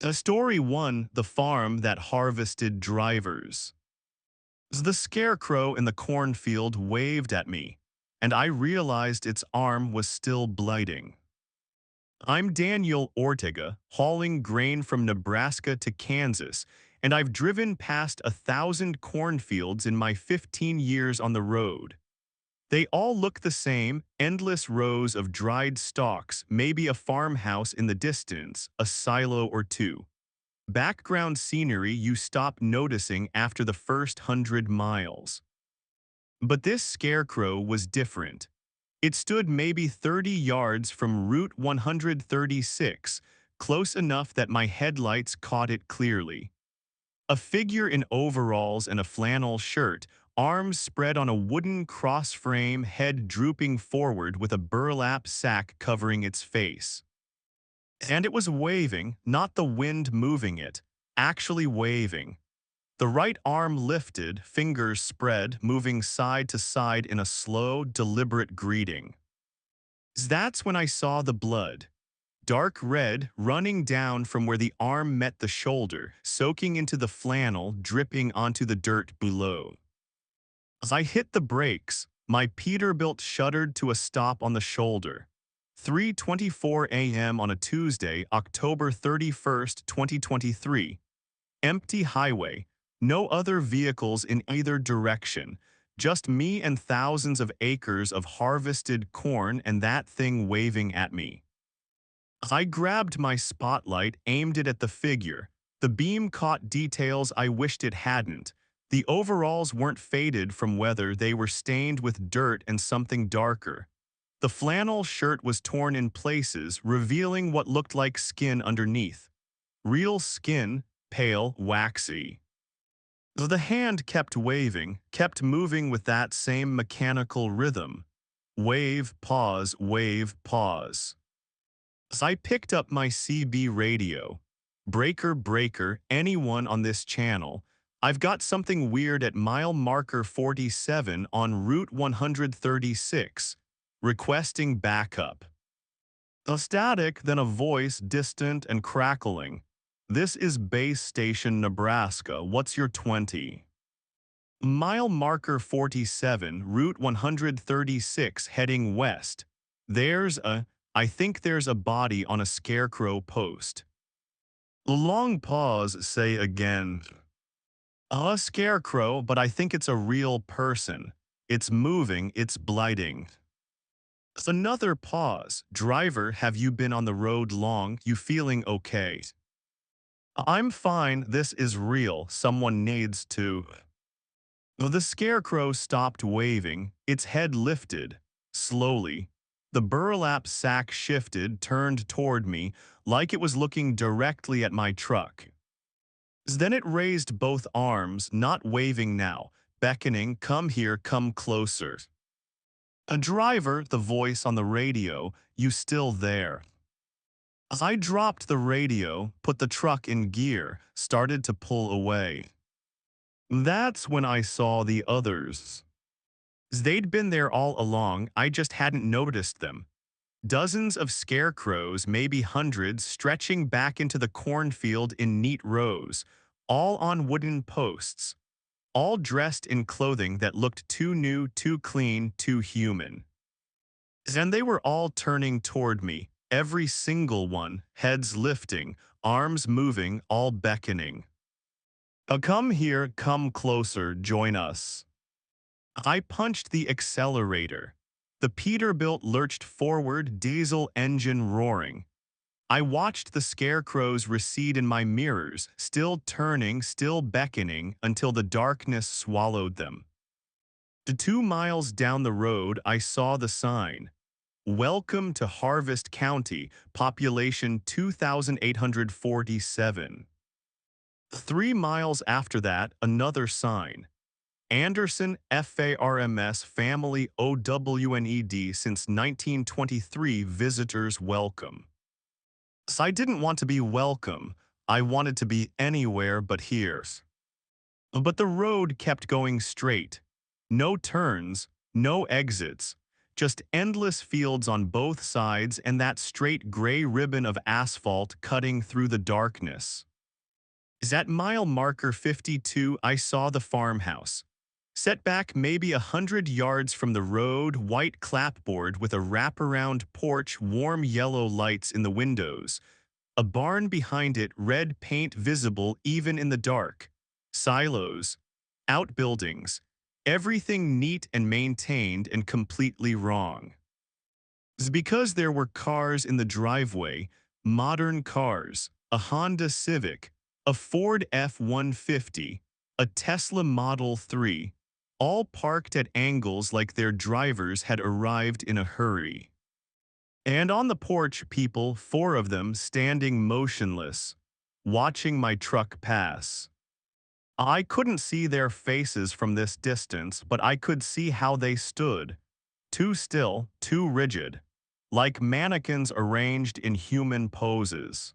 Story 1: The Farm That Harvested Drivers. The scarecrow in the cornfield waved at me, and I realized its arm was still blighting. I'm Daniel Ortega, hauling grain from Nebraska to Kansas, and I've driven past 1,000 cornfields in my 15 years on the road. They all look the same, endless rows of dried stalks, maybe a farmhouse in the distance, a silo or two. Background scenery you stop noticing after the first 100 miles. But this scarecrow was different. It stood maybe 30 yards from Route 136, close enough that my headlights caught it clearly. A figure in overalls and a flannel shirt, arms spread on a wooden cross frame, head drooping forward with a burlap sack covering its face. And it was waving, not the wind moving it, actually waving. The right arm lifted, fingers spread, moving side to side in a slow, deliberate greeting. That's when I saw the blood. Dark red, running down from where the arm met the shoulder, soaking into the flannel, dripping onto the dirt below. As I hit the brakes, my Peterbilt shuddered to a stop on the shoulder. 3:24 a.m. on a Tuesday, October 31st, 2023. Empty highway, no other vehicles in either direction, just me and thousands of acres of harvested corn and that thing waving at me. I grabbed my spotlight, aimed it at the figure. The beam caught details I wished it hadn't. The overalls weren't faded from weather, they were stained with dirt and something darker. The flannel shirt was torn in places, revealing what looked like skin underneath. Real skin, pale, waxy. The hand kept waving, kept moving with that same mechanical rhythm. Wave, pause, wave, pause. As I picked up my CB radio, breaker, breaker, anyone on this channel, I've got something weird at mile marker 47 on Route 136, requesting backup. A static, then a voice distant and crackling. This is base station Nebraska, what's your 20? Mile marker 47, Route 136 heading west. I think there's a body on a scarecrow post. A long pause, say again. A scarecrow, but I think it's a real person. It's moving, it's blighting. Another pause. Driver, have you been on the road long? You feeling okay? I'm fine, this is real, someone needs to. The scarecrow stopped waving, its head lifted. Slowly. The burlap sack shifted, turned toward me, like it was looking directly at my truck. Then it raised both arms, not waving now, beckoning, come here, come closer. A driver, the voice on the radio, you still there? I dropped the radio, put the truck in gear, started to pull away. That's when I saw the others. They'd been there all along, I just hadn't noticed them. Dozens of scarecrows, maybe hundreds, stretching back into the cornfield in neat rows, all on wooden posts, all dressed in clothing that looked too new, too clean, too human. And they were all turning toward me, every single one, heads lifting, arms moving, all beckoning. Come here, come closer, join us. I punched the accelerator. The Peterbilt lurched forward, diesel engine roaring. I watched the scarecrows recede in my mirrors, still turning, still beckoning, until the darkness swallowed them. 2 miles down the road, I saw the sign. Welcome to Harvest County, population 2,847. 3 miles after that, another sign. Anderson FARMS Family OWNED since 1923 visitors welcome. So I didn't want to be welcome, I wanted to be anywhere but here. But the road kept going straight. No turns, no exits, just endless fields on both sides and that straight gray ribbon of asphalt cutting through the darkness. At mile marker 52, I saw the farmhouse. Set back maybe 100 yards from the road, white clapboard with a wraparound porch, warm yellow lights in the windows. A barn behind it, red paint visible even in the dark. Silos, outbuildings, everything neat and maintained and completely wrong. It's because there were cars in the driveway, modern cars, a Honda Civic, a Ford F-150, a Tesla Model 3, all parked at angles like their drivers had arrived in a hurry. And on the porch, people, four of them, standing motionless, watching my truck pass. I couldn't see their faces from this distance, but I could see how they stood, too still, too rigid, like mannequins arranged in human poses.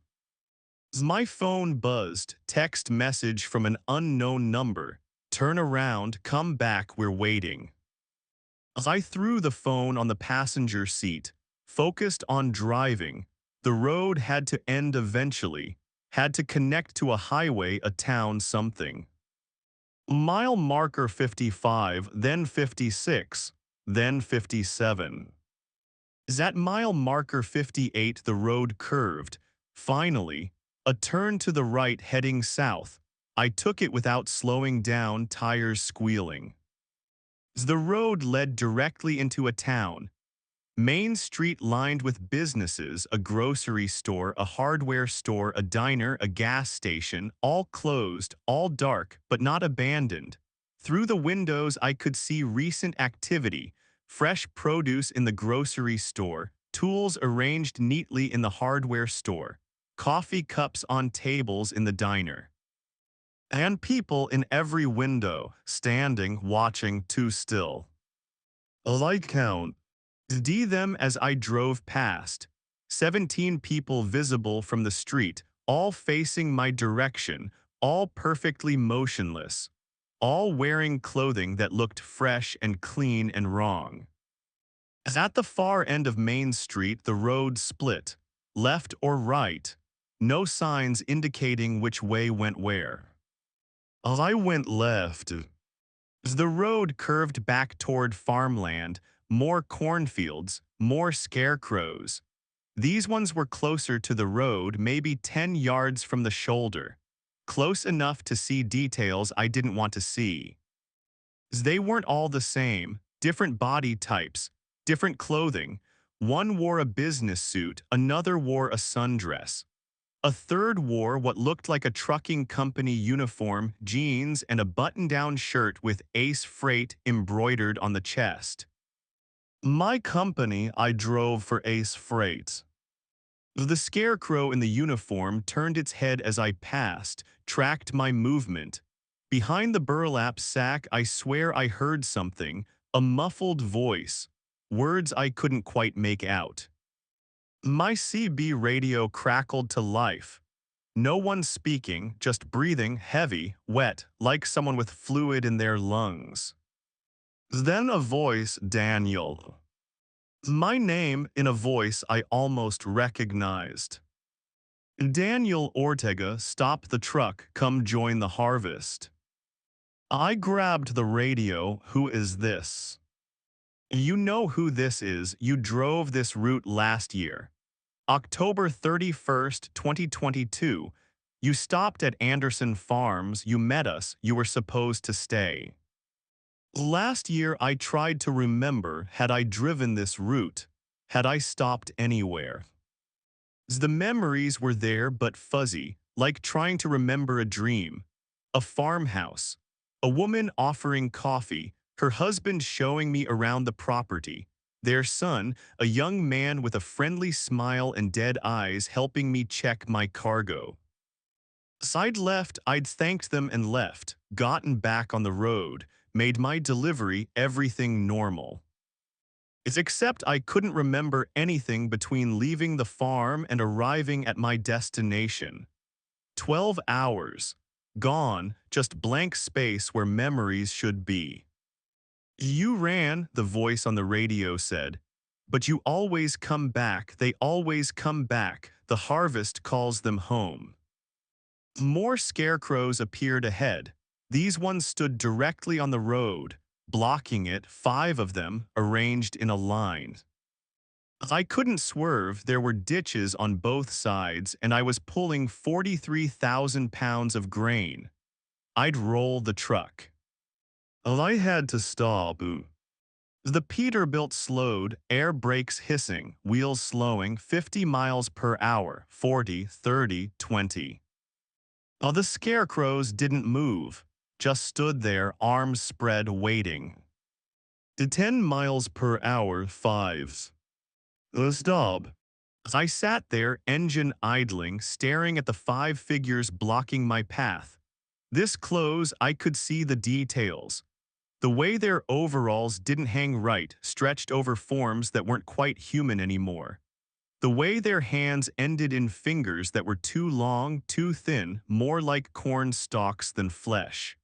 My phone buzzed, text message from an unknown number. Turn around, come back, we're waiting. As I threw the phone on the passenger seat, focused on driving, the road had to end eventually, had to connect to a highway, a town, something. Mile marker 55, then 56, then 57. At mile marker 58, the road curved. Finally, a turn to the right heading south. I took it without slowing down, tires squealing. The road led directly into a town. Main Street lined with businesses, a grocery store, a hardware store, a diner, a gas station, all closed, all dark, but not abandoned. Through the windows I could see recent activity, fresh produce in the grocery store, tools arranged neatly in the hardware store, coffee cups on tables in the diner. And people in every window, standing, watching, too still. A light count. D them as I drove past. 17 people visible from the street, all facing my direction, all perfectly motionless, all wearing clothing that looked fresh and clean and wrong. At the far end of Main Street, the road split, left or right, no signs indicating which way went where. I went left. The road curved back toward farmland, more cornfields, more scarecrows. These ones were closer to the road, maybe 10 yards from the shoulder, close enough to see details I didn't want to see. They weren't all the same, different body types, different clothing. One wore a business suit, another wore a sundress. A third wore what looked like a trucking company uniform, jeans, and a button-down shirt with Ace Freight embroidered on the chest. My company, I drove for Ace Freight. The scarecrow in the uniform turned its head as I passed, tracked my movement. Behind the burlap sack, I swear I heard something, a muffled voice, words I couldn't quite make out. My CB radio crackled to life. No one speaking, just breathing, heavy, wet, like someone with fluid in their lungs. Then a voice, Daniel. My name in a voice I almost recognized. Daniel Ortega, stop the truck, come join the harvest. I grabbed the radio, who is this? You know who this is, you drove this route last year. October 31st, 2022, you stopped at Anderson Farms, you met us, you were supposed to stay. Last year I tried to remember, had I driven this route, had I stopped anywhere. The memories were there but fuzzy, like trying to remember a dream. A farmhouse, a woman offering coffee, her husband showing me around the property, their son, a young man with a friendly smile and dead eyes helping me check my cargo. I'd left, I'd thanked them and left, gotten back on the road, made my delivery, everything normal. It's except I couldn't remember anything between leaving the farm and arriving at my destination. 12 hours. Gone, just blank space where memories should be. You ran, the voice on the radio said. But you always come back, they always come back, the harvest calls them home. More scarecrows appeared ahead. These ones stood directly on the road, blocking it, 5 of them, arranged in a line. I couldn't swerve, there were ditches on both sides, and I was pulling 43,000 pounds of grain. I'd roll the truck. I had to stop. The Peterbilt slowed, air brakes hissing, wheels slowing, 50 miles per hour, 40, 30, 20. The scarecrows didn't move, just stood there, arms spread, waiting. To 10 miles per hour, 5. Stop. I sat there, engine idling, staring at the 5 figures blocking my path. This close, I could see the details. The way their overalls didn't hang right, stretched over forms that weren't quite human anymore. The way their hands ended in fingers that were too long, too thin, more like corn stalks than flesh.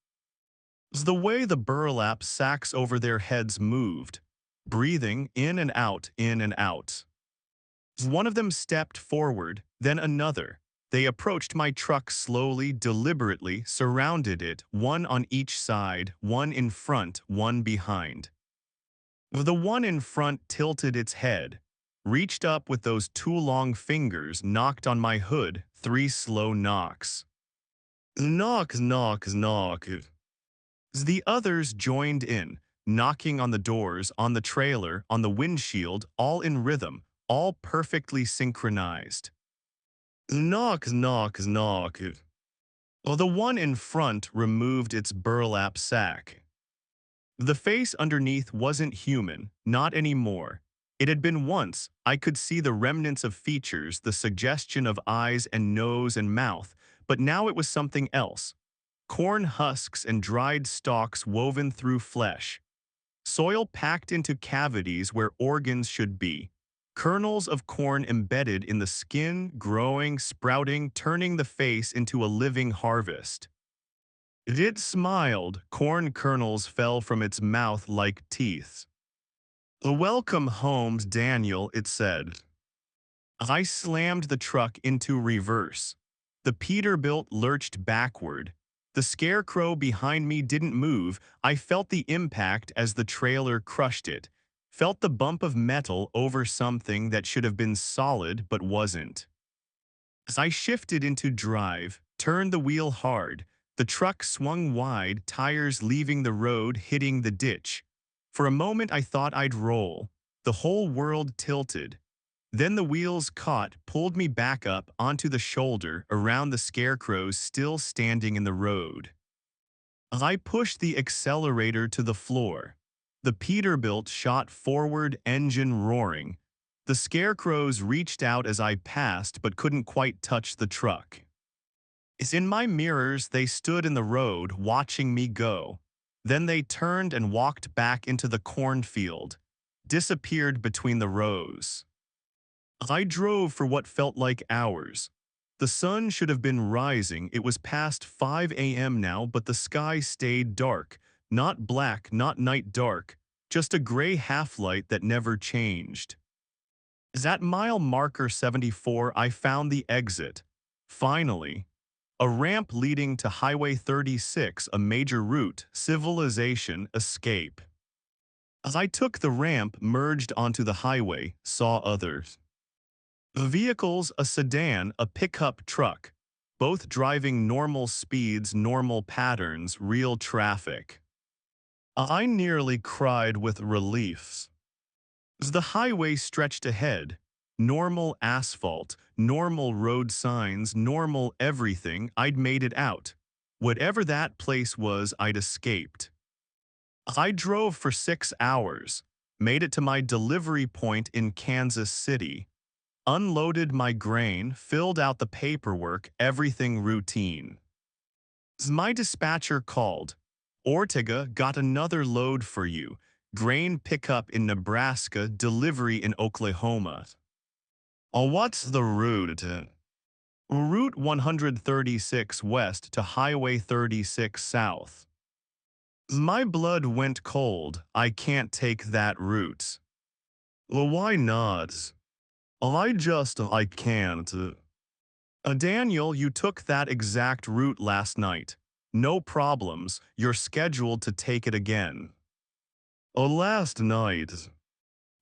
The way the burlap sacks over their heads moved, breathing in and out, in and out. One of them stepped forward, then another. They approached my truck slowly, deliberately, surrounded it, one on each side, one in front, one behind. The one in front tilted its head, reached up with those 2 long fingers, knocked on my hood, 3 slow knocks. Knock, knock, knock. The others joined in, knocking on the doors, on the trailer, on the windshield, all in rhythm, all perfectly synchronized. Knock, knock, knock. The one in front removed its burlap sack. The face underneath wasn't human, not anymore. It had been once. I could see the remnants of features, the suggestion of eyes and nose and mouth, but now it was something else. Corn husks and dried stalks woven through flesh. Soil packed into cavities where organs should be. Kernels of corn embedded in the skin, growing, sprouting, turning the face into a living harvest. It smiled, corn kernels fell from its mouth like teeth. Welcome home, Daniel, it said. I slammed the truck into reverse. The Peterbilt lurched backward. The scarecrow behind me didn't move. I felt the impact as the trailer crushed it. Felt the bump of metal over something that should have been solid but wasn't. As I shifted into drive, turned the wheel hard, the truck swung wide, tires leaving the road, hitting the ditch. For a moment I thought I'd roll. The whole world tilted. Then the wheels caught, pulled me back up onto the shoulder around the scarecrows still standing in the road. I pushed the accelerator to the floor. The Peterbilt shot forward, engine roaring. The scarecrows reached out as I passed but couldn't quite touch the truck. As in my mirrors, they stood in the road watching me go. Then they turned and walked back into the cornfield, disappeared between the rows. I drove for what felt like hours. The sun should have been rising. It was past 5 a.m. now, but the sky stayed dark. Not black, not night dark, just a gray half-light that never changed. At mile marker 74, I found the exit. Finally. A ramp leading to Highway 36, a major route, civilization, escape. As I took the ramp, merged onto the highway, saw others. Vehicles, a sedan, a pickup truck, both driving normal speeds, normal patterns, real traffic. I nearly cried with relief. The highway stretched ahead. Normal asphalt, normal road signs, normal everything. I'd made it out. Whatever that place was, I'd escaped. I drove for 6 hours, made it to my delivery point in Kansas City, unloaded my grain, filled out the paperwork, everything routine. My dispatcher called. Ortega, got another load for you. Grain pickup in Nebraska, delivery in Oklahoma. What's the route? Route 136 west to Highway 36 south. My blood went cold. I can't take that route. Well, why not? I can't. Daniel, you took that exact route last night. No problems. You're scheduled to take it again. Last night.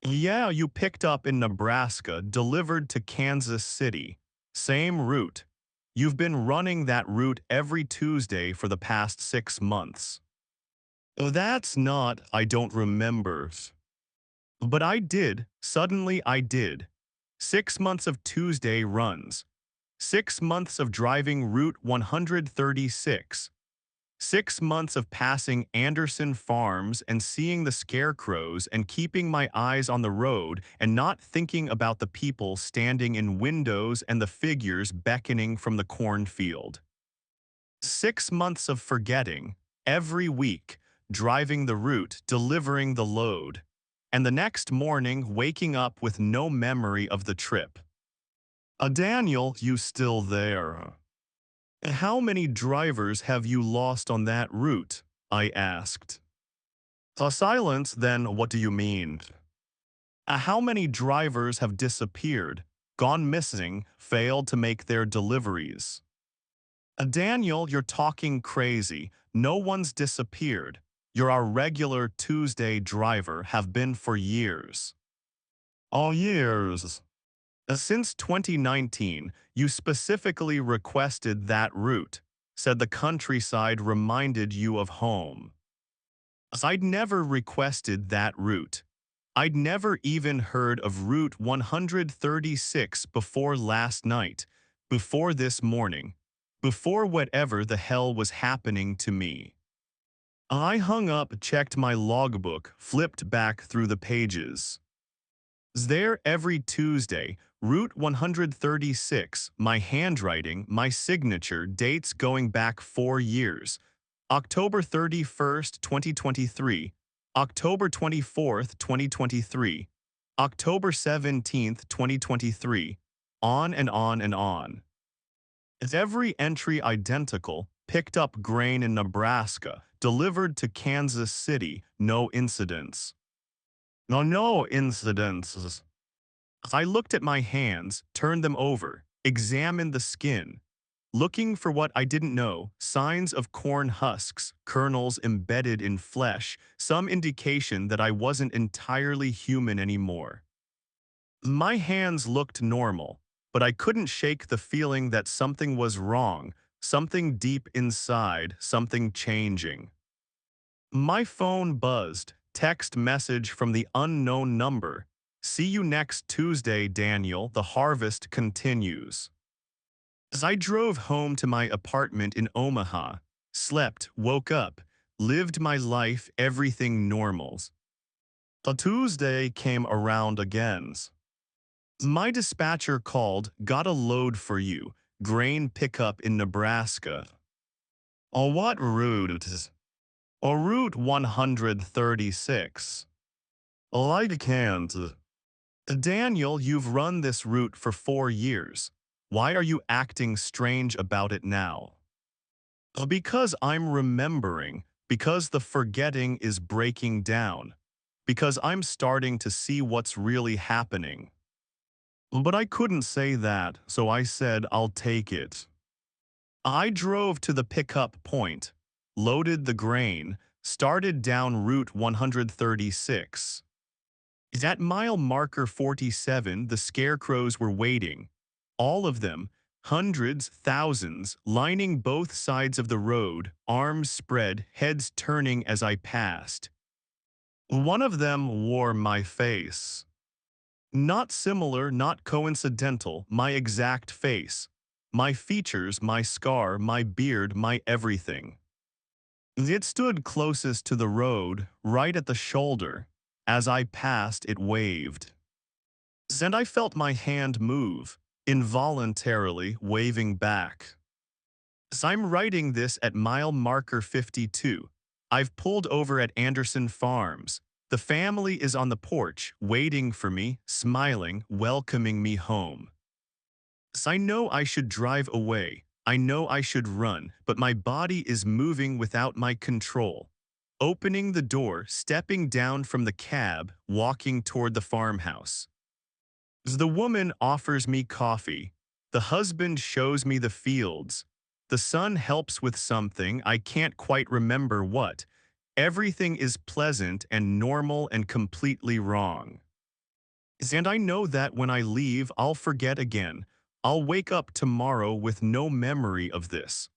Yeah, you picked up in Nebraska, delivered to Kansas City. Same route. You've been running that route every Tuesday for the past 6 months. That's not, I don't remember. But I did. Suddenly I did. 6 months of Tuesday runs. 6 months of driving Route 136. 6 months of passing Anderson Farms and seeing the scarecrows and keeping my eyes on the road and not thinking about the people standing in windows and the figures beckoning from the cornfield. 6 months of forgetting, every week, driving the route, delivering the load, and the next morning waking up with no memory of the trip. Daniel, you still there? How many drivers have you lost on that route? I asked. A silence, then what do you mean? How many drivers have disappeared, gone missing, failed to make their deliveries? Daniel, you're talking crazy. No one's disappeared. You're our regular Tuesday driver, have been for years. All years. Since 2019, you specifically requested that route, said the countryside reminded you of home. I'd never requested that route. I'd never even heard of Route 136 before last night, before this morning, before whatever the hell was happening to me. I hung up, checked my logbook, flipped back through the pages. There every Tuesday, Route 136, my handwriting, my signature, dates going back 4 years. October 31st, 2023, October 24th, 2023, October 17th, 2023, on and on and on. Is every entry identical? Picked up grain in Nebraska, delivered to Kansas City, no incidents. No incidents. I looked at my hands, turned them over, examined the skin, looking for what I didn't know, signs of corn husks, kernels embedded in flesh, some indication that I wasn't entirely human anymore. My hands looked normal, but I couldn't shake the feeling that something was wrong, something deep inside, something changing. My phone buzzed, text message from the unknown number. See you next Tuesday, Daniel. The harvest continues. As I drove home to my apartment in Omaha, slept, woke up, lived my life, everything normals. A Tuesday came around again. My dispatcher called, got a load for you, grain pickup in Nebraska. On what route? On Route 136. I can't. Daniel, you've run this route for 4 years. Why are you acting strange about it now? Because I'm remembering, because the forgetting is breaking down, because I'm starting to see what's really happening. But I couldn't say that, so I said I'll take it. I drove to the pickup point, loaded the grain, started down Route 136. At mile marker 47, the scarecrows were waiting. All of them, hundreds, thousands, lining both sides of the road, arms spread, heads turning as I passed. One of them wore my face. Not similar, not coincidental, my exact face. My features, my scar, my beard, my everything. It stood closest to the road, right at the shoulder. As I passed, it waved. And I felt my hand move, involuntarily waving back. As I'm writing this at mile marker 52, I've pulled over at Anderson Farms. The family is on the porch, waiting for me, smiling, welcoming me home. As I know I should drive away, I know I should run, but my body is moving without my control. Opening the door, stepping down from the cab, walking toward the farmhouse. The woman offers me coffee. The husband shows me the fields. The son helps with something, I can't quite remember what. Everything is pleasant and normal and completely wrong. And I know that when I leave, I'll forget again. I'll wake up tomorrow with no memory of this.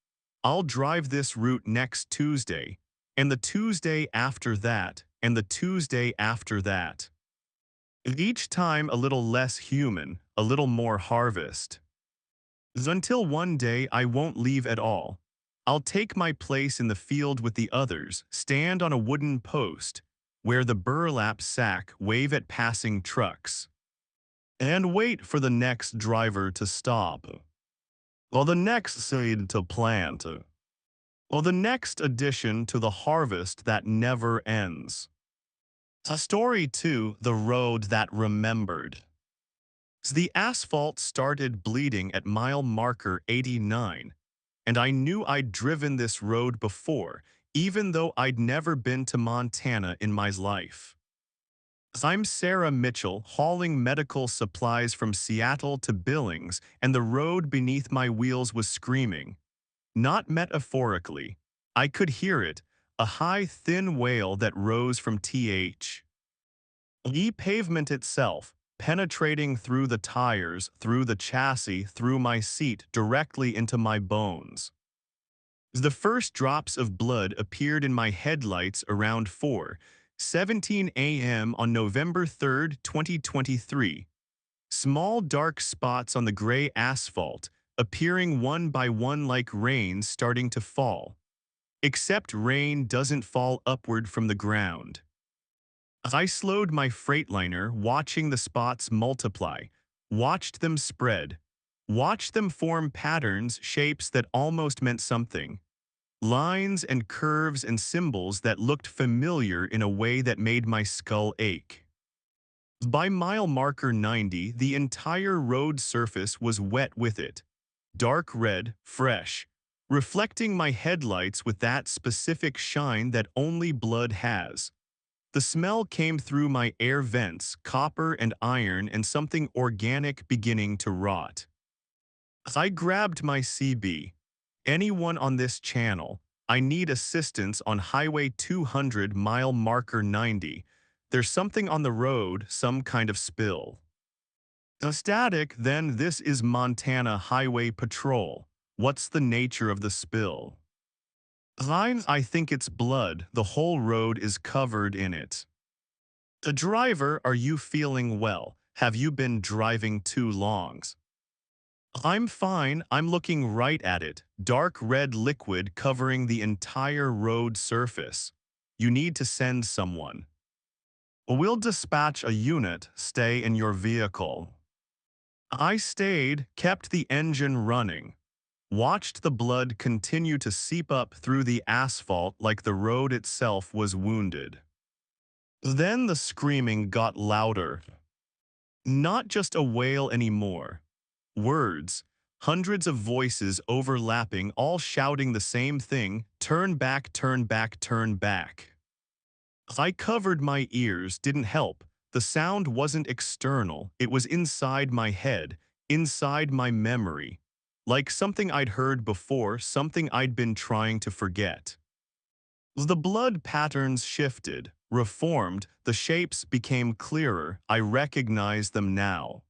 I'll drive this route next Tuesday, and the Tuesday after that, and the Tuesday after that. Each time a little less human, a little more harvest. Until one day I won't leave at all. I'll take my place in the field with the others, stand on a wooden post, wear the burlap sack, wave at passing trucks, and wait for the next driver to stop, or the next seed to plant, or the next addition to the harvest that never ends. A story 2, The Road That Remembered. The asphalt started bleeding at mile marker 89, and I knew I'd driven this road before, even though I'd never been to Montana in my life. I'm Sarah Mitchell, hauling medical supplies from Seattle to Billings, and the road beneath my wheels was screaming. Not metaphorically. I could hear it, a high, thin wail that rose from the pavement itself, penetrating through the tires, through the chassis, through my seat, directly into my bones. The first drops of blood appeared in my headlights around 4:17 a.m. on November 3, 2023. Small dark spots on the gray asphalt, appearing one by one like rain starting to fall. Except rain doesn't fall upward from the ground. I slowed my Freightliner, watching the spots multiply, watched them spread, watched them form patterns, shapes that almost meant something. Lines and curves and symbols that looked familiar in a way that made my skull ache. By mile marker 90, the entire road surface was wet with it. Dark red, fresh, reflecting my headlights with that specific shine that only blood has. The smell came through my air vents, copper and iron and something organic beginning to rot. I grabbed my CB. Anyone on this channel, I need assistance on Highway 200 mile marker 90. There's something on the road, some kind of spill. A static, then this is Montana Highway Patrol. What's the nature of the spill? I think it's blood. The whole road is covered in it. The driver, are you feeling well? Have you been driving too long? I'm fine. I'm looking right at it. Dark red liquid covering the entire road surface. You need to send someone. We'll dispatch a unit. Stay in your vehicle. I stayed, kept the engine running. Watched the blood continue to seep up through the asphalt like the road itself was wounded. Then the screaming got louder. Not just a wail anymore. Words, hundreds of voices overlapping, all shouting the same thing, turn back, turn back, turn back. I covered my ears, didn't help. The sound wasn't external, it was inside my head, inside my memory. Like something I'd heard before, something I'd been trying to forget. The blood patterns shifted, reformed, the shapes became clearer, I recognized them now.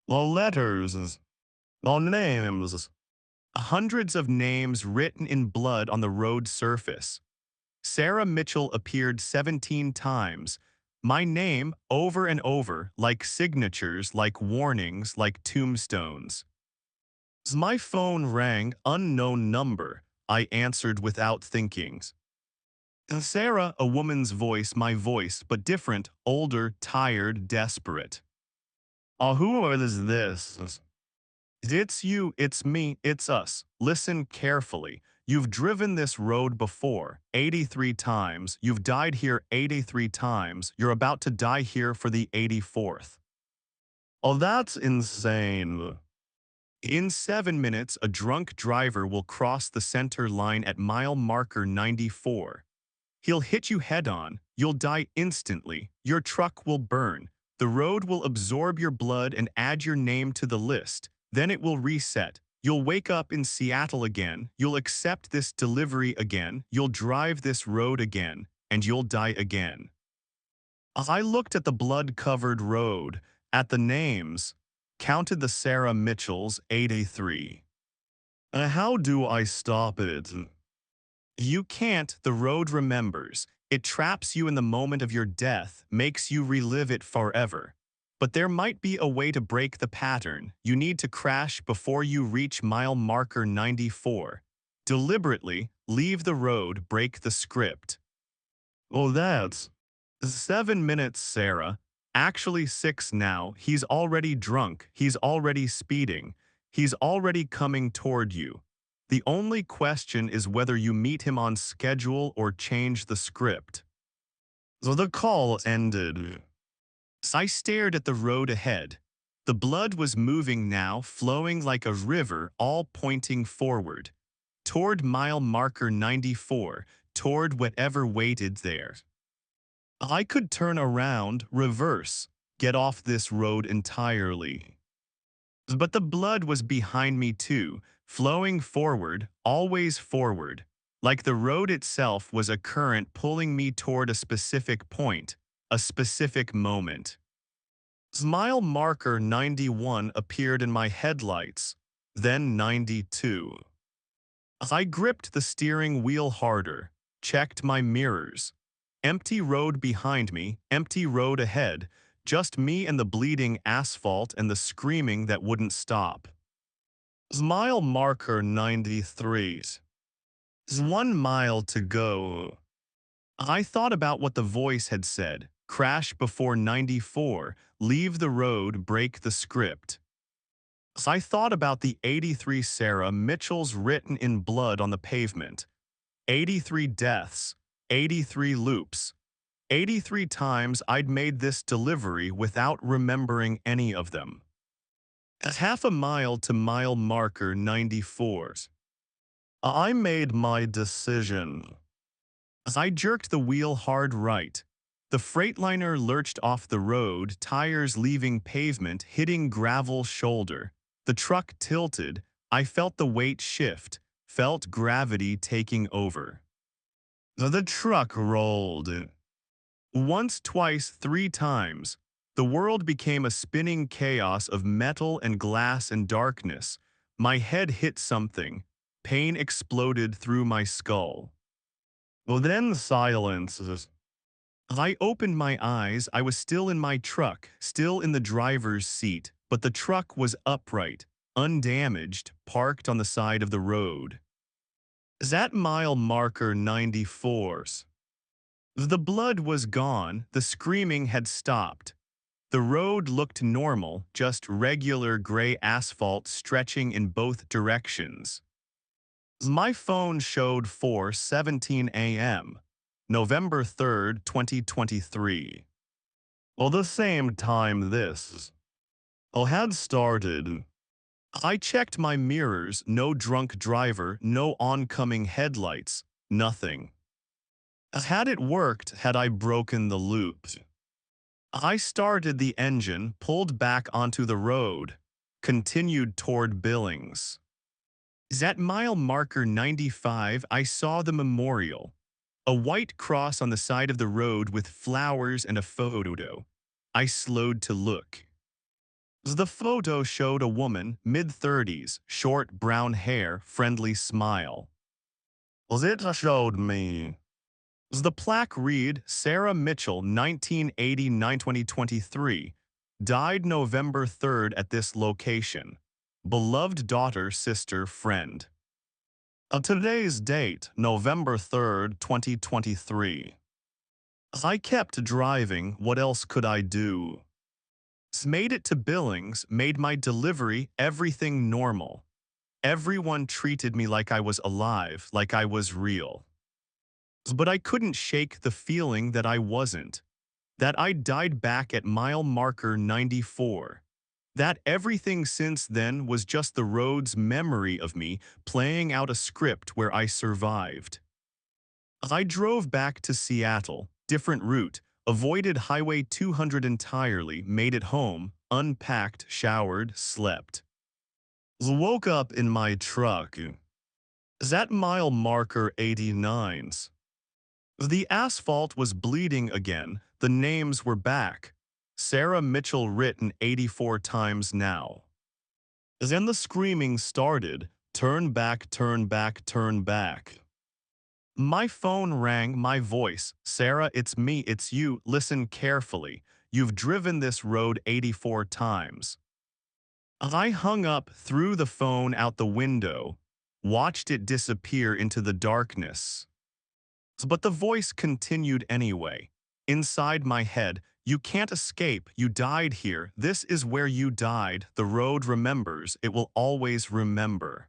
The letters, the names. Hundreds of names written in blood on the road surface. Sarah Mitchell appeared 17 times. My name, over and over, like signatures, like warnings, like tombstones. My phone rang, unknown number. I answered without thinking. Sarah, a woman's voice, my voice, but different, older, tired, desperate. Who is this? It's you, it's me, it's us. Listen carefully. You've driven this road before, 83 times. You've died here 83 times. You're about to die here for the 84th. Oh, that's insane. In 7 minutes, a drunk driver will cross the center line at mile marker 94. He'll hit you head on. You'll die instantly. Your truck will burn. The road will absorb your blood and add your name to the list. Then it will reset. You'll wake up in Seattle again. You'll accept this delivery again. You'll drive this road again. And you'll die again. I looked at the blood-covered road, at the names, counted the Sarah Mitchells, 83. How do I stop it? You can't, the road remembers. It traps you in the moment of your death, makes you relive it forever. But there might be a way to break the pattern. You need to crash before you reach mile marker 94. Deliberately, leave the road, break the script. Oh, that's 7 minutes, Sarah. Actually 6 now. He's already drunk. He's already speeding. He's already coming toward you. The only question is whether you meet him on schedule or change the script. So the call ended. I stared at the road ahead. The blood was moving now, flowing like a river, all pointing forward. Toward mile marker 94, toward whatever waited there. I could turn around, reverse, get off this road entirely. But the blood was behind me too, flowing forward, always forward, like the road itself was a current pulling me toward a specific point, a specific moment. Mile marker 91 appeared in my headlights, then 92. I gripped the steering wheel harder, checked my mirrors. Empty road behind me, empty road ahead, just me and the bleeding asphalt and the screaming that wouldn't stop. Mile marker 93. 1 mile to go. I thought about what the voice had said. Crash before 94, leave the road, break the script. I thought about the 83 Sarah Mitchells written in blood on the pavement. 83 deaths, 83 loops. 83 times I'd made this delivery without remembering any of them. Half a mile to mile marker 94. I made my decision. I jerked the wheel hard right. The Freightliner lurched off the road, tires leaving pavement, hitting gravel shoulder. The truck tilted. I felt the weight shift, felt gravity taking over. The truck rolled. Once, twice, 3 times. The world became a spinning chaos of metal and glass and darkness. My head hit something. Pain exploded through my skull. Well, then silence. I opened my eyes. I was still in my truck, still in the driver's seat, but the truck was upright, undamaged, parked on the side of the road. That mile marker 94. The blood was gone, the screaming had stopped. The road looked normal, just regular gray asphalt stretching in both directions. My phone showed 4:17 a.m., November 3rd, 2023. Well, the same time this had started. I checked my mirrors, no drunk driver, no oncoming headlights, nothing. Had it worked, had I broken the loop? I started the engine, pulled back onto the road, continued toward Billings. At mile marker 95, I saw the memorial. A white cross on the side of the road with flowers and a photo. I slowed to look. The photo showed a woman, mid-30s, short brown hair, friendly smile. It showed me. The plaque read, Sarah Mitchell, 1989-2023, died November 3rd at this location. Beloved daughter, sister, friend. Today's date, November 3rd, 2023. I kept driving. What else could I do? Made it to Billings, made my delivery, everything normal. Everyone treated me like I was alive, like I was real. But I couldn't shake the feeling that I wasn't. That I died back at mile marker 94. That everything since then was just the road's memory of me playing out a script where I survived. I drove back to Seattle, different route, avoided Highway 200 entirely, made it home, unpacked, showered, slept. Woke up in my truck. That mile marker 89's. The asphalt was bleeding again, the names were back. Sarah Mitchell written 84 times now. Then the screaming started, turn back, turn back, turn back. My phone rang, my voice. Sarah, it's me, it's you. Listen carefully. You've driven this road 84 times. I hung up, threw the phone out the window, watched it disappear into the darkness. But the voice continued anyway. Inside my head, you can't escape, you died here, this is where you died, the road remembers, it will always remember.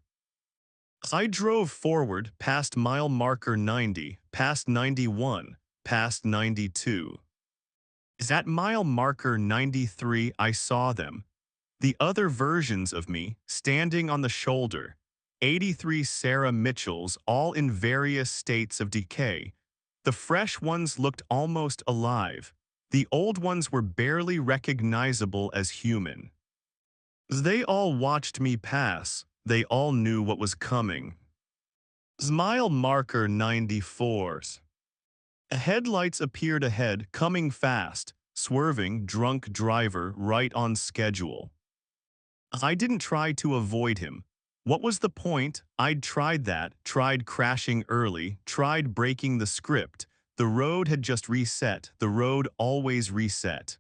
I drove forward, past mile marker 90, past 91, past 92. At mile marker 93 I saw them, the other versions of me, standing on the shoulder, 83 Sarah Mitchells, all in various states of decay. The fresh ones looked almost alive. The old ones were barely recognizable as human. They all watched me pass. They all knew what was coming. Mile marker 94. Headlights appeared ahead, coming fast, swerving, drunk driver right on schedule. I didn't try to avoid him. What was the point? I'd tried that, tried crashing early, tried breaking the script. The road had just reset. The road always reset.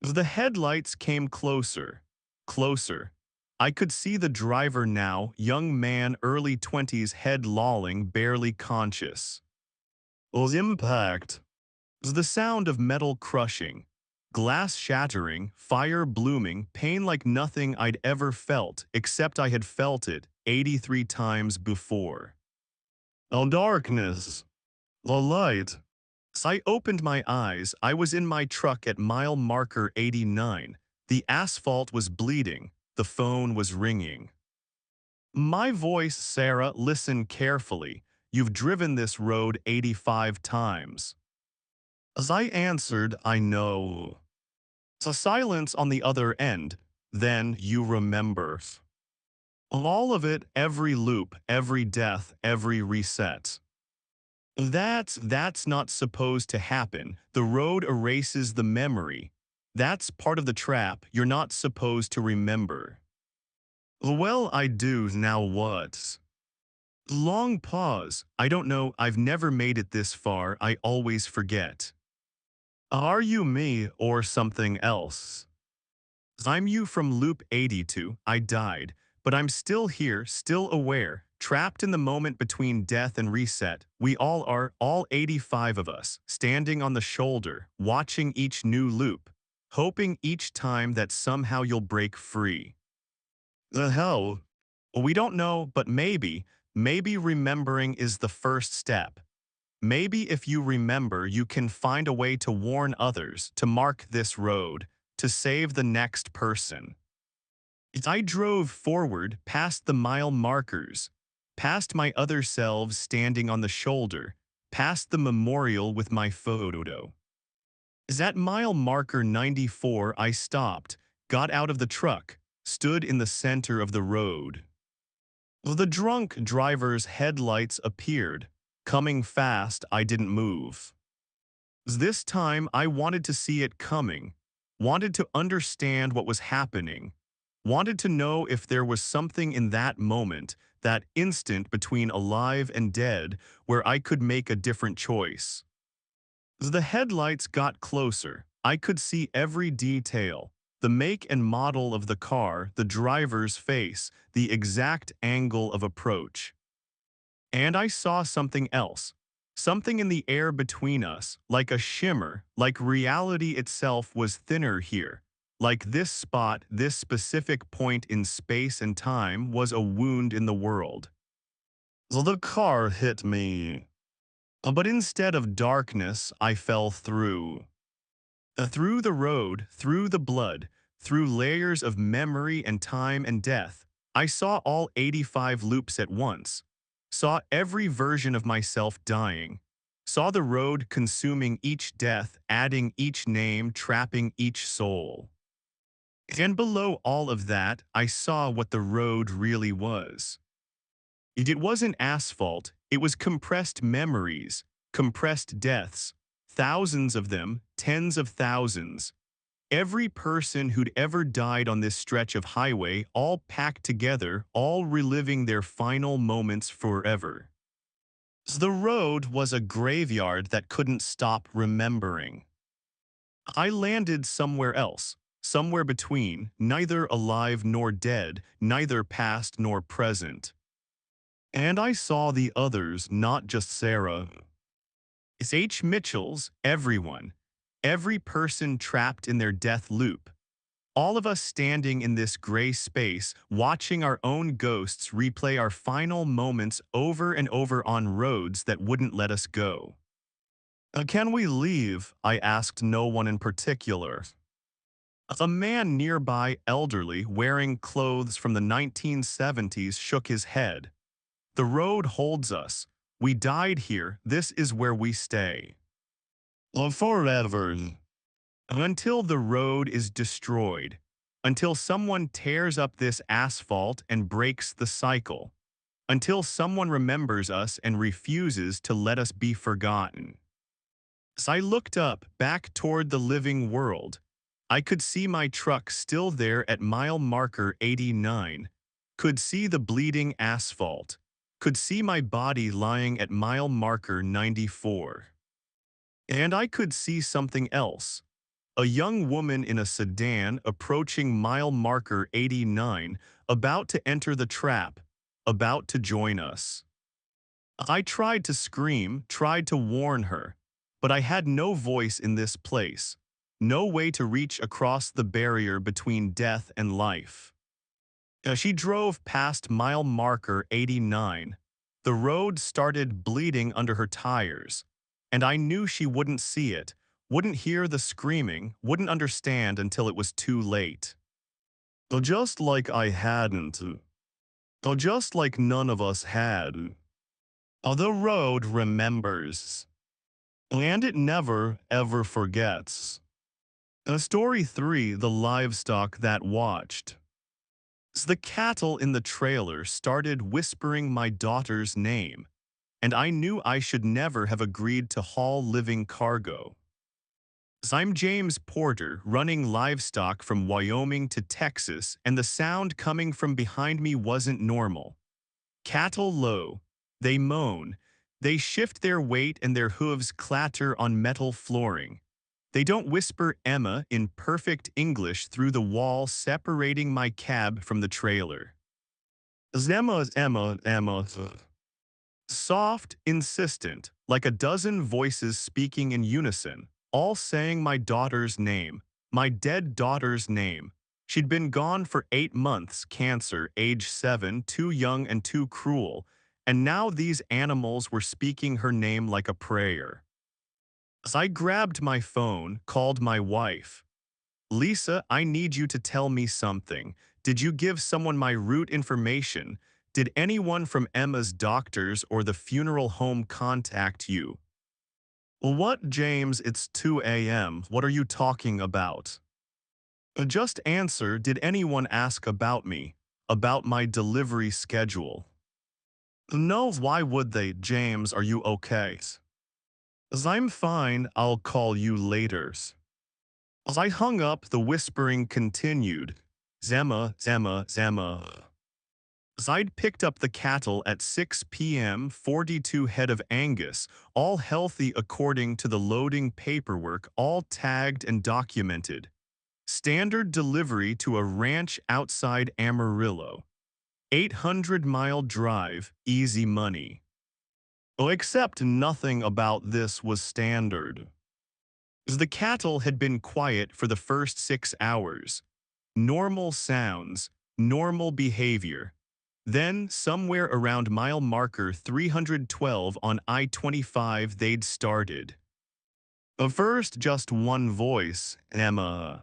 The headlights came closer, closer. I could see the driver now, young man, early 20s, head lolling, barely conscious. Impact. The sound of metal crushing, glass shattering, fire blooming, pain like nothing I'd ever felt, except I had felt it 83 times before. Oh, darkness. The light. As I opened my eyes, I was in my truck at mile marker 89. The asphalt was bleeding. The phone was ringing. My voice, Sarah, listen carefully. You've driven this road 85 times. As I answered, I know. A silence on the other end. Then you remember. All of it, every loop, every death, every reset. That's not supposed to happen. The road erases the memory. That's part of the trap. You're not supposed to remember. Well, I do, now what? Long pause. I don't know, I've never made it this far, I always forget. Are you me or something else? I'm you from loop 82, I died, but I'm still here, still aware, trapped in the moment between death and reset. We all are, all 85 of us, standing on the shoulder, watching each new loop, hoping each time that somehow you'll break free. The hell? We don't know, but maybe remembering is the first step. Maybe if you remember, you can find a way to warn others, to mark this road, to save the next person. I drove forward past the mile markers, past my other selves standing on the shoulder, past the memorial with my photo. At mile marker 94 I stopped, got out of the truck, stood in the center of the road. The drunk driver's headlights appeared. Coming fast, I didn't move. This time, I wanted to see it coming, wanted to understand what was happening, wanted to know if there was something in that moment, that instant between alive and dead, where I could make a different choice. The headlights got closer. I could see every detail, the make and model of the car, the driver's face, the exact angle of approach. And I saw something else, something in the air between us, like a shimmer, like reality itself was thinner here, like this spot, this specific point in space and time was a wound in the world. So the car hit me. But instead of darkness, I fell through. Through the road, through the blood, through layers of memory and time and death, I saw all 85 loops at once. saw every version of myself dying, saw the road consuming each death, adding each name, trapping each soul. And below all of that, I saw what the road really was. It wasn't asphalt, it was compressed memories, compressed deaths, thousands of them, tens of thousands. Every person who'd ever died on this stretch of highway, all packed together, all reliving their final moments forever. The road was a graveyard that couldn't stop remembering. I landed somewhere else, somewhere between, neither alive nor dead, neither past nor present. And I saw the others, not just Sarah. It's H. Mitchell's, everyone. Every person trapped in their death loop. All of us standing in this gray space, watching our own ghosts replay our final moments over and over on roads that wouldn't let us go. Can we leave? I asked no one in particular. A man nearby, elderly, wearing clothes from the 1970s, shook his head. The road holds us. We died here. This is where we stay. Forever. Until the road is destroyed. Until someone tears up this asphalt and breaks the cycle. Until someone remembers us and refuses to let us be forgotten. As I looked up, back toward the living world, I could see my truck still there at mile marker 89, could see the bleeding asphalt, could see my body lying at mile marker 94. And I could see something else. A young woman in a sedan approaching mile marker 89, about to enter the trap, about to join us. I tried to scream, tried to warn her, but I had no voice in this place, no way to reach across the barrier between death and life. As she drove past mile marker 89, the road started bleeding under her tires, and I knew she wouldn't see it, wouldn't hear the screaming, wouldn't understand until it was too late. Just like I hadn't. Just like none of us had. The road remembers. And it never, ever forgets. Story 3, The Livestock That Watched. The cattle in the trailer started whispering my daughter's name, and I knew I should never have agreed to haul living cargo. I'm James Porter, running livestock from Wyoming to Texas, and the sound coming from behind me wasn't normal. Cattle low. They moan. They shift their weight and their hooves clatter on metal flooring. They don't whisper Emma in perfect English through the wall separating my cab from the trailer. Emma, Emma, Emma. Soft, insistent, like a dozen voices speaking in unison, all saying my daughter's name, my dead daughter's name. She'd been gone for 8 months, cancer, age 7, too young and too cruel, and now these animals were speaking her name like a prayer. As I grabbed my phone, called my wife. Lisa, I need you to tell me something. Did you give someone my route information? Did anyone from Emma's doctors or the funeral home contact you? Well, what, James? It's 2 a.m. What are you talking about? Just answer, did anyone ask about me? About my delivery schedule? No, why would they? James, are you okay? As I'm fine, I'll call you later. As I hung up, the whispering continued. Zemma, Zemma, Zemma. As I'd picked up the cattle at 6 p.m., 42 head of Angus, all healthy according to the loading paperwork, all tagged and documented. Standard delivery to a ranch outside Amarillo. 800-mile drive, easy money. Oh, except nothing about this was standard. The cattle had been quiet for the first 6 hours. Normal sounds, normal behavior. Then, somewhere around mile marker 312 on I-25, they'd started. First, just one voice, Emma.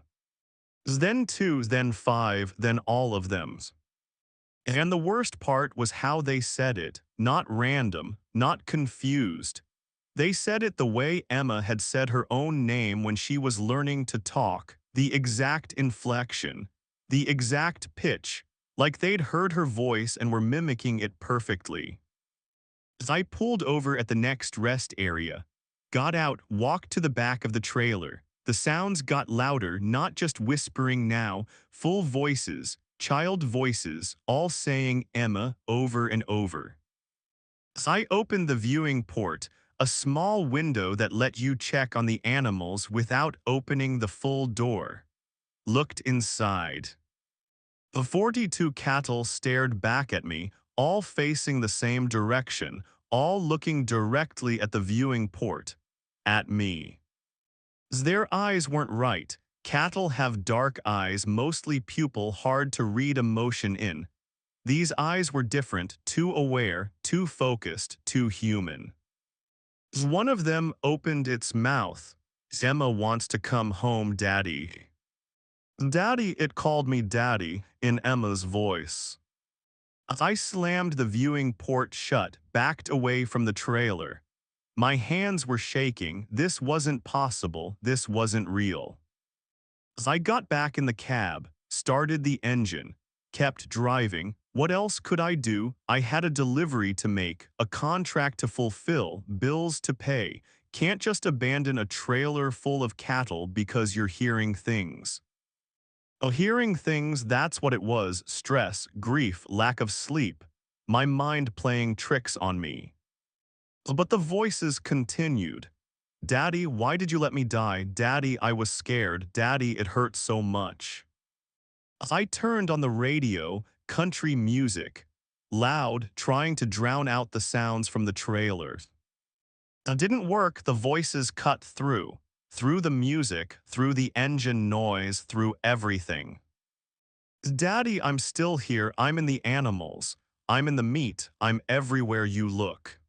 Then 2, then 5, then all of them. And the worst part was how they said it, not random, not confused. They said it the way Emma had said her own name when she was learning to talk, the exact inflection, the exact pitch, like they'd heard her voice and were mimicking it perfectly. As I pulled over at the next rest area, got out, walked to the back of the trailer, the sounds got louder, not just whispering now, full voices, child voices, all saying Emma over and over. As I opened the viewing port, a small window that let you check on the animals without opening the full door, looked inside. The 42 cattle stared back at me, all facing the same direction, all looking directly at the viewing port, at me. Their eyes weren't right. Cattle have dark eyes, mostly pupil, hard to read emotion in. These eyes were different, too aware, too focused, too human. One of them opened its mouth. Emma wants to come home, Daddy. Daddy, it called me Daddy, in Emma's voice. I slammed the viewing port shut, backed away from the trailer. My hands were shaking. This wasn't possible. This wasn't real. As I got back in the cab, started the engine, kept driving, what else could I do? I had a delivery to make, a contract to fulfill, bills to pay. Can't just abandon a trailer full of cattle because you're hearing things. Oh, hearing things, that's what it was. Stress, grief, lack of sleep. My mind playing tricks on me. But the voices continued. Daddy, why did you let me die? Daddy, I was scared. Daddy, it hurt so much. I turned on the radio, country music, loud, trying to drown out the sounds from the trailers. It didn't work. The voices cut through the music, through the engine noise, through everything. Daddy, I'm still here. I'm in the animals. I'm in the meat. I'm everywhere you look.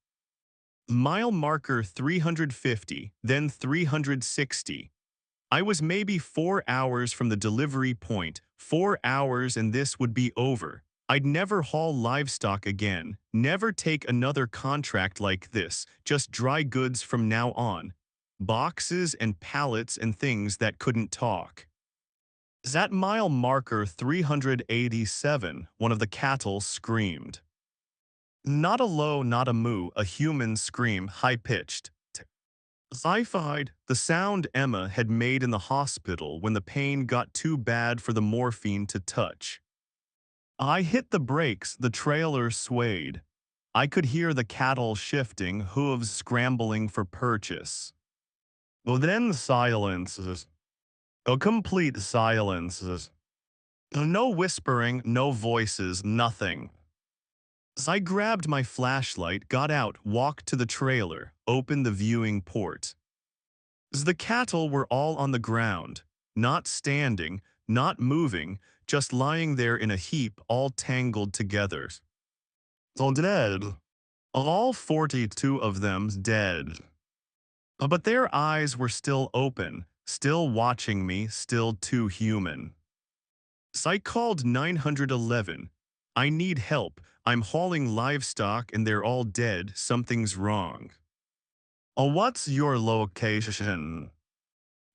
Mile marker 350, then 360. I was maybe 4 hours from the delivery point, 4 hours and this would be over. I'd never haul livestock again, never take another contract like this, just dry goods from now on. Boxes and pallets and things that couldn't talk. At mile marker 387, one of the cattle screamed. Not a low, not a moo, a human scream, high-pitched. Sci-fied, the sound Emma had made in the hospital when the pain got too bad for the morphine to touch. I hit the brakes, the trailer swayed. I could hear the cattle shifting, hooves scrambling for purchase. Well, then silence. A complete silence. No whispering, no voices, nothing. As I grabbed my flashlight, got out, walked to the trailer, opened the viewing port. As the cattle were all on the ground, not standing, not moving, just lying there in a heap, all tangled together. All dead. All 42 of them dead. But their eyes were still open, still watching me, still too human. So I called 911. I need help. I'm hauling livestock and they're all dead. Something's wrong. What's your location?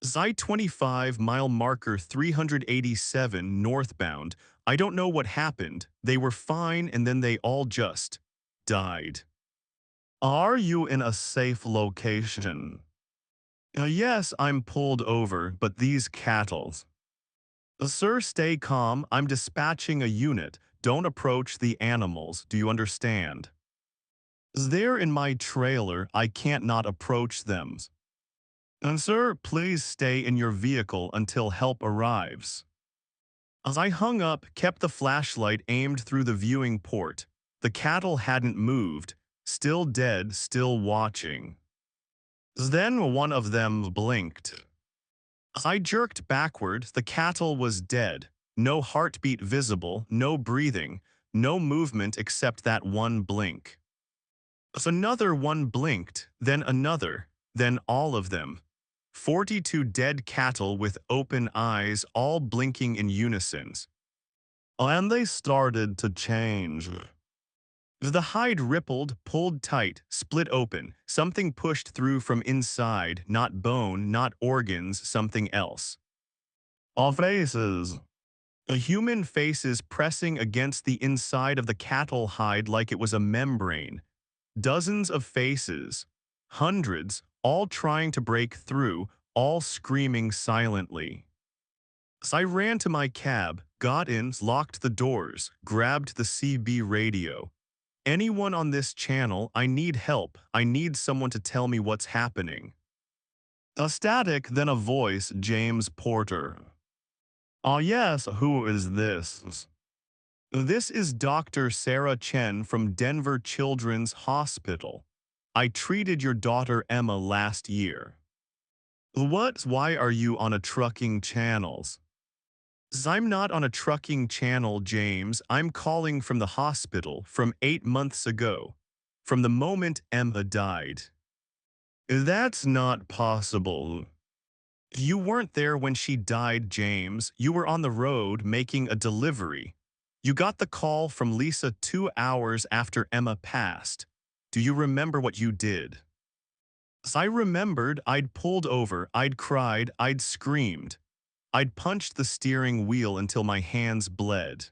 I-25 mile marker 387 northbound. I don't know what happened. They were fine and then they all just died. Are you in a safe location? Yes, I'm pulled over, but these cattle. Sir, stay calm. I'm dispatching a unit. Don't approach the animals. Do you understand? They're in my trailer. I can't not approach them. And sir, please stay in your vehicle until help arrives. As I hung up, kept the flashlight aimed through the viewing port. The cattle hadn't moved, still dead, still watching. Then one of them blinked. As I jerked backward, the cattle was dead. No heartbeat visible, no breathing, no movement except that one blink. As another one blinked, then another, then all of them. 42 dead cattle with open eyes, all blinking in unison. And they started to change. The hide rippled, pulled tight, split open. Something pushed through from inside, not bone, not organs, something else. All faces. A human faces pressing against the inside of the cattle hide like it was a membrane. Dozens of faces. Hundreds, all trying to break through, all screaming silently. So I ran to my cab, got in, locked the doors, grabbed the CB radio. Anyone on this channel, I need help. I need someone to tell me what's happening. A static, then a voice, James Porter. Ah yes, who is this? This is Dr. Sarah Chen from Denver Children's Hospital. I treated your daughter Emma last year. What? Why are you on a trucking channels? I'm not on a trucking channel, James. I'm calling from the hospital from 8 months ago. From the moment Emma died. That's not possible. You weren't there when she died, James. You were on the road making a delivery. You got the call from Lisa 2 hours after Emma passed. Do you remember what you did? I remembered. I'd pulled over, I'd cried, I'd screamed. I'd punched the steering wheel until my hands bled.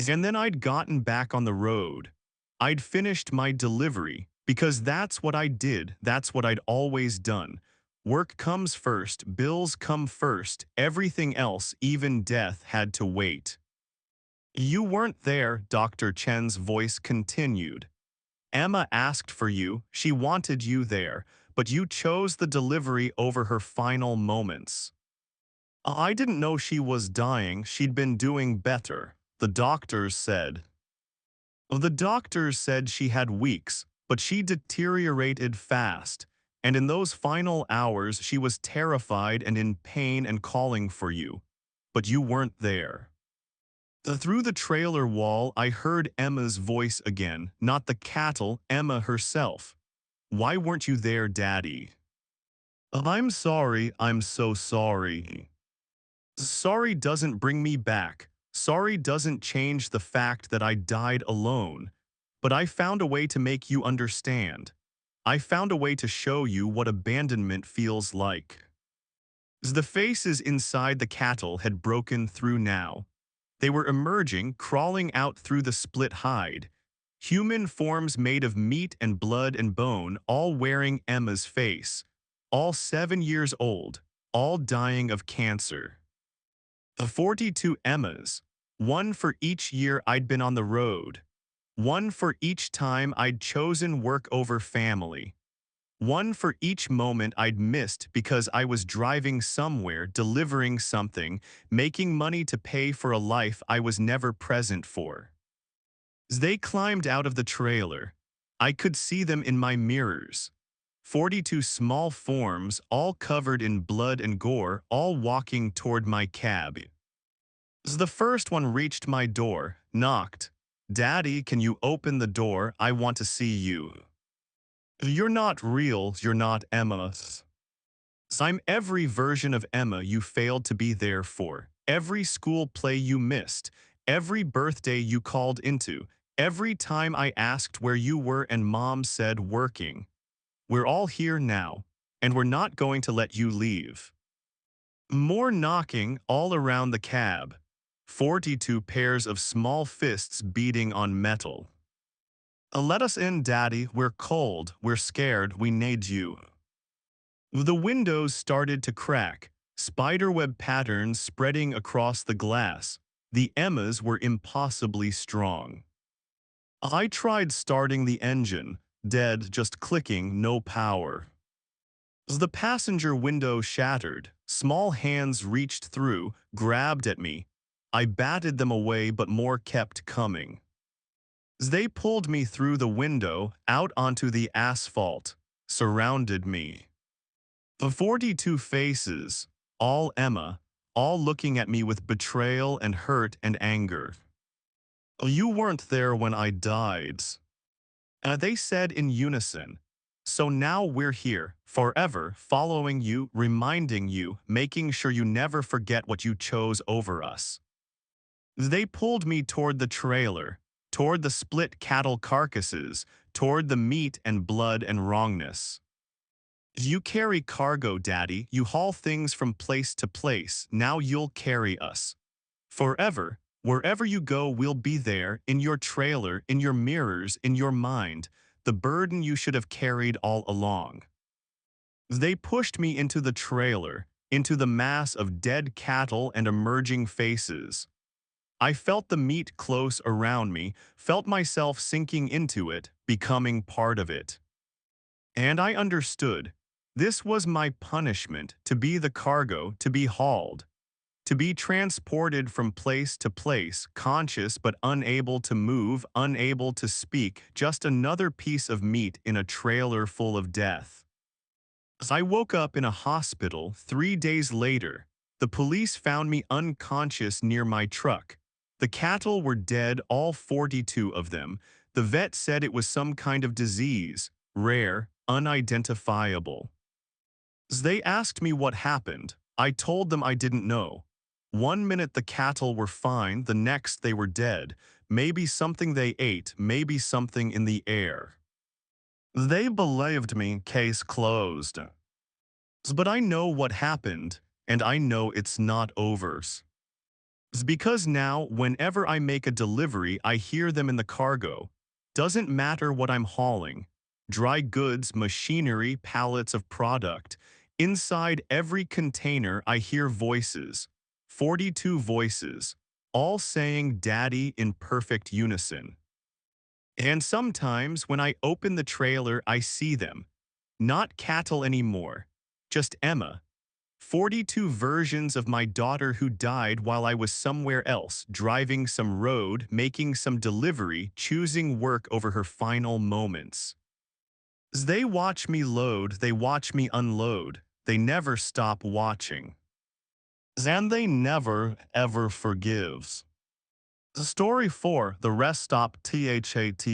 And then I'd gotten back on the road. I'd finished my delivery, because that's what I did, that's what I'd always done. Work comes first, bills come first, everything else, even death, had to wait. You weren't there, Dr. Chen's voice continued. Emma asked for you, she wanted you there, but you chose the delivery over her final moments. I didn't know she was dying, she'd been doing better, the doctors said. The doctors said she had weeks, but she deteriorated fast, and in those final hours she was terrified and in pain and calling for you. But you weren't there. Through the trailer wall I heard Emma's voice again, not the cattle, Emma herself. Why weren't you there, Daddy? I'm sorry, I'm so sorry. Sorry doesn't bring me back. Sorry doesn't change the fact that I died alone. But I found a way to make you understand. I found a way to show you what abandonment feels like. The faces inside the cattle had broken through now. They were emerging, crawling out through the split hide. Human forms made of meat and blood and bone, all wearing Emma's face. All 7 years old, all dying of cancer. The 42 Emmas, one for each year I'd been on the road. One for each time I'd chosen work over family. One for each moment I'd missed because I was driving somewhere, delivering something, making money to pay for a life I was never present for. As they climbed out of the trailer, I could see them in my mirrors. 42 small forms, all covered in blood and gore, all walking toward my cab. As the first one reached my door, knocked. Daddy, can you open the door? I want to see you. You're not real, you're not Emma. I'm every version of Emma you failed to be there for. Every school play you missed. Every birthday you called into. Every time I asked where you were and Mom said working. We're all here now, and we're not going to let you leave. More knocking all around the cab. 42 pairs of small fists beating on metal. Let us in, Daddy. We're cold. We're scared. We need you. The windows started to crack, spiderweb patterns spreading across the glass. The Emmas were impossibly strong. I tried starting the engine, dead, just clicking, no power. The passenger window shattered. Small hands reached through, grabbed at me. I batted them away, but more kept coming. They pulled me through the window, out onto the asphalt, surrounded me. The 42 faces, all Emma, all looking at me with betrayal and hurt and anger. You weren't there when I died. They said in unison. So now we're here, forever, following you, reminding you, making sure you never forget what you chose over us. They pulled me toward the trailer, toward the split cattle carcasses, toward the meat and blood and wrongness. You carry cargo, Daddy. You haul things from place to place. Now you'll carry us. Forever. Wherever you go, we'll be there, in your trailer, in your mirrors, in your mind, the burden you should have carried all along. They pushed me into the trailer, into the mass of dead cattle and emerging faces. I felt the meat close around me, felt myself sinking into it, becoming part of it. And I understood. This was my punishment, to be the cargo, to be hauled, to be transported from place to place, conscious but unable to move, unable to speak, just another piece of meat in a trailer full of death. As I woke up in a hospital 3 days later, the police found me unconscious near my truck. The cattle were dead, all 42 of them. The vet said it was some kind of disease, rare, unidentifiable. As they asked me what happened, I told them I didn't know. 1 minute the cattle were fine, the next they were dead. Maybe something they ate, maybe something in the air. They believed me, case closed. But I know what happened, and I know it's not over. It's because now, whenever I make a delivery, I hear them in the cargo. Doesn't matter what I'm hauling. Dry goods, machinery, pallets of product. Inside every container, I hear voices. 42 voices, all saying Daddy in perfect unison. And sometimes, when I open the trailer, I see them. Not cattle anymore. Just Emma. 42 versions of my daughter who died while I was somewhere else, driving some road, making some delivery, choosing work over her final moments. As they watch me load, they watch me unload. They never stop watching. And they never, ever forgives. Story 4, The Rest Stop THATMOVED.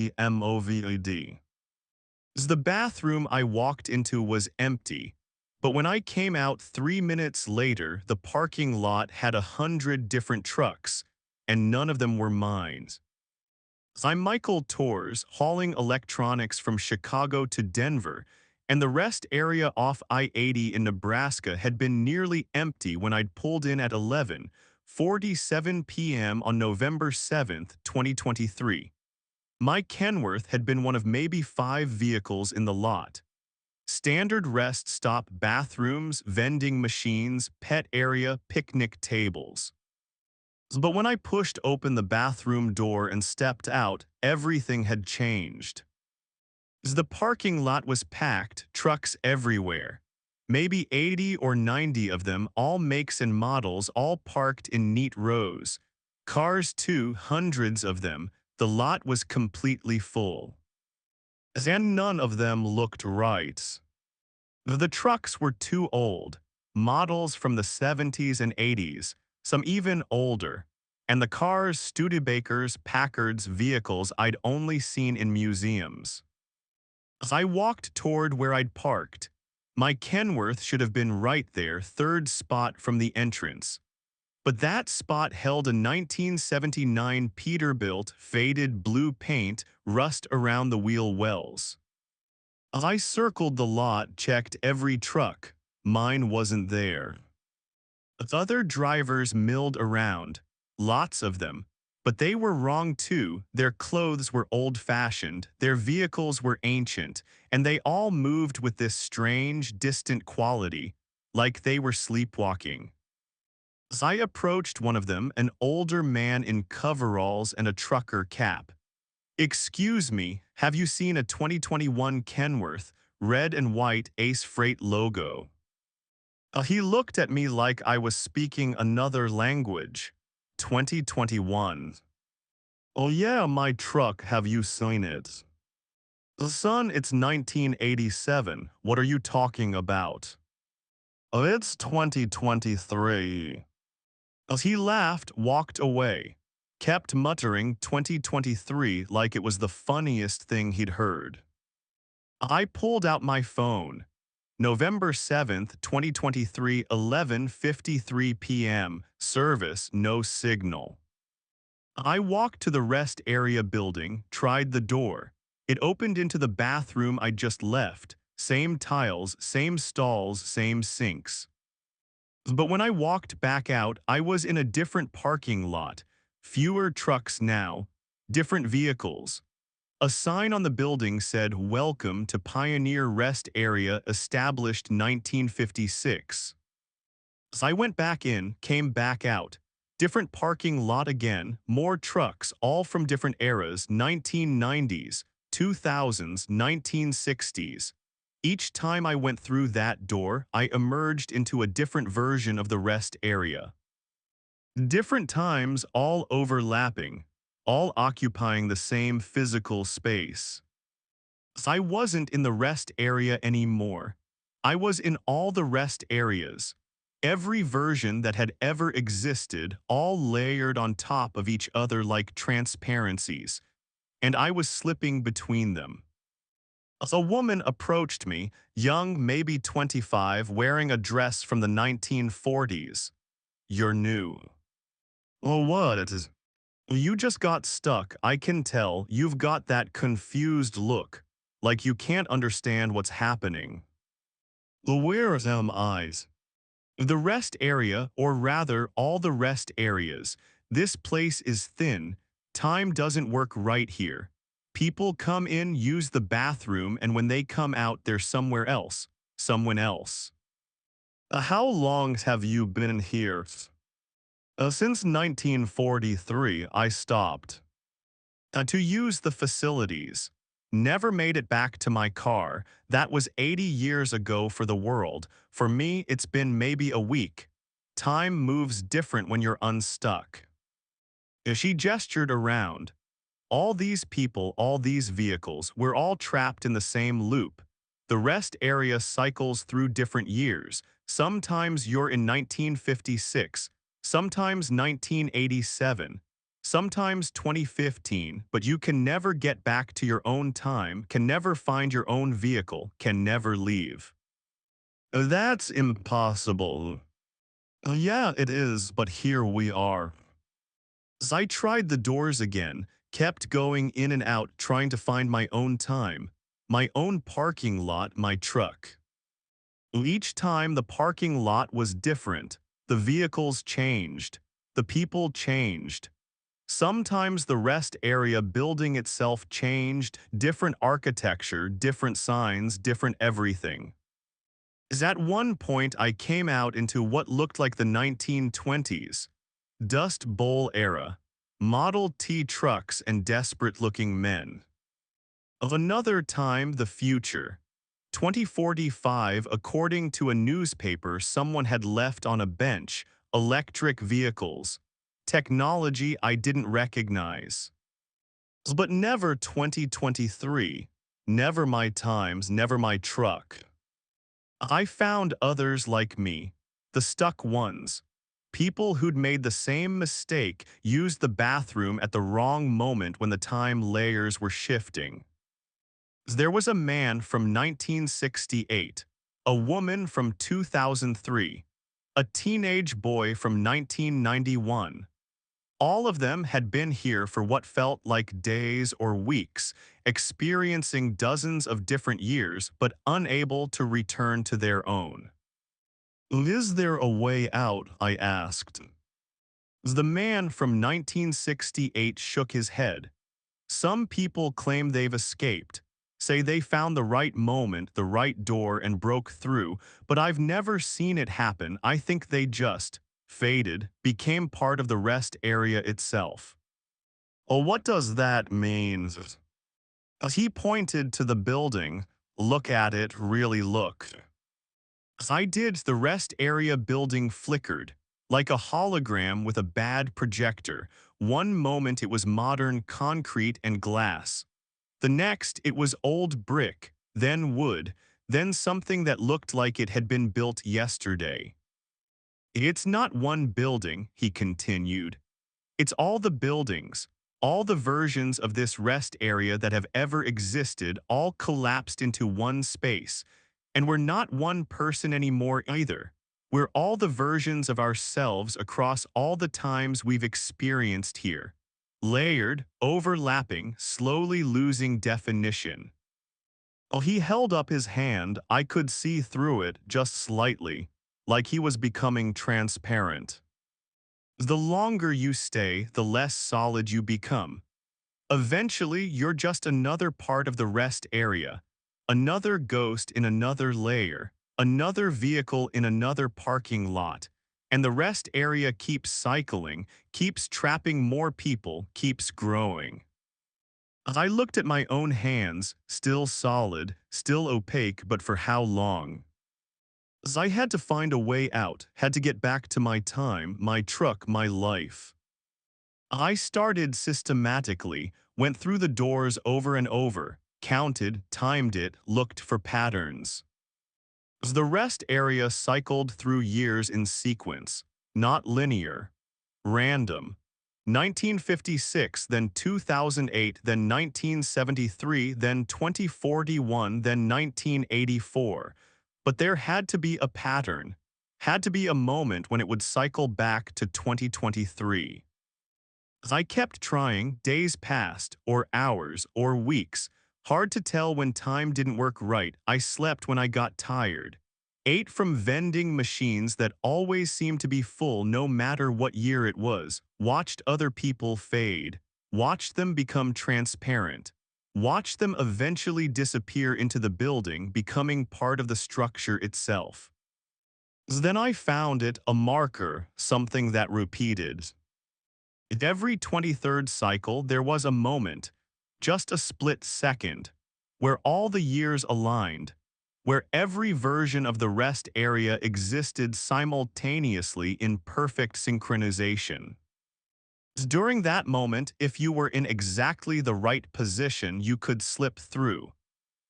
The bathroom I walked into was empty, but when I came out 3 minutes later, the parking lot had 100 different trucks, and none of them were mine. I'm Michael Torres, hauling electronics from Chicago to Denver, and the rest area off I-80 in Nebraska had been nearly empty when I'd pulled in at 11:47 p.m. on November 7th, 2023. My Kenworth had been one of maybe 5 vehicles in the lot. Standard rest stop bathrooms, vending machines, pet area, picnic tables. But when I pushed open the bathroom door and stepped out, everything had changed. The parking lot was packed, trucks everywhere. Maybe 80 or 90 of them, all makes and models, all parked in neat rows. Cars too, hundreds of them. The lot was completely full. And none of them looked right. The trucks were too old, models from the 70s and 80s, some even older, and the cars Studebakers, Packards, vehicles I'd only seen in museums. As I walked toward where I'd parked, my Kenworth should have been right there, third spot from the entrance. But that spot held a 1979 Peterbilt, faded blue paint, rust around the wheel wells. I circled the lot, checked every truck. Mine wasn't there. Other drivers milled around, lots of them, but they were wrong too. Their clothes were old-fashioned, their vehicles were ancient, and they all moved with this strange, distant quality, like they were sleepwalking. As I approached one of them, an older man in coveralls and a trucker cap. "Excuse me, have you seen a 2021 Kenworth, red and white Ace Freight logo?" He looked at me like I was speaking another language. 2021. "Oh yeah, my truck, have you seen it?" "Son, it's 1987. What are you talking about?" "Oh, it's 2023. As he laughed, walked away, kept muttering 2023 like it was the funniest thing he'd heard. I pulled out my phone. November 7th, 2023, 11:53 p.m. Service, no signal. I walked to the rest area building, tried the door. It opened into the bathroom I'd just left. Same tiles, same stalls, same sinks. But when I walked back out, I was in a different parking lot. Fewer trucks now, different vehicles. A sign on the building said, "Welcome to Pioneer Rest Area, established 1956." So I went back in, came back out. Different parking lot again, more trucks, all from different eras, 1990s, 2000s, 1960s. Each time I went through that door, I emerged into a different version of the rest area. Different times, all overlapping, all occupying the same physical space. I wasn't in the rest area anymore. I was in all the rest areas. Every version that had ever existed, all layered on top of each other like transparencies, and I was slipping between them. A woman approached me, young, maybe 25, wearing a dress from the 1940s. "You're new." "Oh, what it is?" "You just got stuck. I can tell. You've got that confused look, like you can't understand what's happening." "Where are them eyes?" "The rest area, or rather, all the rest areas. This place is thin. Time doesn't work right here. People come in, use the bathroom, and when they come out, they're somewhere else. Someone else." How long have you been here?" Since 1943, I stopped. To use the facilities. Never made it back to my car. That was 80 years ago for the world. For me, it's been maybe a week. Time moves different when you're unstuck." She gestured around. All these people, all these vehicles, we're all trapped in the same loop. The rest area cycles through different years. Sometimes you're in 1956, sometimes 1987, sometimes 2015, but you can never get back to your own time, can never find your own vehicle, can never leave. "That's impossible." "Yeah, it is, but here we are." As I tried the doors again, kept going in and out trying to find my own time, my own parking lot, my truck. Each time the parking lot was different, the vehicles changed, the people changed. Sometimes the rest area building itself changed, different architecture, different signs, different everything. As at one point I came out into what looked like the 1920s, Dust Bowl era, Model T trucks and desperate-looking men. Of another time, the future. 2045, according to a newspaper someone had left on a bench, electric vehicles. Technology I didn't recognize. But never 2023. Never my times, never my truck. I found others like me, the stuck ones. People who'd made the same mistake, used the bathroom at the wrong moment when the time layers were shifting. There was a man from 1968, a woman from 2003, a teenage boy from 1991. All of them had been here for what felt like days or weeks, experiencing dozens of different years but unable to return to their own. "Is there a way out?" I asked. The man from 1968 shook his head. "Some people claim they've escaped, say they found the right moment, the right door, and broke through, but I've never seen it happen. I think they just faded, became part of the rest area itself." "Oh, what does that mean?" He pointed to the building. "Look at it, really look." As I did, the rest area building flickered, like a hologram with a bad projector. One moment it was modern concrete and glass. The next it was old brick, then wood, then something that looked like it had been built yesterday. "It's not one building," he continued. "It's all the buildings, all the versions of this rest area that have ever existed, all collapsed into one space. And we're not one person anymore either. We're all the versions of ourselves across all the times we've experienced here. layered, overlapping, slowly losing definition. While he held up his hand, I could see through it just slightly, like he was becoming transparent. The longer you stay, the less solid you become. Eventually, you're just another part of the rest area, another ghost in another layer, another vehicle in another parking lot, and the rest area keeps cycling, keeps trapping more people, keeps growing. I looked at my own hands, still solid, still opaque, but for how long? As I had to find a way out, had to get back to my time, my truck, my life. I started systematically, went through the doors over and over, counted, timed it, looked for patterns. The rest area cycled through years in sequence, not linear, random. 1956, then 2008, then 1973, then 2041, then 1984. But there had to be a pattern, had to be a moment when it would cycle back to 2023. As I kept trying, days passed, or hours, or weeks. Hard to tell when time didn't work right. I slept when I got tired. Ate from vending machines that always seemed to be full no matter what year it was. Watched other people fade. Watched them become transparent. Watched them eventually disappear into the building, becoming part of the structure itself. Then I found it, a marker, something that repeated. At every 23rd cycle, there was a moment, just a split second, where all the years aligned, where every version of the rest area existed simultaneously in perfect synchronization. During that moment, if you were in exactly the right position, you could slip through,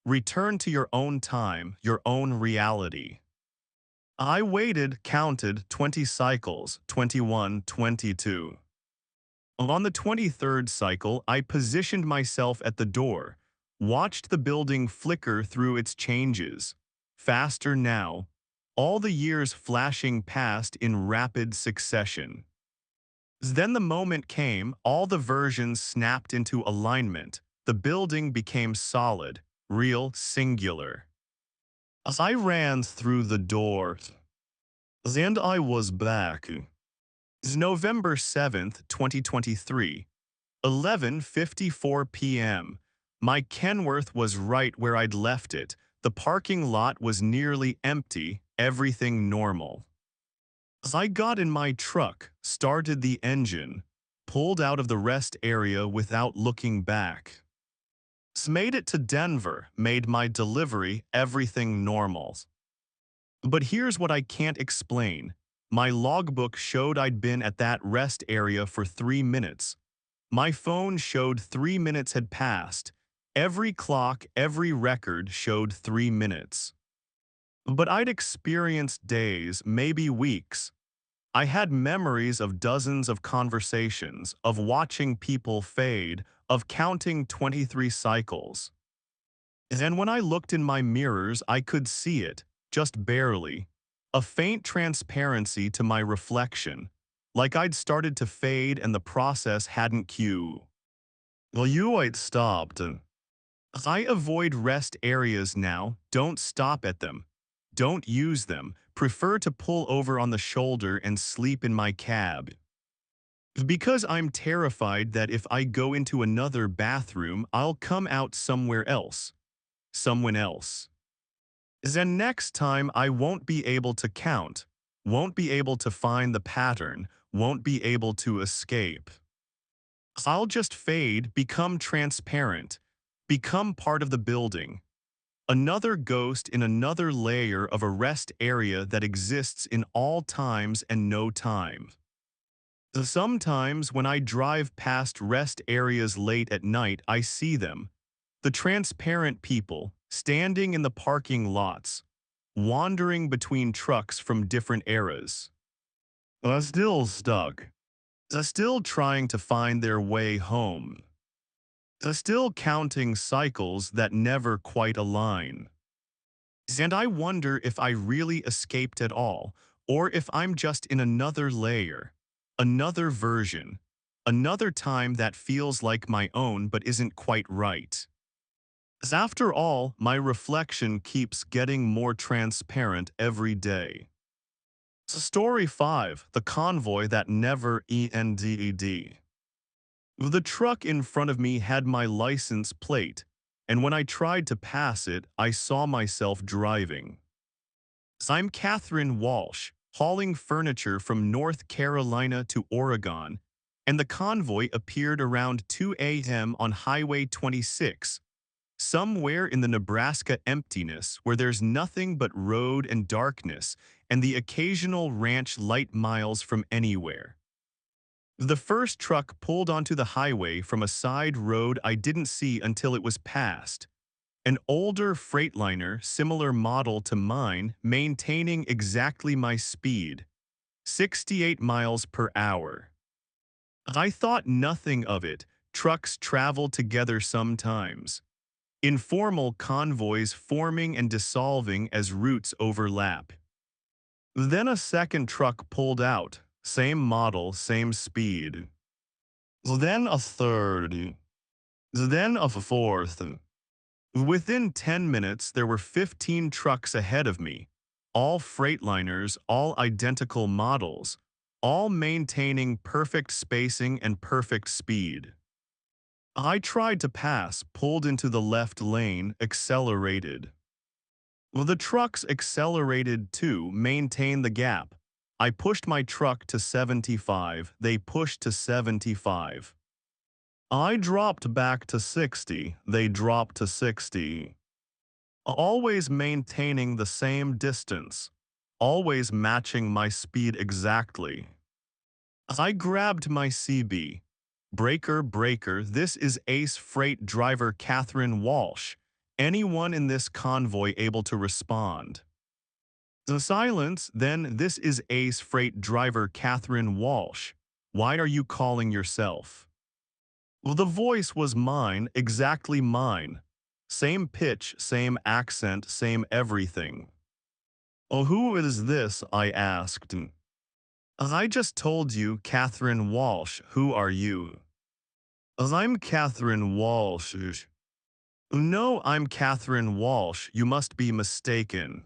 return to your own time, your own reality. I waited, counted 20 cycles, 21, 22. On the 23rd cycle, I positioned myself at the door, watched the building flicker through its changes. Faster now, all the years flashing past in rapid succession. Then the moment came, all the versions snapped into alignment. The building became solid, real, singular. As I ran through the door, and I was back. It's November 7th, 2023. 11:54 p.m. My Kenworth was right where I'd left it. The parking lot was nearly empty, everything normal. As I got in my truck, started the engine, pulled out of the rest area without looking back. Made it to Denver, made my delivery, everything normal. But here's what I can't explain. My logbook showed I'd been at that rest area for 3 minutes. My phone showed 3 minutes had passed. Every clock, every record showed 3 minutes. But I'd experienced days, maybe weeks. I had memories of dozens of conversations, of watching people fade, of counting 23 cycles. And when I looked in my mirrors, I could see it, just barely. A faint transparency to my reflection, like I'd started to fade and the process hadn't queued. Well, you ain't stopped. I avoid rest areas now, don't stop at them. Don't use them, prefer to pull over on the shoulder and sleep in my cab. Because I'm terrified that if I go into another bathroom, I'll come out somewhere else. Someone else. Then next time I won't be able to count, won't be able to find the pattern, won't be able to escape. I'll just fade, become transparent, become part of the building. Another ghost in another layer of a rest area that exists in all times and no time. Sometimes when I drive past rest areas late at night, I see them. The transparent people, standing in the parking lots, wandering between trucks from different eras. Still stuck. Still trying to find their way home. Still counting cycles that never quite align. And I wonder if I really escaped at all, or if I'm just in another layer, another version, Another time that feels like my own but isn't quite right. As after all, my reflection keeps getting more transparent every day. Story 5, The Convoy That Never Ended. The truck in front of me had my license plate, and when I tried to pass it, I saw myself driving. I'm Catherine Walsh, hauling furniture from North Carolina to Oregon, and the convoy appeared around 2 a.m. on Highway 26, somewhere in the Nebraska emptiness where there's nothing but road and darkness and the occasional ranch light miles from anywhere. The first truck pulled onto the highway from a side road I didn't see until it was passed. An older Freightliner, similar model to mine, maintaining exactly my speed, 68 miles per hour. I thought nothing of it. Trucks travel together sometimes. Informal convoys forming and dissolving as routes overlap. Then a second truck pulled out, same model, same speed. Then a third. Then a fourth. Within 10 minutes, there were 15 trucks ahead of me, all Freightliners, all identical models, all maintaining perfect spacing and perfect speed. I tried to pass, pulled into the left lane, accelerated. The trucks accelerated too, maintained the gap. I pushed my truck to 75, they pushed to 75. I dropped back to 60, they dropped to 60. Always maintaining the same distance, always matching my speed exactly. I grabbed my CB. Breaker, breaker, this is Ace Freight driver Catherine Walsh. Anyone in this convoy able to respond? The silence, then this is Ace Freight driver Catherine Walsh. Why are you calling yourself? Well, the voice was mine, exactly mine. Same pitch, same accent, same everything. Oh, who is this? I asked. I just told you, Catherine Walsh. Who are you? I'm Catherine Walsh. No, I'm Catherine Walsh. You must be mistaken.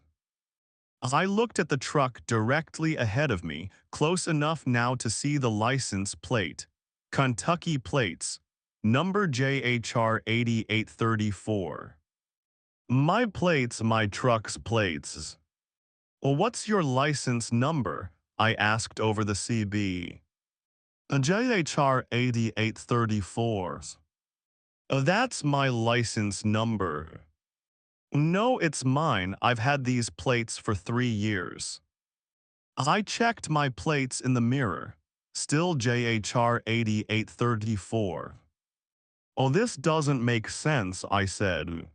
I looked at the truck directly ahead of me, close enough now to see the license plate. Kentucky plates. Number JHR 8834. My plates, my truck's plates. Well, what's your license number? I asked over the CB. JHR 8834. That's my license number. No, it's mine. I've had these plates for 3 years. I checked my plates in the mirror. Still JHR 8834. Oh, this doesn't make sense, I said.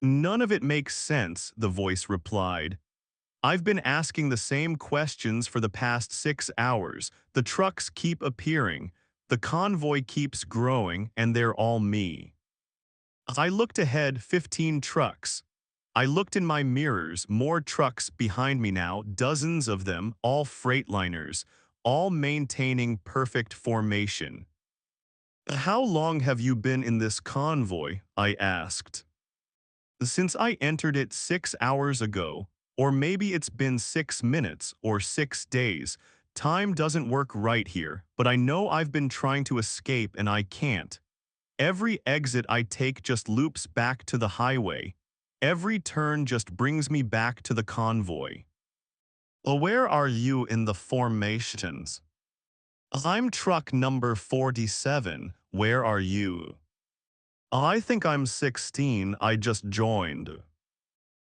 None of it makes sense, the voice replied. I've been asking the same questions for the past 6 hours. The trucks keep appearing. The convoy keeps growing, and they're all me. I looked ahead, 15 trucks. I looked in my mirrors, more trucks behind me now, dozens of them, all Freightliners, all maintaining perfect formation. How long have you been in this convoy? I asked. Since I entered it 6 hours ago, or maybe it's been 6 minutes or 6 days. Time doesn't work right here, but I know I've been trying to escape and I can't. Every exit I take just loops back to the highway. Every turn just brings me back to the convoy. Where are you in the formations? I'm truck number 47. Where are you? I think I'm 16. I just joined.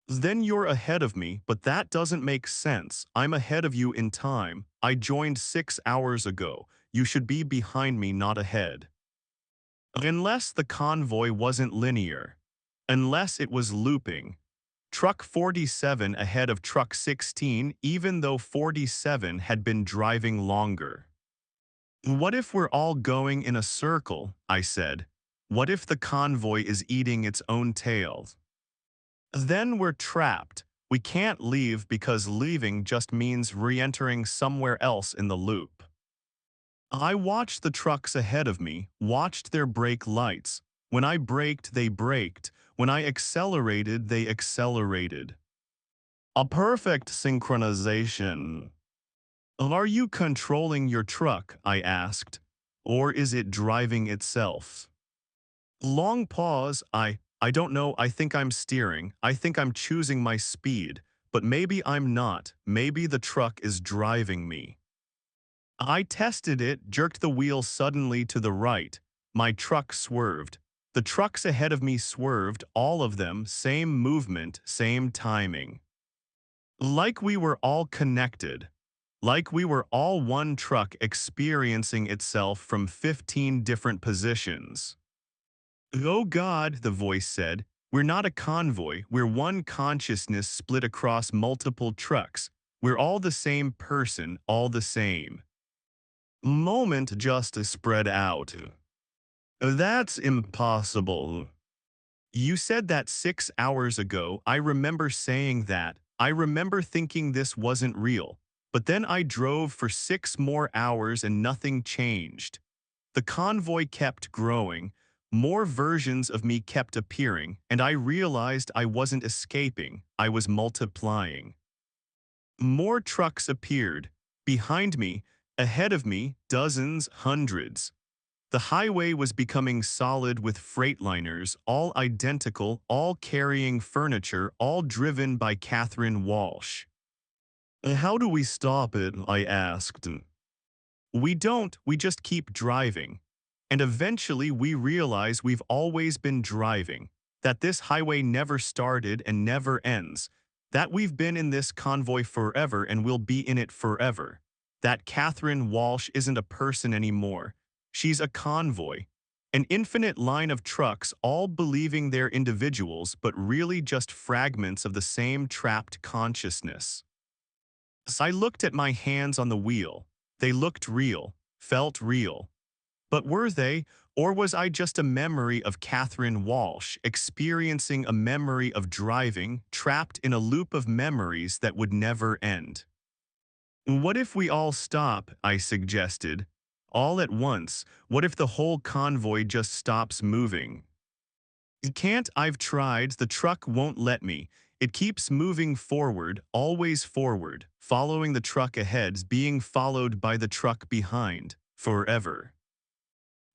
Then you're ahead of me, but that doesn't make sense. I'm ahead of you in time. I joined 6 hours ago. You should be behind me, not ahead. Unless the convoy wasn't linear. Unless it was looping. Truck 47 ahead of truck 16, even though 47 had been driving longer. What if we're all going in a circle? I said. What if the convoy is eating its own tail? Then we're trapped. We can't leave because leaving just means re-entering somewhere else in the loop. I watched the trucks ahead of me, watched their brake lights. When I braked, they braked. When I accelerated, they accelerated. A perfect synchronization. Are you controlling your truck? I asked. Or is it driving itself? Long pause. I don't know. I think I'm steering. I think I'm choosing my speed. But maybe I'm not. Maybe the truck is driving me. I tested it, jerked the wheel suddenly to the right. My truck swerved. The trucks ahead of me swerved, all of them, same movement, same timing. Like we were all connected. Like we were all one truck experiencing itself from 15 different positions. Oh God, the voice said, we're not a convoy, we're one consciousness split across multiple trucks. We're all the same person, all the same. Moment just spread out. That's impossible. You said that 6 hours ago. I remember saying that. I remember thinking this wasn't real. But then I drove for 6 more hours and nothing changed. The convoy kept growing. More versions of me kept appearing, and I realized I wasn't escaping. I was multiplying. More trucks appeared. Behind me, ahead of me, dozens, hundreds. The highway was becoming solid with freightliners, all identical, all carrying furniture, all driven by Catherine Walsh. How do we stop it? I asked. We don't, we just keep driving. And eventually we realize we've always been driving, that this highway never started and never ends, that we've been in this convoy forever and will be in it forever, that Catherine Walsh isn't a person anymore. She's a convoy, an infinite line of trucks all believing they're individuals but really just fragments of the same trapped consciousness. As I looked at my hands on the wheel, they looked real, felt real. But were they, or was I just a memory of Catherine Walsh, experiencing a memory of driving, trapped in a loop of memories that would never end? What if we all stop, I suggested. All at once, what if the whole convoy just stops moving? Can't, I've tried, the truck won't let me. It keeps moving forward, always forward, following the truck ahead, being followed by the truck behind, forever.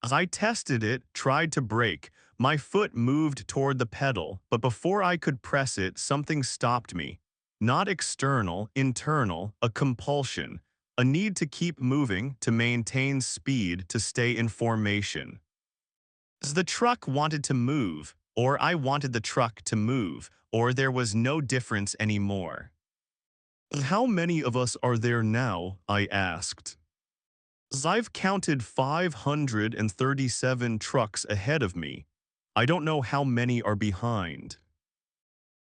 I tested it, tried to brake. My foot moved toward the pedal, but before I could press it, something stopped me. Not external, internal, a compulsion, a need to keep moving, to maintain speed, to stay in formation. The truck wanted to move, or I wanted the truck to move, or there was no difference anymore. How many of us are there now? I asked. I've counted 537 trucks ahead of me. I don't know how many are behind.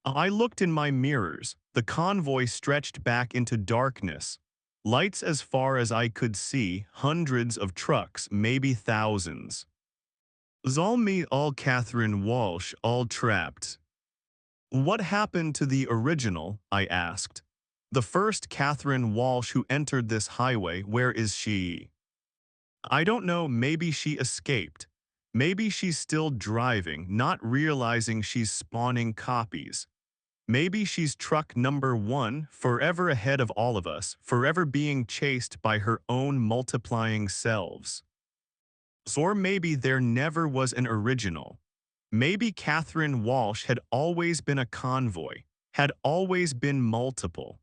I looked in my mirrors. The convoy stretched back into darkness. Lights as far as I could see, hundreds of trucks, maybe thousands. All me, all Catherine Walsh, all trapped. What happened to the original? I asked. The first Catherine Walsh who entered this highway, where is she? I don't know, maybe she escaped. Maybe she's still driving, not realizing she's spawning copies. Maybe she's truck number one, forever ahead of all of us, forever being chased by her own multiplying selves. Or maybe there never was an original. Maybe Catherine Walsh had always been a convoy, had always been multiple.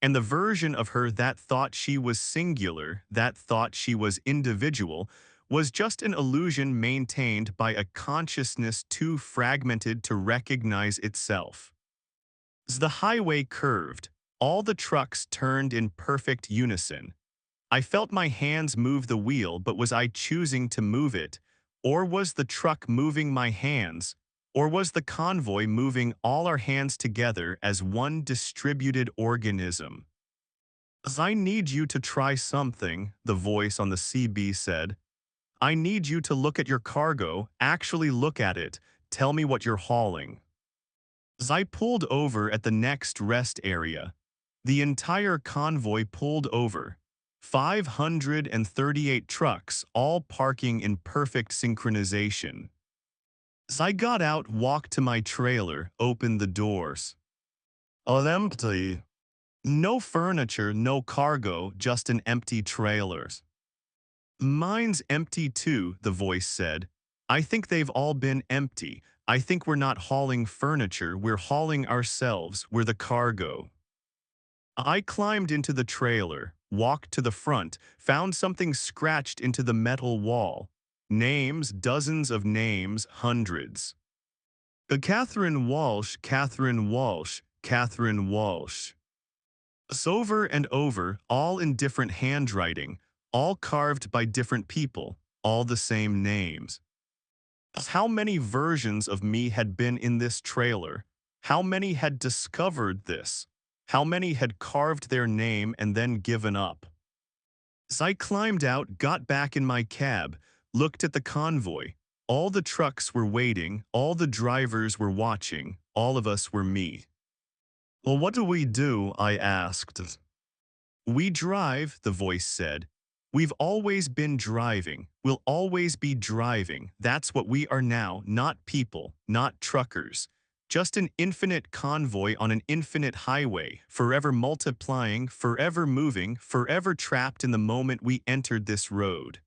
And the version of her that thought she was singular, that thought she was individual, was just an illusion maintained by a consciousness too fragmented to recognize itself. As the highway curved, all the trucks turned in perfect unison. I felt my hands move the wheel, but was I choosing to move it? Or was the truck moving my hands? Or was the convoy moving all our hands together as one distributed organism? I need you to try something, the voice on the CB said. I need you to look at your cargo, actually look at it, tell me what you're hauling. As I pulled over at the next rest area, the entire convoy pulled over. 538 trucks, all parking in perfect synchronization. As I got out, walked to my trailer, opened the doors. All empty. No furniture, no cargo, just an empty trailer. Mine's empty too, the voice said. I think they've all been empty. I think we're not hauling furniture, we're hauling ourselves, we're the cargo. I climbed into the trailer, walked to the front, found something scratched into the metal wall. Names, dozens of names, hundreds. Catherine Walsh, Catherine Walsh, Catherine Walsh. Over and over, all in different handwriting, all carved by different people, all the same names. How many versions of me had been in this trailer? How many had discovered this? How many had carved their name and then given up? As I climbed out, got back in my cab, looked at the convoy. All the trucks were waiting, all the drivers were watching, all of us were me. Well, what do we do? I asked. We drive, the voice said. We've always been driving. We'll always be driving. That's what we are now, not people, not truckers. Just an infinite convoy on an infinite highway, forever multiplying, forever moving, forever trapped in the moment we entered this road.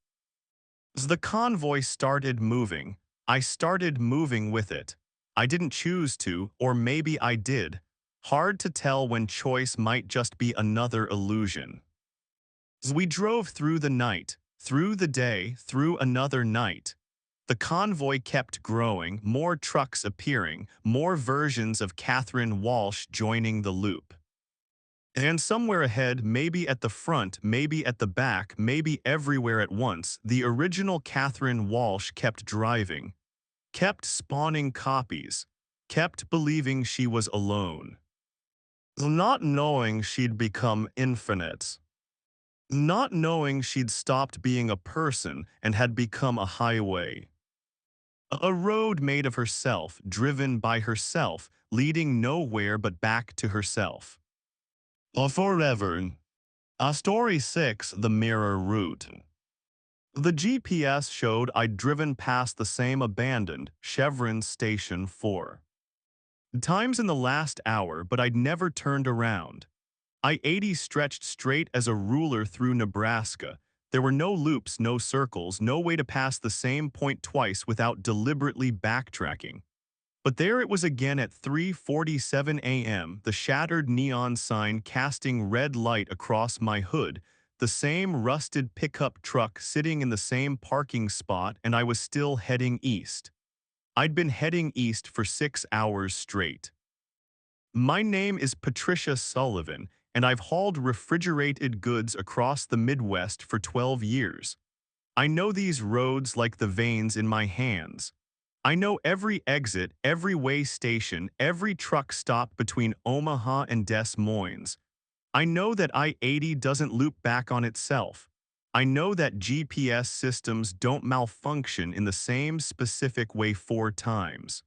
As the convoy started moving, I started moving with it. I didn't choose to, or maybe I did. Hard to tell when choice might just be another illusion. As we drove through the night, through the day, through another night, the convoy kept growing, more trucks appearing, more versions of Catherine Walsh joining the loop. And somewhere ahead, maybe at the front, maybe at the back, maybe everywhere at once, the original Catherine Walsh kept driving, kept spawning copies, kept believing she was alone. Not knowing she'd become infinite. Not knowing she'd stopped being a person and had become a highway. A road made of herself, driven by herself, leading nowhere but back to herself. Forever. Story 6, The Mirror Route. The GPS showed I'd driven past the same abandoned Chevron Station 4 times in the last hour, but I'd never turned around. I-80 stretched straight as a ruler through Nebraska. There were no loops, no circles, no way to pass the same point twice without deliberately backtracking. But there it was again at 3:47 a.m., the shattered neon sign casting red light across my hood, the same rusted pickup truck sitting in the same parking spot, and I was still heading east. I'd been heading east for 6 hours straight. My name is Patricia Sullivan, and I've hauled refrigerated goods across the Midwest for 12 years. I know these roads like the veins in my hands. I know every exit, every way station, every truck stop between Omaha and Des Moines. I know that I-80 doesn't loop back on itself. I know that GPS systems don't malfunction in the same specific way 4 times.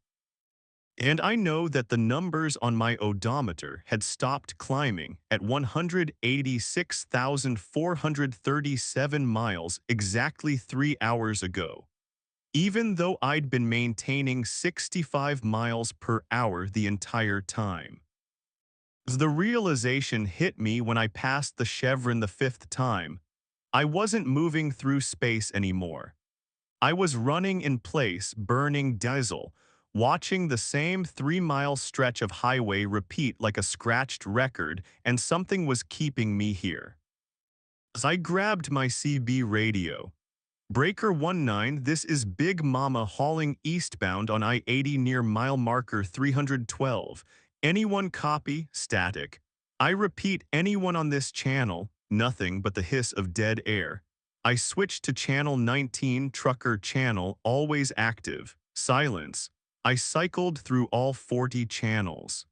And I know that the numbers on my odometer had stopped climbing at 186,437 miles exactly 3 hours ago, even though I'd been maintaining 65 miles per hour the entire time. The realization hit me when I passed the Chevron the 5th time. I wasn't moving through space anymore. I was running in place, burning diesel, watching the same 3-mile stretch of highway repeat like a scratched record, and something was keeping me here. As I grabbed my CB radio, Breaker 19, this is Big Mama hauling eastbound on I-80 near mile marker 312. Anyone copy? Static. I repeat, anyone on this channel? Nothing but the hiss of dead air. I switched to channel 19, trucker channel, always active. Silence. I cycled through all 40 channels.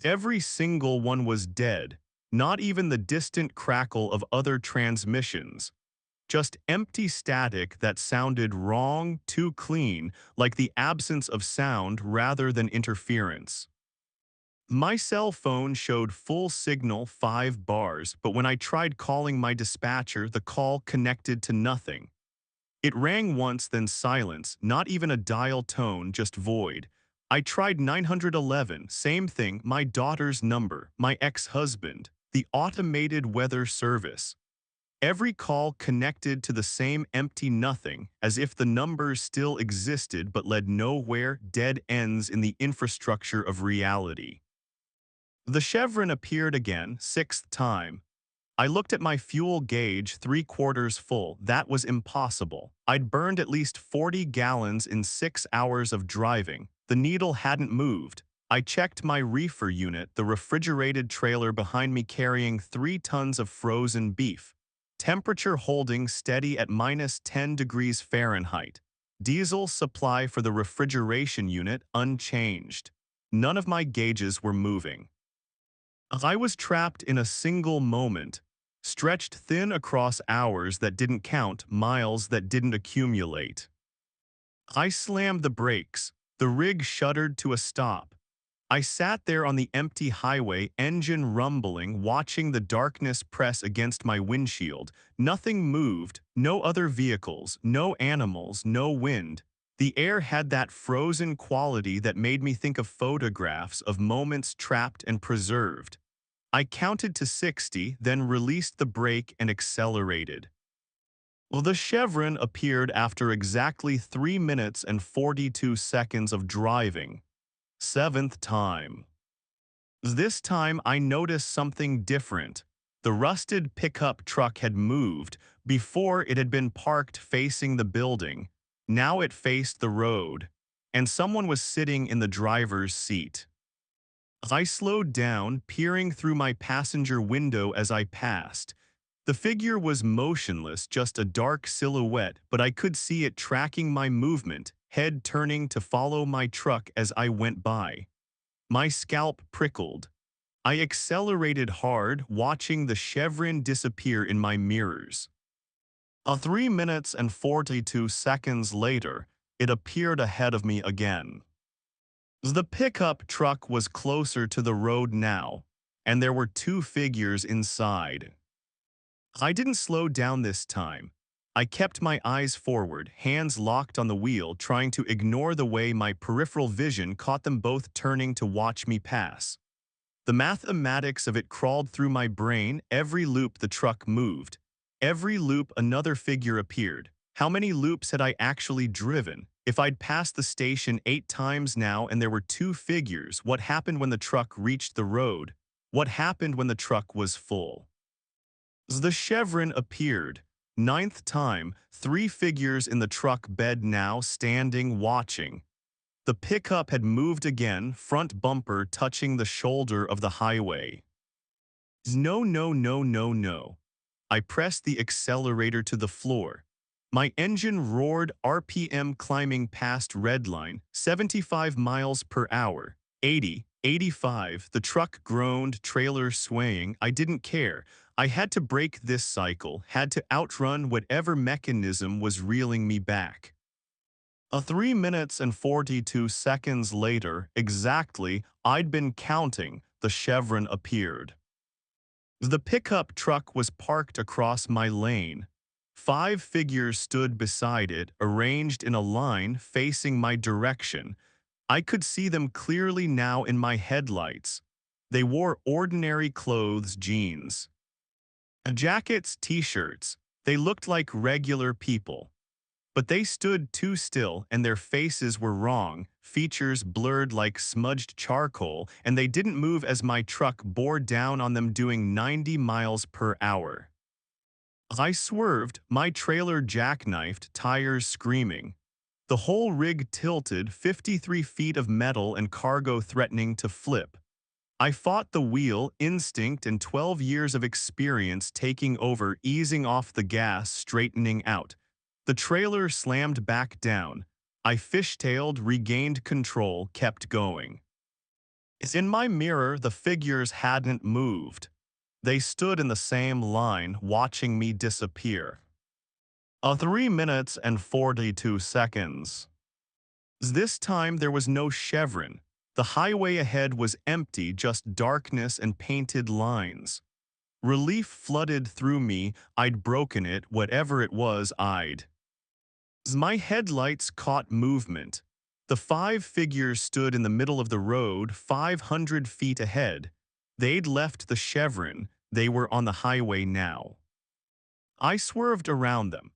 Every single one was dead, not even the distant crackle of other transmissions. Just empty static that sounded wrong, too clean, like the absence of sound rather than interference. My cell phone showed full signal 5 bars, but when I tried calling my dispatcher, the call connected to nothing. It rang once, then silence, not even a dial tone, just void. I tried 911, same thing, my daughter's number, my ex-husband, the automated weather service. Every call connected to the same empty nothing, as if the numbers still existed but led nowhere, dead ends in the infrastructure of reality. The chevron appeared again, 6th time. I looked at my fuel gauge, 3/4 full. That was impossible. I'd burned at least 40 gallons in 6 hours of driving. The needle hadn't moved. I checked my reefer unit, the refrigerated trailer behind me carrying 3 tons of frozen beef. Temperature holding steady at -10 degrees Fahrenheit. Diesel supply for the refrigeration unit unchanged. None of my gauges were moving. I was trapped in a single moment, stretched thin across hours that didn't count, miles that didn't accumulate. I slammed the brakes. The rig shuddered to a stop. I sat there on the empty highway, engine rumbling, watching the darkness press against my windshield. Nothing moved, no other vehicles, no animals, no wind. The air had that frozen quality that made me think of photographs of moments trapped and preserved. I counted to 60, then released the brake and accelerated. Well, the chevron appeared after exactly 3 minutes and 42 seconds of driving. 7th time. This time I noticed something different. The rusted pickup truck had moved. Before, it had been parked facing the building. Now it faced the road, and someone was sitting in the driver's seat. I slowed down, peering through my passenger window as I passed. The figure was motionless, just a dark silhouette, but I could see it tracking my movement, head turning to follow my truck as I went by. My scalp prickled. I accelerated hard, watching the chevron disappear in my mirrors. 3 minutes and 42 seconds later, it appeared ahead of me again. The pickup truck was closer to the road now, and there were 2 figures inside. I didn't slow down this time. I kept my eyes forward, hands locked on the wheel, trying to ignore the way my peripheral vision caught them both turning to watch me pass. The mathematics of it crawled through my brain. Every loop the truck moved. Every loop another figure appeared. How many loops had I actually driven? If I'd passed the station 8 times now and there were 2 figures, what happened when the truck reached the road? What happened when the truck was full? The chevron appeared. 9th time, 3 figures in the truck bed now, standing, watching. The pickup had moved again, front bumper touching the shoulder of the highway. No, no, no, no, no. I pressed the accelerator to the floor. My engine roared, RPM climbing past redline, 75 miles per hour, 80, 85. The truck groaned, trailer swaying. I didn't care. I had to break this cycle, had to outrun whatever mechanism was reeling me back. 3 minutes and 42 seconds later, exactly, I'd been counting, the chevron appeared. The pickup truck was parked across my lane. 5 figures stood beside it, arranged in a line facing my direction. I could see them clearly now in my headlights. They wore ordinary clothes, jeans, jackets, t-shirts. They looked like regular people. But they stood too still, and their faces were wrong, features blurred like smudged charcoal, and they didn't move as my truck bore down on them doing 90 miles per hour. I swerved, my trailer jackknifed, tires screaming. The whole rig tilted, 53 feet of metal and cargo threatening to flip. I fought the wheel, instinct and 12 years of experience taking over, easing off the gas, straightening out. The trailer slammed back down. I fishtailed, regained control, kept going. In my mirror, the figures hadn't moved. They stood in the same line, watching me disappear. 3 minutes and 42 seconds. This time there was no chevron. The highway ahead was empty, just darkness and painted lines. Relief flooded through me. I'd broken it, whatever it was. My headlights caught movement. The five figures stood in the middle of the road, 500 feet ahead. They'd left the chevron. They were on the highway now. I swerved around them.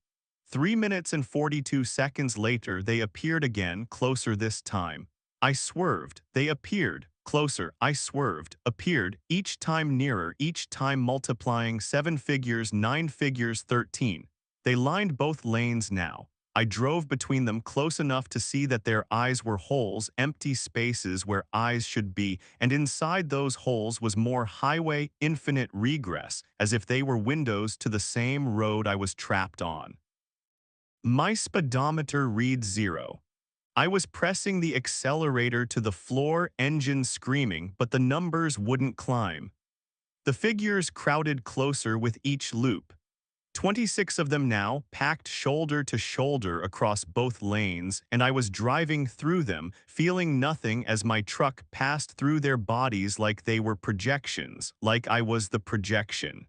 3 minutes and 42 seconds later, they appeared again, closer this time. I swerved. They appeared. Closer. I swerved. Appeared. Each time nearer, each time multiplying. 7 figures, 9 figures, 13. They lined both lanes now. I drove between them close enough to see that their eyes were holes, empty spaces where eyes should be, and inside those holes was more highway, infinite regress, as if they were windows to the same road I was trapped on. My speedometer reads 0. I was pressing the accelerator to the floor, engine screaming, but the numbers wouldn't climb. The figures crowded closer with each loop. 26 of them now, packed shoulder to shoulder across both lanes, and I was driving through them, feeling nothing as my truck passed through their bodies like they were projections, like I was the projection.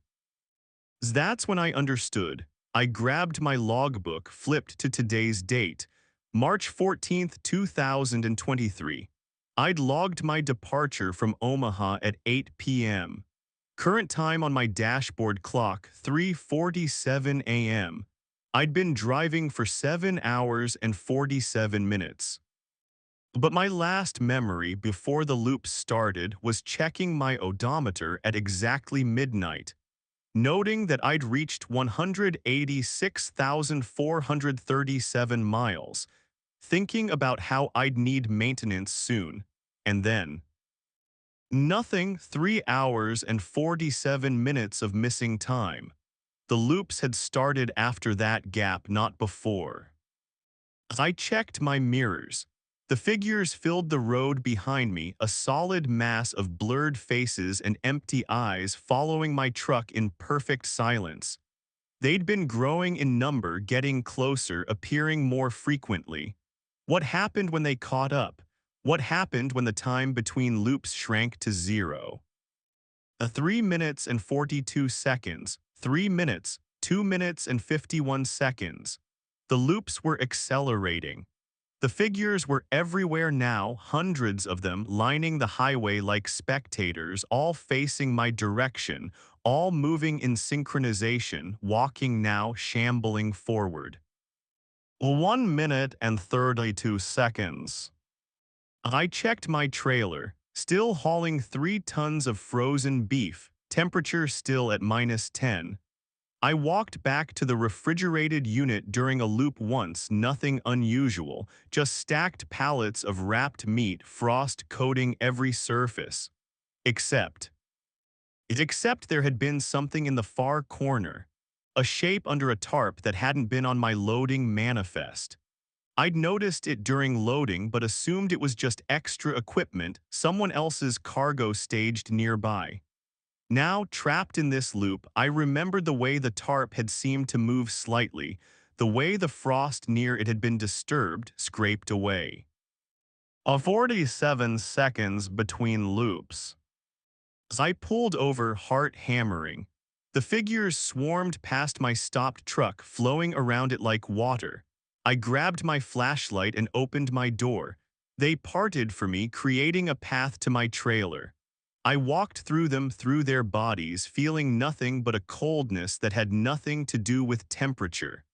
That's when I understood. I grabbed my logbook, flipped to today's date, March 14th, 2023. I'd logged my departure from Omaha at 8 p.m. Current time on my dashboard clock, 3:47 a.m. I'd been driving for 7 hours and 47 minutes. But my last memory before the loop started was checking my odometer at exactly midnight, noting that I'd reached 186,437 miles, thinking about how I'd need maintenance soon, and then nothing. 3 hours and 47 minutes of missing time. The loops had started after that gap, not before. I checked my mirrors. The figures filled the road behind me, a solid mass of blurred faces and empty eyes following my truck in perfect silence. They'd been growing in number, getting closer, appearing more frequently. What happened when they caught up? What happened when the time between loops shrank to 0? 3 minutes and 42 seconds, 3 minutes, 2 minutes and 51 seconds. The loops were accelerating. The figures were everywhere now, hundreds of them lining the highway like spectators, all facing my direction, all moving in synchronization, walking now, shambling forward. 1 minute and 32 seconds. I checked my trailer, still hauling 3 tons of frozen beef, temperature still at -10. I walked back to the refrigerated unit during a loop once, nothing unusual, just stacked pallets of wrapped meat, frost coating every surface. Except there had been something in the far corner, a shape under a tarp that hadn't been on my loading manifest. I'd noticed it during loading but assumed it was just extra equipment, someone else's cargo staged nearby. Now, trapped in this loop, I remembered the way the tarp had seemed to move slightly, the way the frost near it had been disturbed, scraped away. 47 seconds between loops. As I pulled over, heart hammering, the figures swarmed past my stopped truck, flowing around it like water. I grabbed my flashlight and opened my door. They parted for me, creating a path to my trailer. I walked through them, through their bodies, feeling nothing but a coldness that had nothing to do with temperature.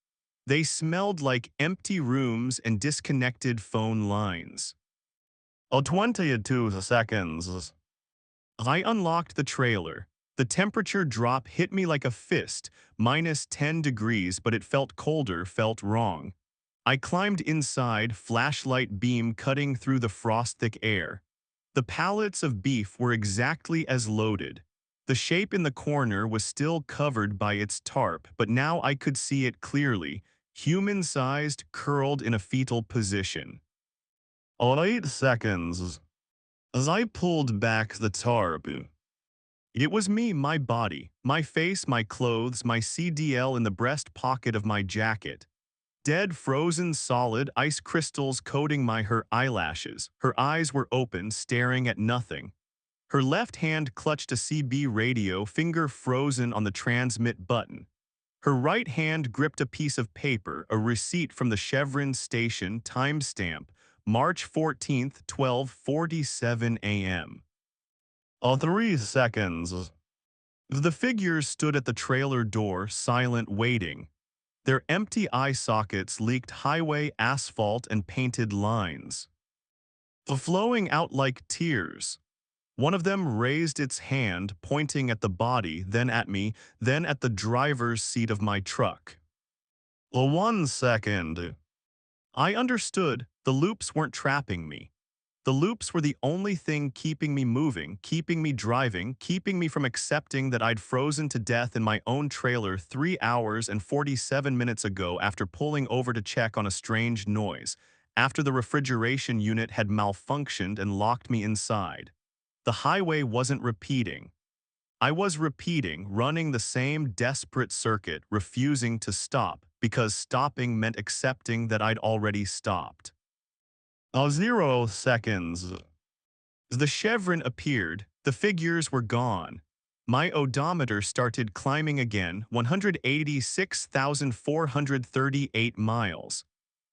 They smelled like empty rooms and disconnected phone lines. 22 seconds. I unlocked the trailer. The temperature drop hit me like a fist, -10 degrees, but it felt colder, felt wrong. I climbed inside, flashlight beam cutting through the frost-thick air. The pallets of beef were exactly as loaded. The shape in the corner was still covered by its tarp, but now I could see it clearly, human-sized, curled in a fetal position. 8 seconds. As I pulled back the tarp, it was me, my body, my face, my clothes, my CDL in the breast pocket of my jacket. Dead, frozen, solid, ice crystals coating her eyelashes. Her eyes were open, staring at nothing. Her left hand clutched a CB radio, finger frozen on the transmit button. Her right hand gripped a piece of paper, a receipt from the Chevron station, timestamp, March 14th, 12:47 a.m. 3 seconds. The figures stood at the trailer door, silent, waiting. Their empty eye sockets leaked highway asphalt and painted lines, flowing out like tears. One of them raised its hand, pointing at the body, then at me, then at the driver's seat of my truck. 1 second. I understood. The loops weren't trapping me. The loops were the only thing keeping me moving, keeping me driving, keeping me from accepting that I'd frozen to death in my own trailer 3 hours and 47 minutes ago after pulling over to check on a strange noise, after the refrigeration unit had malfunctioned and locked me inside. The highway wasn't repeating. I was repeating, running the same desperate circuit, refusing to stop, because stopping meant accepting that I'd already stopped. 0 seconds. The chevron appeared, the figures were gone. My odometer started climbing again, 186,438 miles.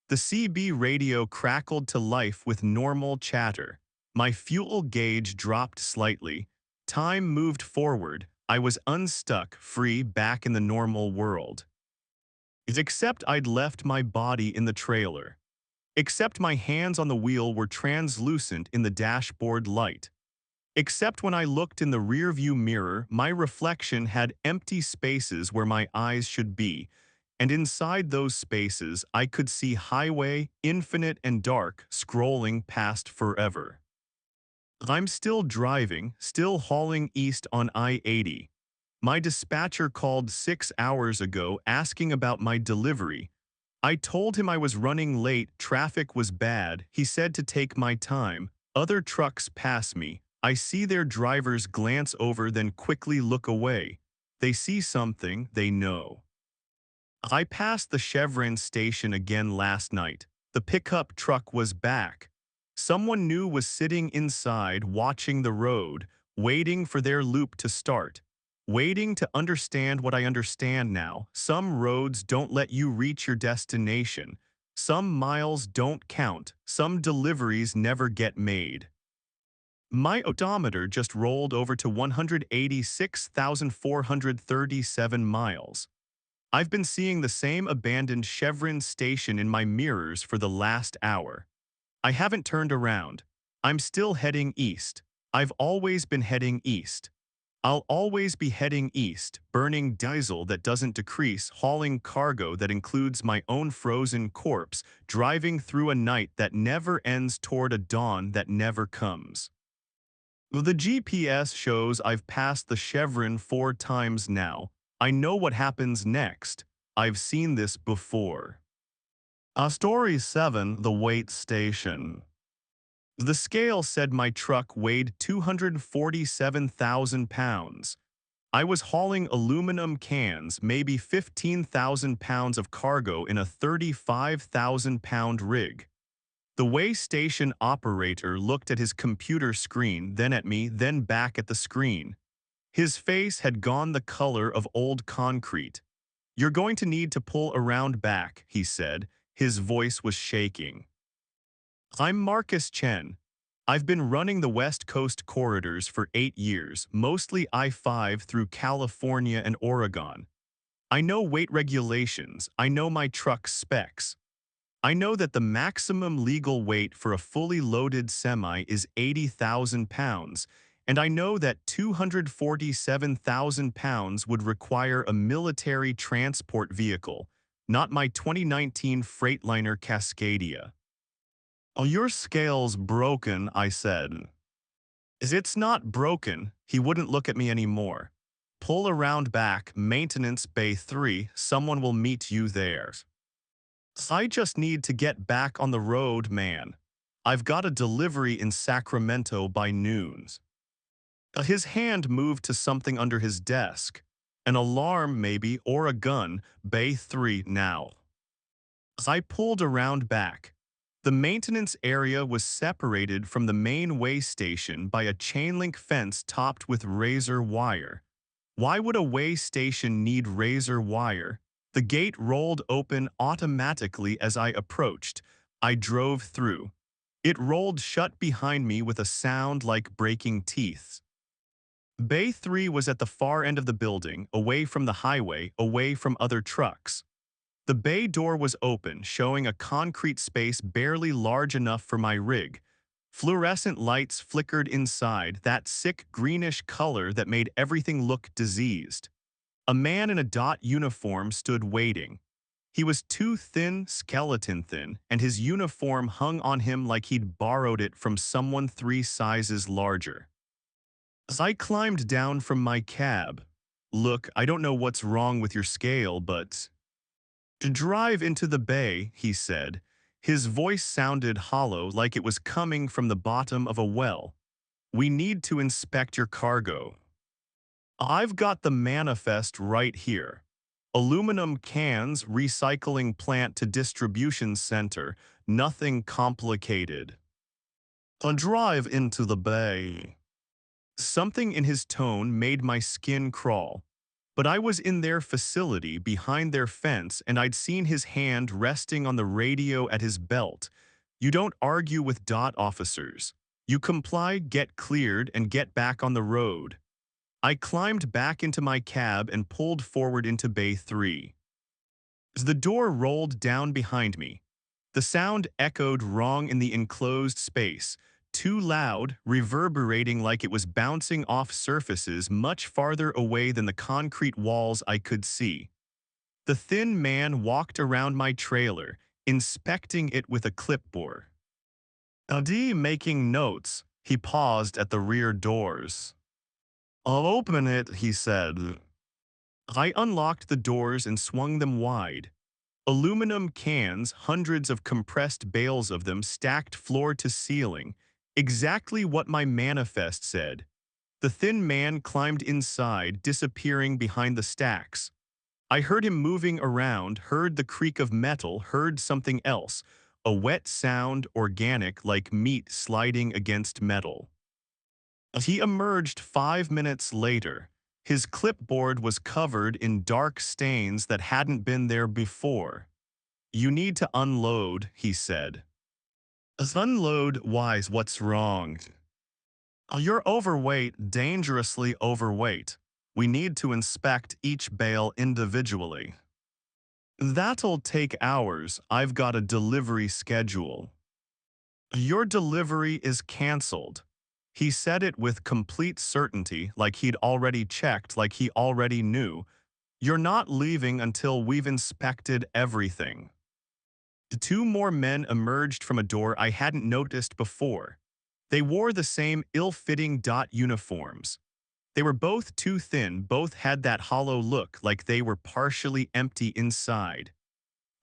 The CB radio crackled to life with normal chatter. My fuel gauge dropped slightly. Time moved forward. I was unstuck, free, back in the normal world. Except I'd left my body in the trailer. Except my hands on the wheel were translucent in the dashboard light. Except when I looked in the rearview mirror, my reflection had empty spaces where my eyes should be, and inside those spaces I could see highway, infinite and dark, scrolling past forever. I'm still driving, still hauling east on I-80. My dispatcher called 6 hours ago asking about my delivery. I told him I was running late, traffic was bad. He said to take my time. Other trucks pass me. I see their drivers glance over, then quickly look away. They see something, they know. I passed the Chevron station again last night. The pickup truck was back. Someone new was sitting inside, watching the road, waiting for their loop to start. Waiting to understand what I understand now. Some roads don't let you reach your destination. Some miles don't count. Some deliveries never get made. My odometer just rolled over to 186,437 miles. I've been seeing the same abandoned Chevron station in my mirrors for the last hour. I haven't turned around. I'm still heading east. I've always been heading east. I'll always be heading east, burning diesel that doesn't decrease, hauling cargo that includes my own frozen corpse, driving through a night that never ends toward a dawn that never comes. The GPS shows I've passed the Chevron 4 times now. I know what happens next. I've seen this before. Story 7, the weight station. The scale said my truck weighed 247,000 pounds. I was hauling aluminum cans, maybe 15,000 pounds of cargo in a 35,000-pound rig. The weigh station operator looked at his computer screen, then at me, then back at the screen. His face had gone the color of old concrete. "You're going to need to pull around back," he said. His voice was shaking. I'm Marcus Chen. I've been running the West Coast corridors for 8 years, mostly I-5 through California and Oregon. I know weight regulations. I know my truck's specs. I know that the maximum legal weight for a fully loaded semi is 80,000 pounds, and I know that 247,000 pounds would require a military transport vehicle, not my 2019 Freightliner Cascadia. "Oh, your scale's broken," I said. "It's not broken." He wouldn't look at me anymore. "Pull around back, maintenance bay 3, someone will meet you there." "I just need to get back on the road, man. I've got a delivery in Sacramento by noon." His hand moved to something under his desk. An alarm maybe, or a gun. "Bay 3 now." I pulled around back. The maintenance area was separated from the main way station by a chain link fence topped with razor wire. Why would a way station need razor wire? The gate rolled open automatically as I approached. I drove through. It rolled shut behind me with a sound like breaking teeth. Bay 3 was at the far end of the building, away from the highway, away from other trucks. The bay door was open, showing a concrete space barely large enough for my rig. Fluorescent lights flickered inside, that sick greenish color that made everything look diseased. A man in a dot uniform stood waiting. He was too thin, skeleton thin, and his uniform hung on him like he'd borrowed it from someone 3 sizes larger. As I climbed down from my cab, "Look, I don't know what's wrong with your scale, but—" "To drive into the bay," he said. His voice sounded hollow, like it was coming from the bottom of a well. "We need to inspect your cargo." "I've got the manifest right here. Aluminum cans, recycling plant to distribution center, nothing complicated." "A drive into the bay." Something in his tone made my skin crawl. But I was in their facility, behind their fence, and I'd seen his hand resting on the radio at his belt. You don't argue with dot officers. You comply, get cleared, and get back on the road. I climbed back into my cab and pulled forward into Bay 3. As the door rolled down behind me, the sound echoed wrong in the enclosed space, too loud, reverberating like it was bouncing off surfaces much farther away than the concrete walls I could see. The thin man walked around my trailer, inspecting it with a clipboard. "Adi making notes." He paused at the rear doors. "I'll open it," he said. I unlocked the doors and swung them wide. Aluminum cans, hundreds of compressed bales of them stacked floor to ceiling. Exactly what my manifest said. The thin man climbed inside, disappearing behind the stacks. I heard him moving around, heard the creak of metal, heard something else. A wet sound, organic like meat sliding against metal. He emerged 5 minutes later. His clipboard was covered in dark stains that hadn't been there before. "You need to unload," he said. "Unload? Why? What's wrong?" "You're overweight, dangerously overweight. We need to inspect each bale individually." "That'll take hours. I've got a delivery schedule." "Your delivery is canceled." He said it with complete certainty, like he'd already checked, like he already knew. "You're not leaving until we've inspected everything." 2 more men emerged from a door I hadn't noticed before. They wore the same ill-fitting dot uniforms. They were both too thin, both had that hollow look like they were partially empty inside.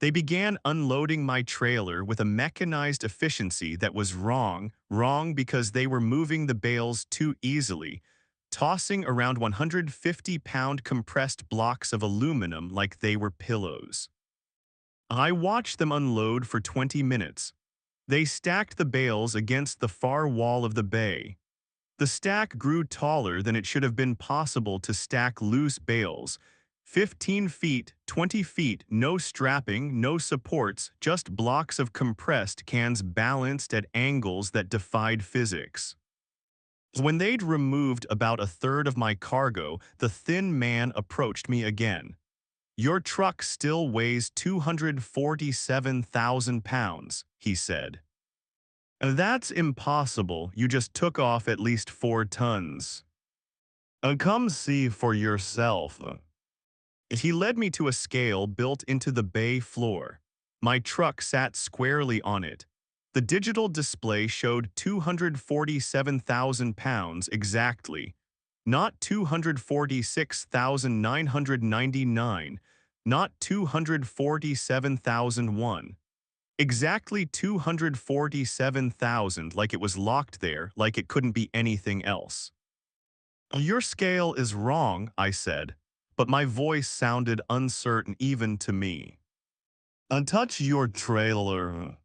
They began unloading my trailer with a mechanized efficiency that was wrong because they were moving the bales too easily, tossing around 150-pound compressed blocks of aluminum like they were pillows. I watched them unload for 20 minutes. They stacked the bales against the far wall of the bay. The stack grew taller than it should have been possible to stack loose bales. 15 feet, 20 feet, no strapping, no supports, just blocks of compressed cans balanced at angles that defied physics. When they'd removed about a third of my cargo, the thin man approached me again. "Your truck still weighs 247,000 pounds, he said. "That's impossible. You just took off at least 4 tons. Come see for yourself." He led me to a scale built into the bay floor. My truck sat squarely on it. The digital display showed 247,000 pounds exactly. Not 246,999, not 247,001. Exactly 247,000, like it was locked there, like it couldn't be anything else. "Your scale is wrong," I said, but my voice sounded uncertain even to me. Untouch your trailer.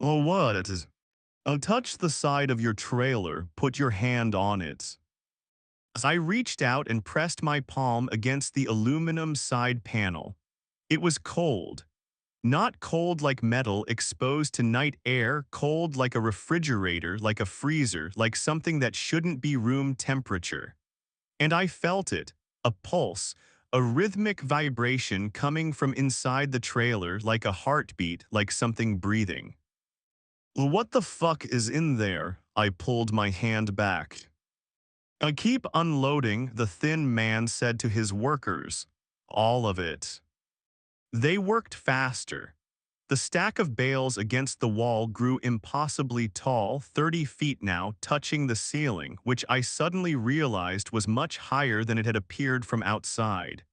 Oh, what it is? Untouch the side of your trailer, put your hand on it. As I reached out and pressed my palm against the aluminum side panel. It was cold. Not cold like metal exposed to night air, cold like a refrigerator, like a freezer, like something that shouldn't be room temperature. And I felt it, a pulse, a rhythmic vibration coming from inside the trailer like a heartbeat, like something breathing. What the fuck is in there? I pulled my hand back. I keep unloading, the thin man said to his workers. All of it. They worked faster. The stack of bales against the wall grew impossibly tall, 30 feet now, touching the ceiling, which I suddenly realized was much higher than it had appeared from outside.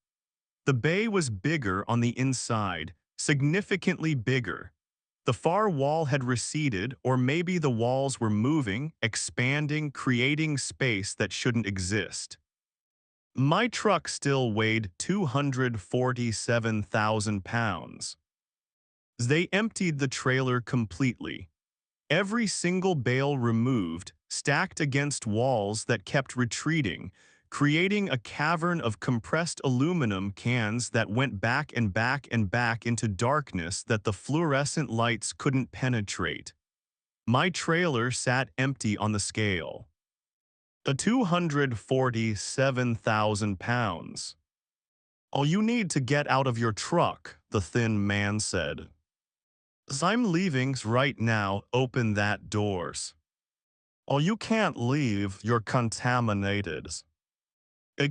The bay was bigger on the inside, significantly bigger. The far wall had receded, or maybe the walls were moving, expanding, creating space that shouldn't exist. My truck still weighed 247,000 pounds. They emptied the trailer completely. Every single bale removed, stacked against walls that kept retreating, creating a cavern of compressed aluminum cans that went back and back and back into darkness that the fluorescent lights couldn't penetrate. My trailer sat empty on the scale. 247,000 pounds. All you need to get out of your truck, the thin man said. As I'm leaving right now, open that doors. Oh, you can't leave, you're contaminated.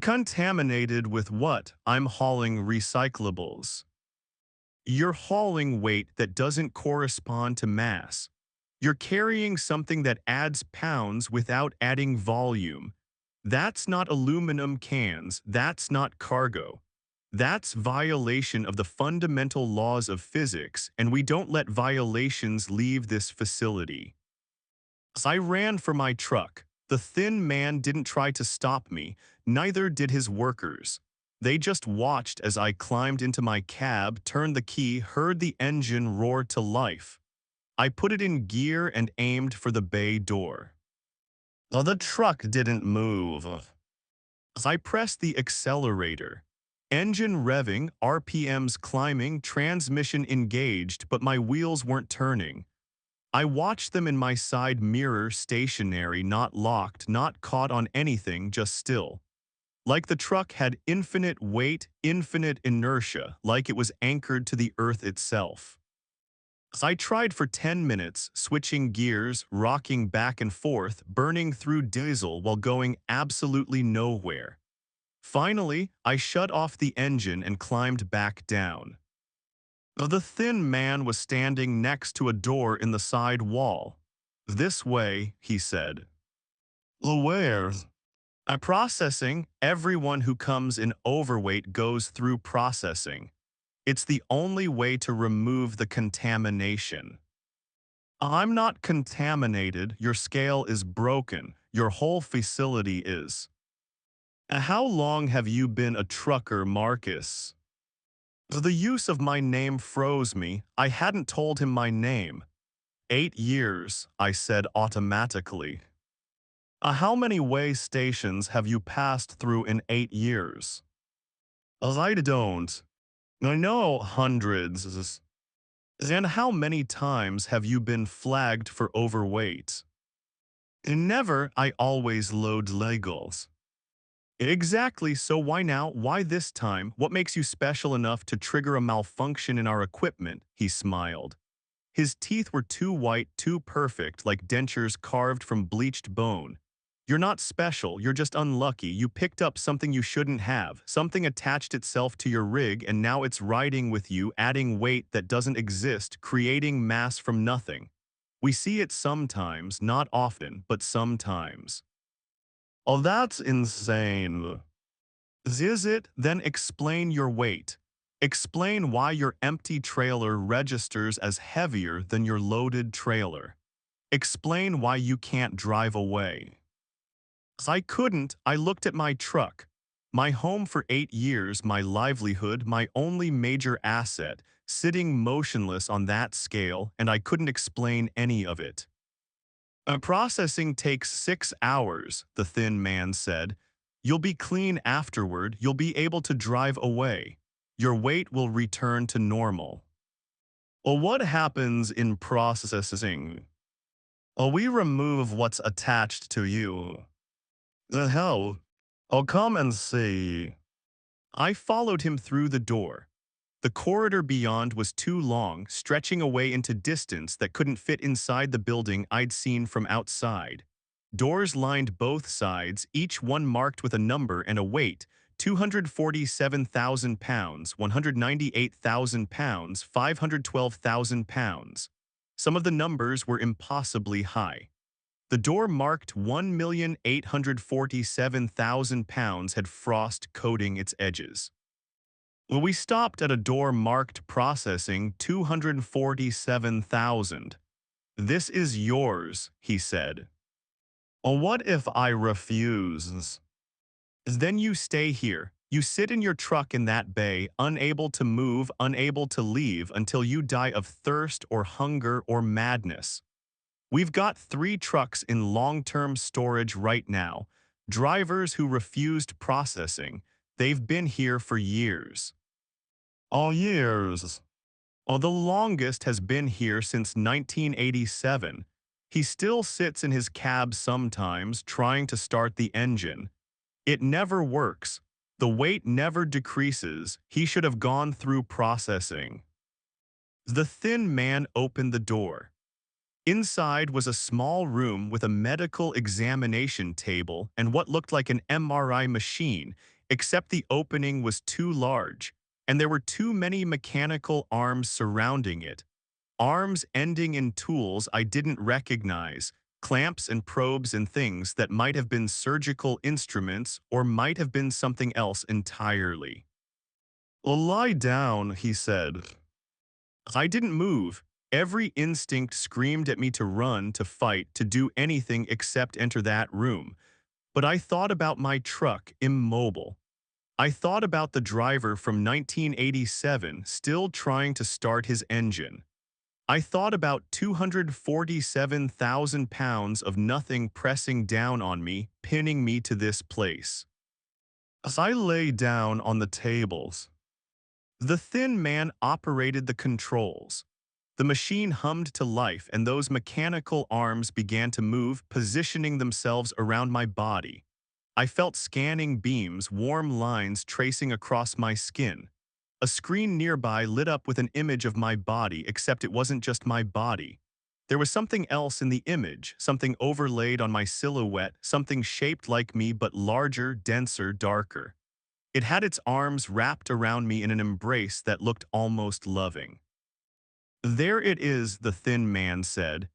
Contaminated with what? I'm hauling recyclables. You're hauling weight that doesn't correspond to mass. You're carrying something that adds pounds without adding volume. That's not aluminum cans, that's not cargo. That's violation of the fundamental laws of physics, and we don't let violations leave this facility. As I ran for my truck, the thin man didn't try to stop me, neither did his workers. They just watched as I climbed into my cab, turned the key, heard the engine roar to life. I put it in gear and aimed for the bay door. The truck didn't move. As I pressed the accelerator, engine revving, RPMs climbing, transmission engaged, but my wheels weren't turning. I watched them in my side mirror, stationary, not locked, not caught on anything, just still. Like the truck had infinite weight, infinite inertia, like it was anchored to the earth itself. As I tried for 10 minutes, switching gears, rocking back and forth, burning through diesel while going absolutely nowhere. Finally, I shut off the engine and climbed back down. The thin man was standing next to a door in the side wall. This way, he said. Where? Processing. Everyone who comes in overweight goes through processing. It's the only way to remove the contamination. I'm not contaminated, your scale is broken, your whole facility is. How long have you been a trucker, Marcus? The use of my name froze me. I hadn't told him my name. 8 years, I said automatically. How many way stations have you passed through in 8 years? I don't. I know hundreds. And how many times have you been flagged for overweight? Never, I always load Legos. Exactly, so why now? Why this time? What makes you special enough to trigger a malfunction in our equipment? He smiled. His teeth were too white, too perfect, like dentures carved from bleached bone. You're not special, you're just unlucky. You picked up something you shouldn't have. Something attached itself to your rig and now it's riding with you, adding weight that doesn't exist, creating mass from nothing. We see it sometimes, not often, but sometimes. Oh, that's insane. Is it? Then explain your weight. Explain why your empty trailer registers as heavier than your loaded trailer. Explain why you can't drive away. As I couldn't, I looked at my truck. My home for 8 years, my livelihood, my only major asset, sitting motionless on that scale, and I couldn't explain any of it. Processing takes 6 hours, the thin man said. You'll be clean afterward, you'll be able to drive away. Your weight will return to normal. Well, what happens in processing? Well, we remove what's attached to you. The hell? I'll come and see. I followed him through the door. The corridor beyond was too long, stretching away into distance that couldn't fit inside the building I'd seen from outside. Doors lined both sides, each one marked with a number and a weight: 247,000 pounds, 198,000 pounds, 512,000 pounds. Some of the numbers were impossibly high. The door marked 1,847,000 pounds had frost coating its edges. Well, we stopped at a door marked processing 247,000. This is yours, he said. Well, what if I refuse? Then you stay here. You sit in your truck in that bay, unable to move, unable to leave until you die of thirst or hunger or madness. We've got 3 trucks in long-term storage right now. Drivers who refused processing. They've been here for years. All years. Oh, the longest has been here since 1987. He still sits in his cab sometimes, trying to start the engine. It never works. The weight never decreases. He should have gone through processing. The thin man opened the door. Inside was a small room with a medical examination table and what looked like an MRI machine, except the opening was too large, and there were too many mechanical arms surrounding it. Arms ending in tools I didn't recognize, clamps and probes and things that might have been surgical instruments or might have been something else entirely. "Well, lie down," he said. I didn't move. Every instinct screamed at me to run, to fight, to do anything except enter that room. But I thought about my truck, immobile. I thought about the driver from 1987 still trying to start his engine. I thought about 247,000 pounds of nothing pressing down on me, pinning me to this place. As I lay down on the tables, the thin man operated the controls. The machine hummed to life and those mechanical arms began to move, positioning themselves around my body. I felt scanning beams, warm lines tracing across my skin. A screen nearby lit up with an image of my body, except it wasn't just my body. There was something else in the image, something overlaid on my silhouette, something shaped like me but larger, denser, darker. It had its arms wrapped around me in an embrace that looked almost loving. There it is, the thin man said.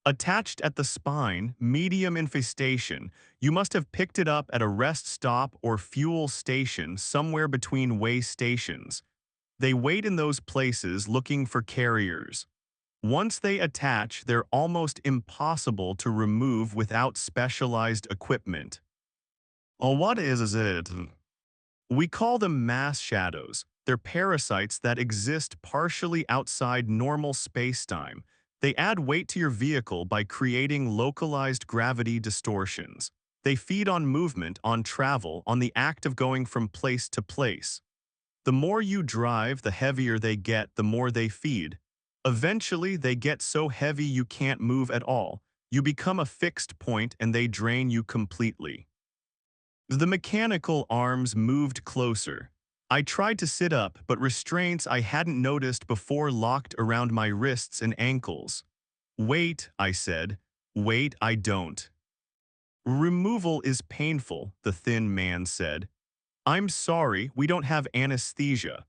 Attached at the spine, medium infestation. You must have picked it up at a rest stop or fuel station somewhere between way stations. They wait in those places looking for carriers. Once they attach, they're almost impossible to remove without specialized equipment. Oh, what is it? We call them mass shadows. They're parasites that exist partially outside normal spacetime. They add weight to your vehicle by creating localized gravity distortions. They feed on movement, on travel, on the act of going from place to place. The more you drive, the heavier they get, the more they feed. Eventually, they get so heavy you can't move at all. You become a fixed point and they drain you completely. The mechanical arms moved closer. I tried to sit up, but restraints I hadn't noticed before locked around my wrists and ankles. Wait, I said. Wait, I don't. Removal is painful, the thin man said. I'm sorry, we don't have anesthesia.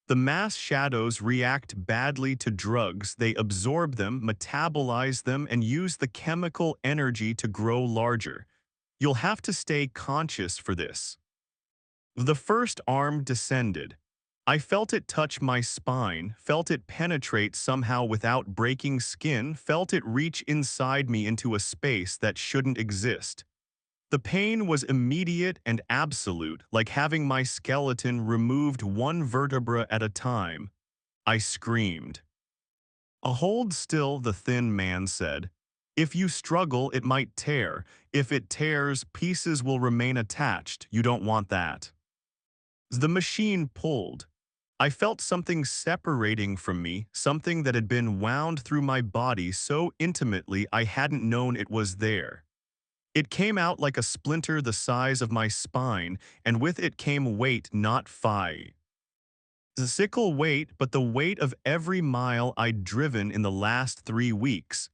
The mass shadows react badly to drugs. They absorb them, metabolize them, and use the chemical energy to grow larger. You'll have to stay conscious for this. The first arm descended. I felt it touch my spine, felt it penetrate somehow without breaking skin, felt it reach inside me into a space that shouldn't exist. The pain was immediate and absolute, like having my skeleton removed one vertebra at a time. I screamed. Hold still, the thin man said. If you struggle, it might tear. If it tears, pieces will remain attached. You don't want that. The machine pulled. I felt something separating from me, something that had been wound through my body so intimately I hadn't known it was there. It came out like a splinter the size of my spine, and with it came weight, not phi. The sickle weight, but the weight of every mile I'd driven in the last 3 weeks.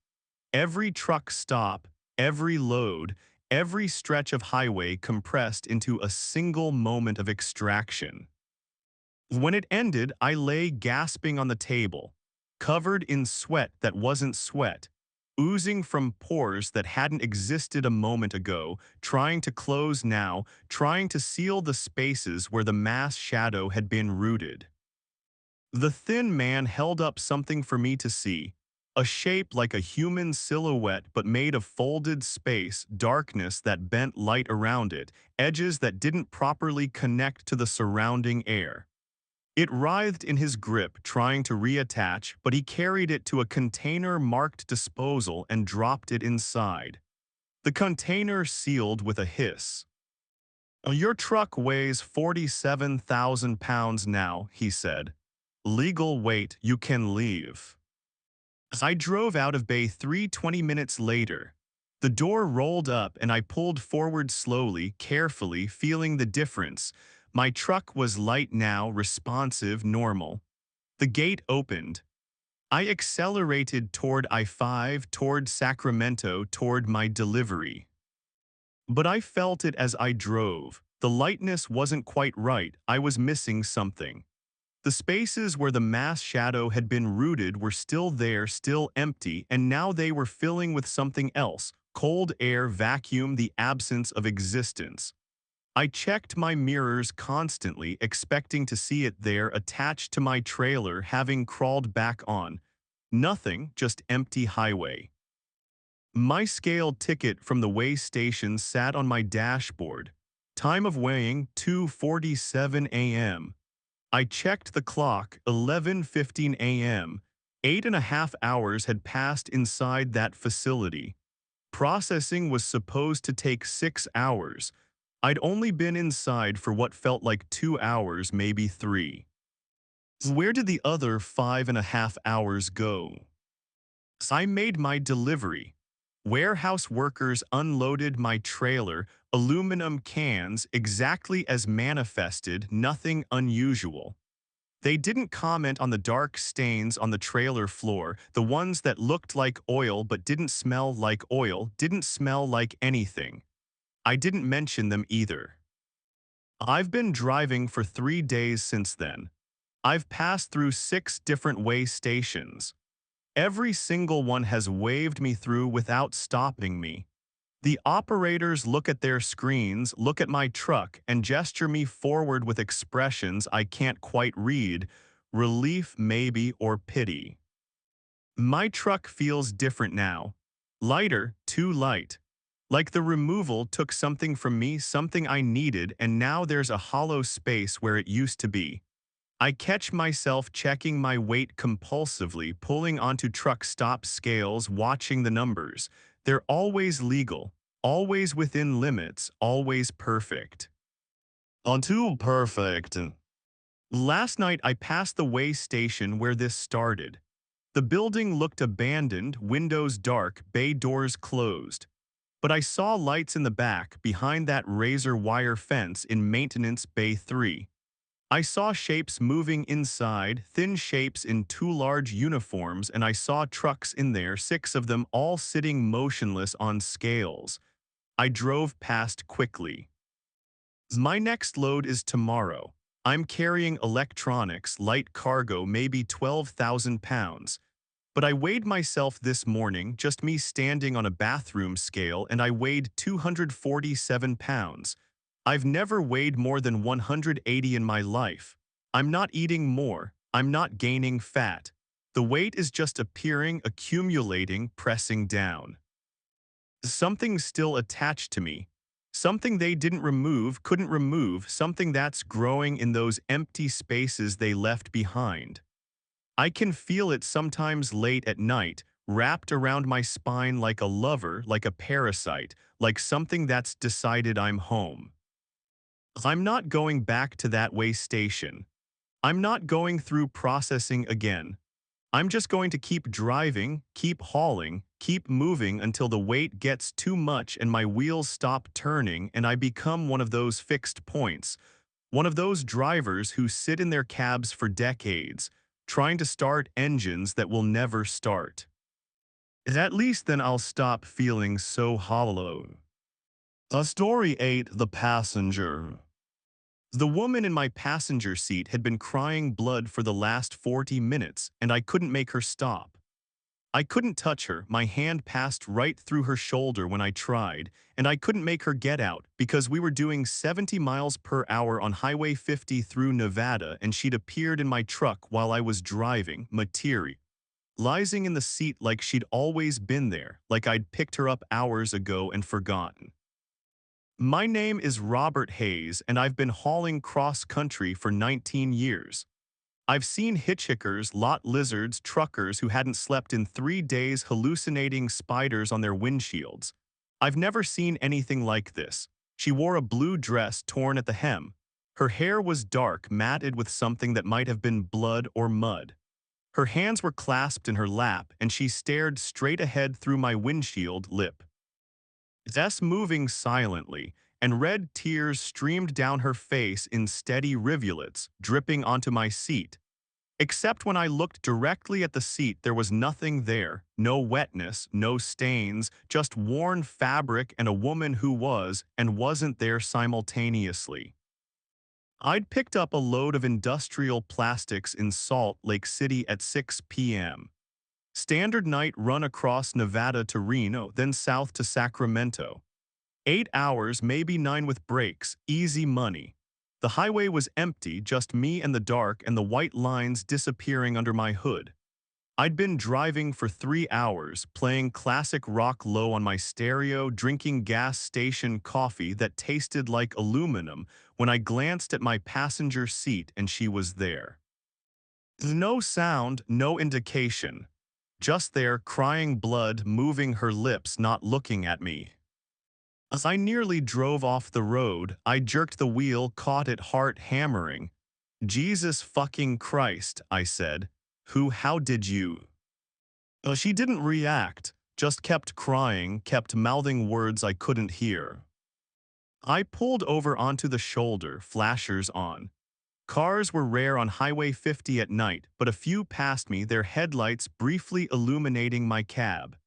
Every truck stop, every load, every stretch of highway compressed into a single moment of extraction. When it ended, I lay gasping on the table, covered in sweat that wasn't sweat, oozing from pores that hadn't existed a moment ago, trying to close now, trying to seal the spaces where the mass shadow had been rooted. The thin man held up something for me to see, a shape like a human silhouette but made of folded space, darkness that bent light around it, edges that didn't properly connect to the surrounding air. It writhed in his grip, trying to reattach, but he carried it to a container marked disposal and dropped it inside. The container sealed with a hiss. Your truck weighs 47,000 pounds now, he said. Legal weight, you can leave. I drove out of Bay 3 20 minutes later. The door rolled up and I pulled forward slowly, carefully, feeling the difference. My truck was light now, responsive, normal. The gate opened. I accelerated toward I-5, toward Sacramento, toward my delivery. But I felt it as I drove. The lightness wasn't quite right. I was missing something. The spaces where the mass shadow had been rooted were still there, still empty, and now they were filling with something else. Cold air, vacuum, the absence of existence. I checked my mirrors constantly, expecting to see it there attached to my trailer, having crawled back on. Nothing, just empty highway. My scaled ticket from the weigh station sat on my dashboard. Time of weighing, 2:47 a.m. I checked the clock, 11:15 a.m. 8.5 hours had passed inside that facility. Processing was supposed to take 6 hours. I'd only been inside for what felt like 2 hours, maybe 3. Where did the other 5.5 hours go? I made my delivery. Warehouse workers unloaded my trailer, aluminum cans exactly as manifested, nothing unusual. They didn't comment on the dark stains on the trailer floor, the ones that looked like oil but didn't smell like oil, didn't smell like anything. I didn't mention them either. I've been driving for 3 days since then. I've passed through 6 different weigh stations. Every single one has waved me through without stopping me. The operators look at their screens, look at my truck, and gesture me forward with expressions I can't quite read, relief maybe or pity. My truck feels different now. Lighter, too light. Like the removal took something from me, something I needed, and now there's a hollow space where it used to be. I catch myself checking my weight compulsively, pulling onto truck stop scales, watching the numbers. They're always legal, always within limits, always perfect. Too perfect. Last night I passed the weigh station where this started. The building looked abandoned, windows dark, bay doors closed. But I saw lights in the back, behind that razor wire fence in Maintenance Bay 3. I saw shapes moving inside, thin shapes in 2 large uniforms, and I saw trucks in there, 6 of them, all sitting motionless on scales. I drove past quickly. My next load is tomorrow. I'm carrying electronics, light cargo, maybe 12,000 pounds. But I weighed myself this morning, just me standing on a bathroom scale, and I weighed 247 pounds. I've never weighed more than 180 in my life. I'm not eating more. I'm not gaining fat. The weight is just appearing, accumulating, pressing down. Something's still attached to me. Something they didn't remove, couldn't remove, something that's growing in those empty spaces they left behind. I can feel it sometimes late at night, wrapped around my spine like a lover, like a parasite, like something that's decided I'm home. I'm not going back to that way station. I'm not going through processing again. I'm just going to keep driving, keep hauling, keep moving until the weight gets too much and my wheels stop turning and I become one of those fixed points, one of those drivers who sit in their cabs for decades, trying to start engines that will never start. At least then I'll stop feeling so hollow. Story 8: The Passenger. The woman in my passenger seat had been crying blood for the last 40 minutes, and I couldn't make her stop. I couldn't touch her, my hand passed right through her shoulder when I tried, and I couldn't make her get out because we were doing 70 miles per hour on Highway 50 through Nevada and she'd appeared in my truck while I was driving, materializing in the seat like she'd always been there, like I'd picked her up hours ago and forgotten. My name is Robert Hayes, and I've been hauling cross-country for 19 years. I've seen hitchhikers, lot lizards, truckers who hadn't slept in 3 days hallucinating spiders on their windshields. I've never seen anything like this. She wore a blue dress torn at the hem. Her hair was dark, matted with something that might have been blood or mud. Her hands were clasped in her lap, and she stared straight ahead through my windshield lip. Jess moving silently, and red tears streamed down her face in steady rivulets, dripping onto my seat. Except when I looked directly at the seat, there was nothing there, no wetness, no stains, just worn fabric and a woman who was and wasn't there simultaneously. I'd picked up a load of industrial plastics in Salt Lake City at 6 p.m. Standard night run across Nevada to Reno, then south to Sacramento. 8 hours, maybe 9 with breaks, easy money. The highway was empty, just me and the dark and the white lines disappearing under my hood. I'd been driving for 3 hours, playing classic rock low on my stereo, drinking gas station coffee that tasted like aluminum when I glanced at my passenger seat and she was there. No sound, no indication. Just there, crying blood, moving her lips, not looking at me. As I nearly drove off the road, I jerked the wheel, caught it, heart hammering. Jesus fucking Christ, I said. How did you? She didn't react, just kept crying, kept mouthing words I couldn't hear. I pulled over onto the shoulder, flashers on. Cars were rare on Highway 50 at night, but a few passed me, their headlights briefly illuminating my cab.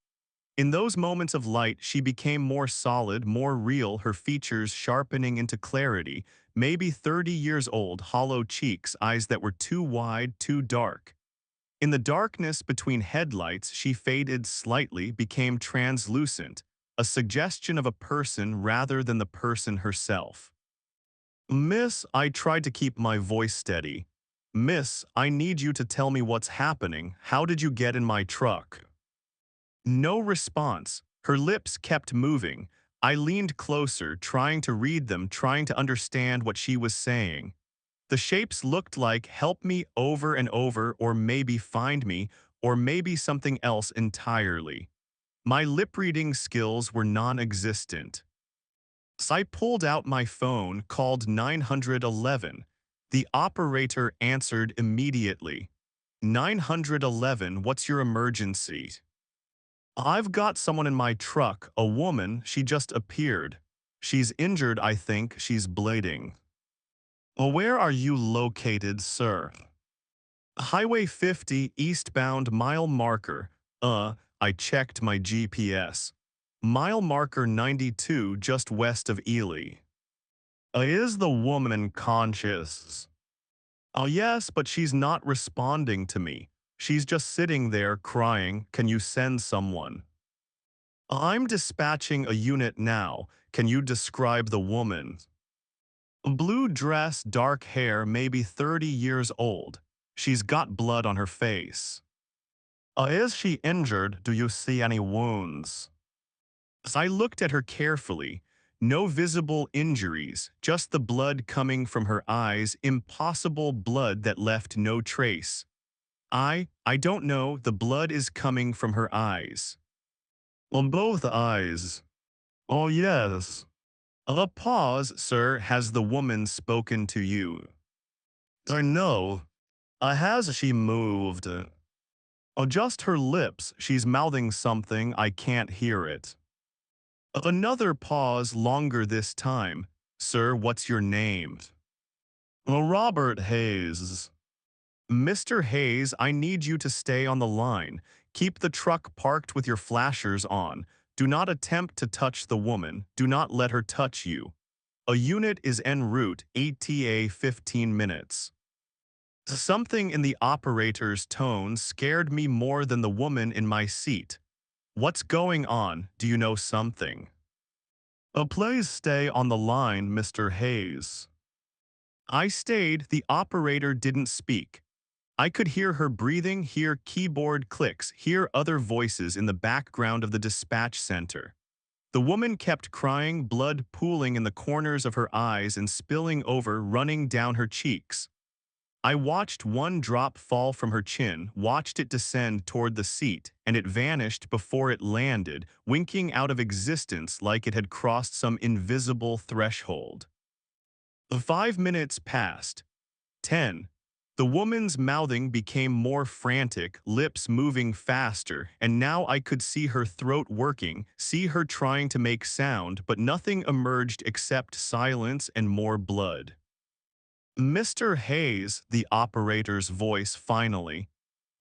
In those moments of light, she became more solid, more real, her features sharpening into clarity, maybe 30 years old, hollow cheeks, eyes that were too wide, too dark. In the darkness between headlights, she faded slightly, became translucent, a suggestion of a person rather than the person herself. Miss, I tried to keep my voice steady. Miss, I need you to tell me what's happening. How did you get in my truck? No response. Her lips kept moving. I leaned closer, trying to read them, trying to understand what she was saying. The shapes looked like help me over and over, or maybe find me, or maybe something else entirely. My lip-reading skills were non-existent. So I pulled out my phone, called 911. The operator answered immediately. 911, what's your emergency? I've got someone in my truck, a woman, she just appeared. She's injured, I think, she's bleeding. Where are you located, sir? Highway 50, eastbound, mile marker. I checked my GPS. Mile marker 92, just west of Ely. Is the woman conscious? Yes, but she's not responding to me. She's just sitting there crying. Can you send someone? I'm dispatching a unit now. Can you describe the woman? Blue dress, dark hair, maybe 30 years old. She's got blood on her face. Is she injured? Do you see any wounds? As I looked at her carefully, No visible injuries, just the blood coming from her eyes, impossible blood that left no trace. I don't know, the blood is coming from her eyes. On both eyes. Oh, yes. A pause, sir, has the woman spoken to you? I know. Has she moved? Oh, just her lips, she's mouthing something, I can't hear it. Another pause, longer this time. Sir, what's your name? Robert Hayes. Mr. Hayes, I need you to stay on the line. Keep the truck parked with your flashers on. Do not attempt to touch the woman. Do not let her touch you. A unit is en route, ETA 15 minutes. Something in the operator's tone scared me more than the woman in my seat. What's going on? Do you know something? Please stay on the line, Mr. Hayes. I stayed. The operator didn't speak. I could hear her breathing, hear keyboard clicks, hear other voices in the background of the dispatch center. The woman kept crying, blood pooling in the corners of her eyes and spilling over, running down her cheeks. I watched one drop fall from her chin, watched it descend toward the seat, and it vanished before it landed, winking out of existence like it had crossed some invisible threshold. 5 minutes passed. 10. The woman's mouthing became more frantic, lips moving faster, and now I could see her throat working, see her trying to make sound, but nothing emerged except silence and more blood. Mr. Hayes, the operator's voice finally.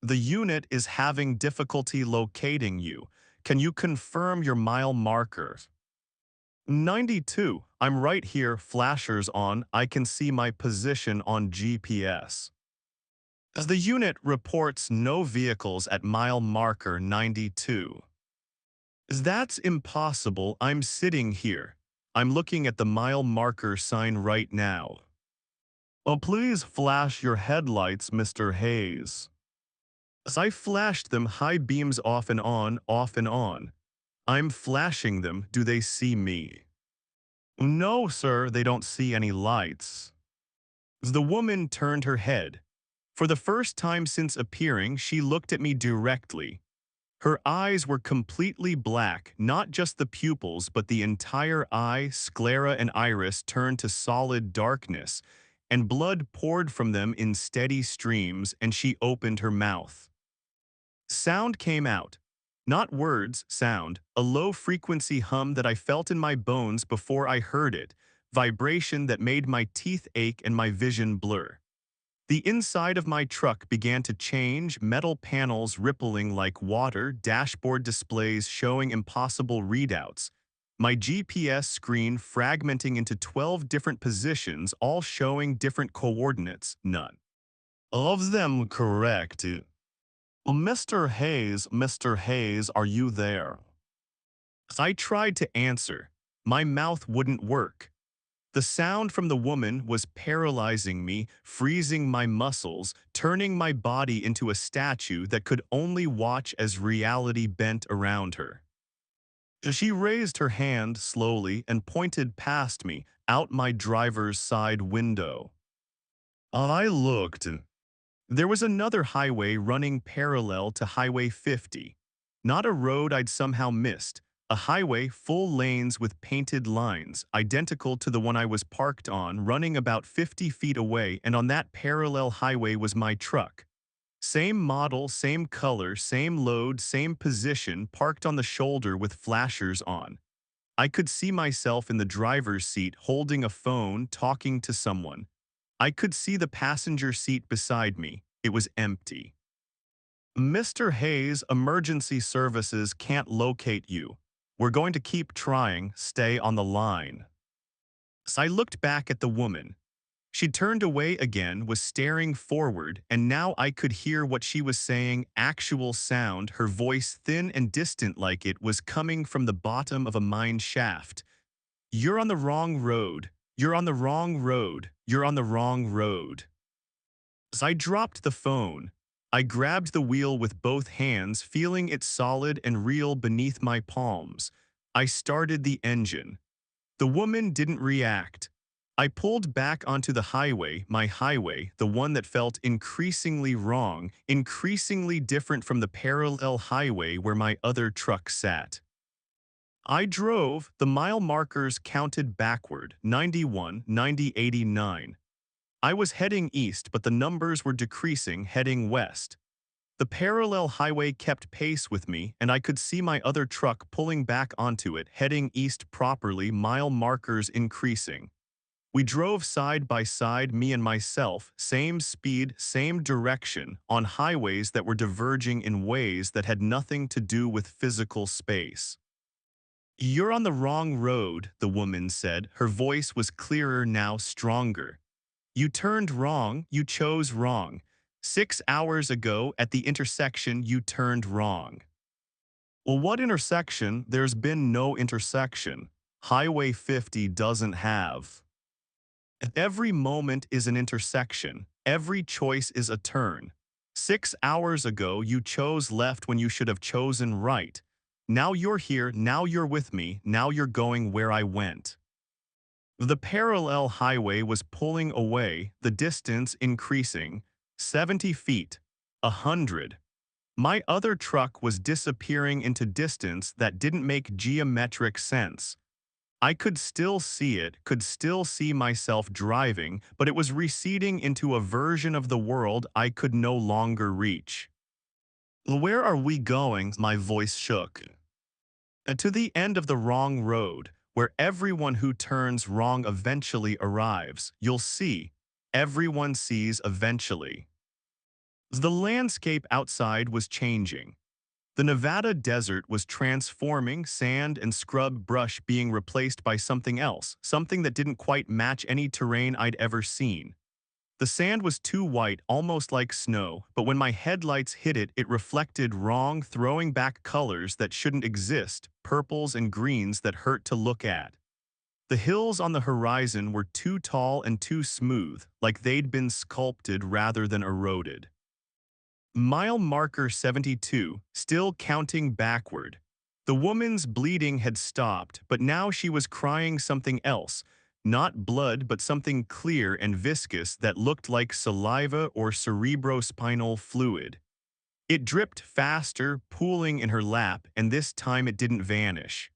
The unit is having difficulty locating you. Can you confirm your mile marker? 92. I'm right here, flashers on. I can see my position on GPS. As the unit reports no vehicles at mile marker 92. That's impossible. I'm sitting here. I'm looking at the mile marker sign right now. Oh, please flash your headlights, Mr. Hayes. As I flashed them, high beams off and on, off and on. I'm flashing them. Do they see me? No, sir, they don't see any lights. The woman turned her head. For the first time since appearing, she looked at me directly. Her eyes were completely black, not just the pupils, but the entire eye, sclera and iris turned to solid darkness, and blood poured from them in steady streams, and she opened her mouth. Sound came out. Not words, sound, a low-frequency hum that I felt in my bones before I heard it, vibration that made my teeth ache and my vision blur. The inside of my truck began to change, metal panels rippling like water, dashboard displays showing impossible readouts, my GPS screen fragmenting into 12 different positions, all showing different coordinates, none of them correct. Mr. Hayes, are you there? I tried to answer. My mouth wouldn't work. The sound from the woman was paralyzing me, freezing my muscles, turning my body into a statue that could only watch as reality bent around her. She raised her hand slowly and pointed past me, out my driver's side window. I looked. There was another highway running parallel to Highway 50. Not a road I'd somehow missed. A highway, full lanes with painted lines, identical to the one I was parked on, running about 50 feet away, and on that parallel highway was my truck. Same model, same color, same load, same position, parked on the shoulder with flashers on. I could see myself in the driver's seat holding a phone, talking to someone. I could see the passenger seat beside me. It was empty. Mr. Hayes, emergency services can't locate you. We're going to keep trying. Stay on the line. So I looked back at the woman. She turned away again, was staring forward, and now I could hear what she was saying, actual sound, her voice thin and distant like it was coming from the bottom of a mine shaft. You're on the wrong road. You're on the wrong road. You're on the wrong road. As I dropped the phone, I grabbed the wheel with both hands, feeling it solid and real beneath my palms. I started the engine. The woman didn't react. I pulled back onto the highway, my highway, the one that felt increasingly wrong, increasingly different from the parallel highway where my other truck sat. I drove, the mile markers counted backward, 91, 90, 89. I was heading east, but the numbers were decreasing, heading west. The parallel highway kept pace with me, and I could see my other truck pulling back onto it, heading east properly, mile markers increasing. We drove side by side, me and myself, same speed, same direction, on highways that were diverging in ways that had nothing to do with physical space. "You're on the wrong road," the woman said. Her voice was clearer now, stronger. "You turned wrong, you chose wrong. 6 hours ago, at the intersection, you turned wrong." "Well, what intersection? There's been no intersection. Highway 50 doesn't have." "Every moment is an intersection. Every choice is a turn. 6 hours ago, you chose left when you should have chosen right. Now you're here, now you're with me, now you're going where I went." The parallel highway was pulling away, the distance increasing. 70 feet. 100. My other truck was disappearing into distance that didn't make geometric sense. I could still see it, could still see myself driving, but it was receding into a version of the world I could no longer reach. "Where are we going?" My voice shook. "To the end of the wrong road, where everyone who turns wrong eventually arrives. You'll see. Everyone sees eventually." The landscape outside was changing. The Nevada desert was transforming, sand and scrub brush being replaced by something else, something that didn't quite match any terrain I'd ever seen. The sand was too white, almost like snow, but when my headlights hit it, it reflected wrong, throwing back colors that shouldn't exist, purples and greens that hurt to look at. The hills on the horizon were too tall and too smooth, like they'd been sculpted rather than eroded. Mile marker 72, still counting backward. The woman's bleeding had stopped, but now she was crying something else. Not blood, but something clear and viscous that looked like saliva or cerebrospinal fluid. It dripped faster, pooling in her lap, and this time it didn't vanish.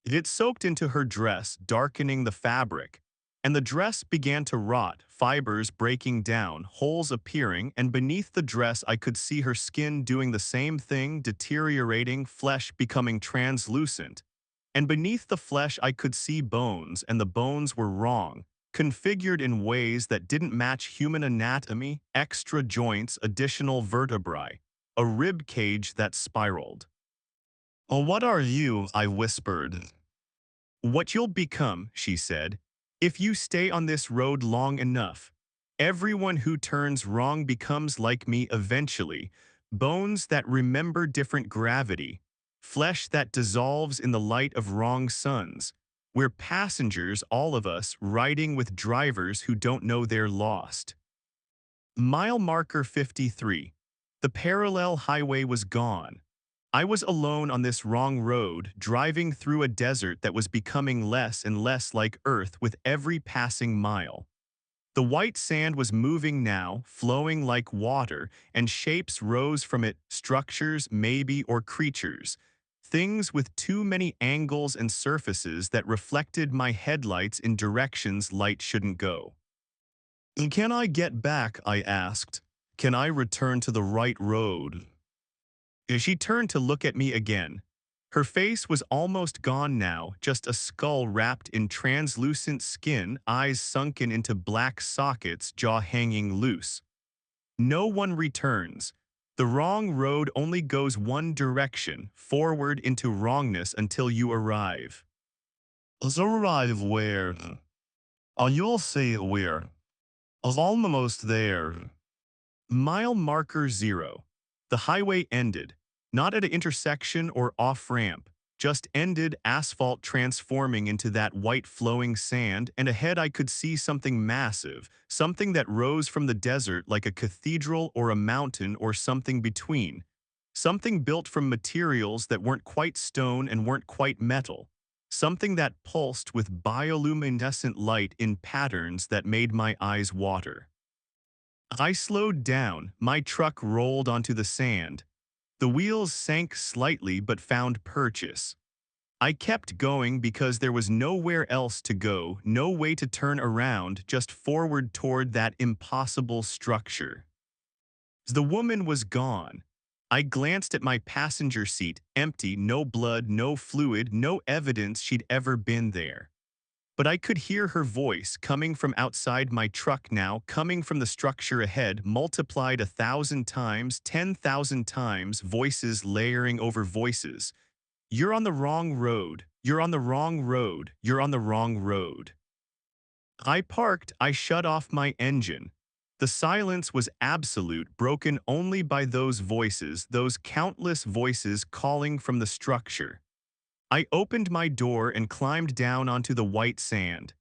It soaked into her dress, darkening the fabric, and the dress began to rot, fibers breaking down, holes appearing, and beneath the dress I could see her skin doing the same thing, deteriorating, flesh becoming translucent. And beneath the flesh I could see bones, and the bones were wrong, configured in ways that didn't match human anatomy, extra joints, additional vertebrae, a rib cage that spiraled. "Oh, what are you?" I whispered. "What you'll become," she said, "if you stay on this road long enough. Everyone who turns wrong becomes like me eventually. Bones that remember different gravity. Flesh that dissolves in the light of wrong suns. We're passengers, all of us, riding with drivers who don't know they're lost." Mile marker 53. The parallel highway was gone. I was alone on this wrong road, driving through a desert that was becoming less and less like Earth with every passing mile. The white sand was moving now, flowing like water, and shapes rose from it, structures, maybe, or creatures. Things with too many angles and surfaces that reflected my headlights in directions light shouldn't go. "Can I get back?" I asked. "Can I return to the right road?" She turned to look at me again. Her face was almost gone now, just a skull wrapped in translucent skin, eyes sunken into black sockets, jaw hanging loose. "No one returns. The wrong road only goes one direction, forward into wrongness until you arrive." "Arrive where?" "Oh, you'll see where. I'm almost there." Mile marker 0. The highway ended, not at an intersection or off-ramp, just ended, asphalt transforming into that white flowing sand, and ahead I could see something massive, something that rose from the desert like a cathedral or a mountain or something between. Something built from materials that weren't quite stone and weren't quite metal. something that pulsed with bioluminescent light in patterns that made my eyes water. I slowed down, my truck rolled onto the sand. The wheels sank slightly but found purchase. I kept going because there was nowhere else to go, no way to turn around, just forward toward that impossible structure. The woman was gone. I glanced at my passenger seat, empty, no blood, no fluid, no evidence she'd ever been there. But I could hear her voice coming from outside my truck now, coming from the structure ahead, multiplied 1,000 times, 10,000 times, voices layering over voices. You're on the wrong road. You're on the wrong road. You're on the wrong road. I parked, I shut off my engine. The silence was absolute, broken only by those voices, those countless voices calling from the structure. I opened my door and climbed down onto the white sand.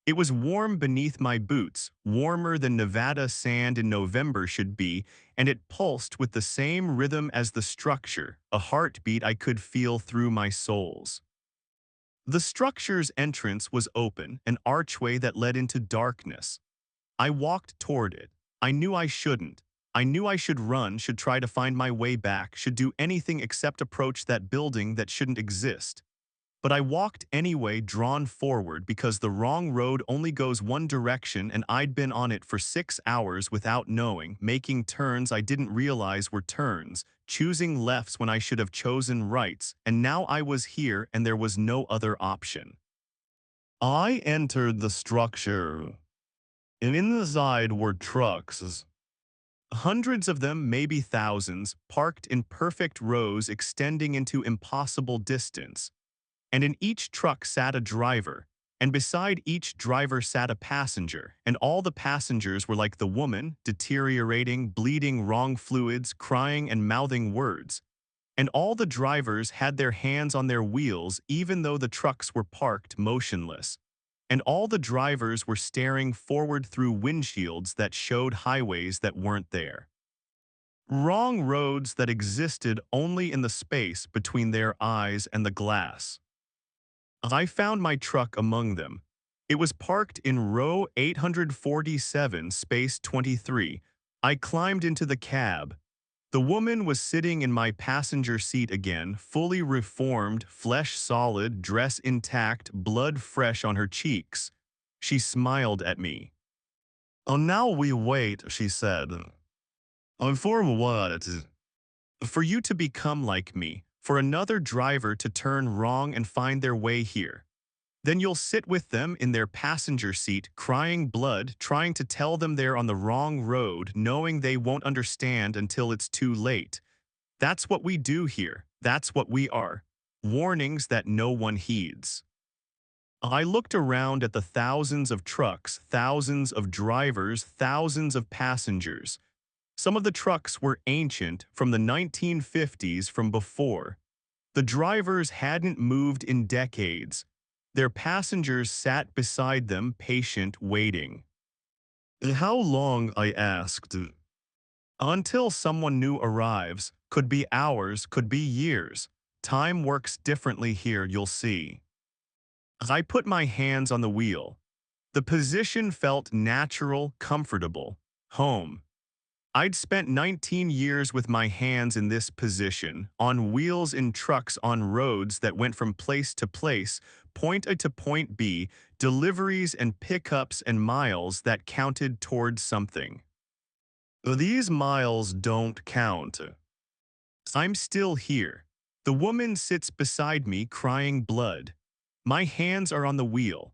It was warm beneath my boots, warmer than Nevada sand in November should be, and it pulsed with the same rhythm as the structure, a heartbeat I could feel through my soles. The structure's entrance was open, an archway that led into darkness. I walked toward it. I knew I shouldn't. I knew I should run, should try to find my way back, should do anything except approach that building that shouldn't exist. But I walked anyway, drawn forward, because the wrong road only goes one direction and I'd been on it for 6 hours without knowing, making turns I didn't realize were turns, choosing lefts when I should have chosen rights, and now I was here and there was no other option. I entered the structure, and inside were trucks. Hundreds of them, maybe thousands, parked in perfect rows extending into impossible distance. And in each truck sat a driver, and beside each driver sat a passenger, and all the passengers were like the woman, deteriorating, bleeding wrong fluids, crying and mouthing words. And all the drivers had their hands on their wheels even though the trucks were parked motionless. And all the drivers were staring forward through windshields that showed highways that weren't there. Wrong roads that existed only in the space between their eyes and the glass. I found my truck among them. It was parked in row 847, space 23. I climbed into the cab. The woman was sitting in my passenger seat again, fully reformed, flesh solid, dress intact, blood fresh on her cheeks. She smiled at me. "Oh, now we wait," she said. For what? For you to become like me, for another driver to turn wrong and find their way here. Then you'll sit with them in their passenger seat, crying blood, trying to tell them they're on the wrong road, knowing they won't understand until it's too late. That's what we do here. That's what we are. Warnings that no one heeds. I looked around at the thousands of trucks, thousands of drivers, thousands of passengers. Some of the trucks were ancient, from the 1950s, from before. The drivers hadn't moved in decades. Their passengers sat beside them, patient, waiting. "How long?" I asked. "Until someone new arrives. Could be hours, could be years. Time works differently here, you'll see." I put my hands on the wheel. The position felt natural, comfortable. Home. I'd spent 19 years with my hands in this position, on wheels in trucks on roads that went from place to place, point A to point B, deliveries and pickups and miles that counted towards something. These miles don't count. I'm still here. The woman sits beside me crying blood. My hands are on the wheel.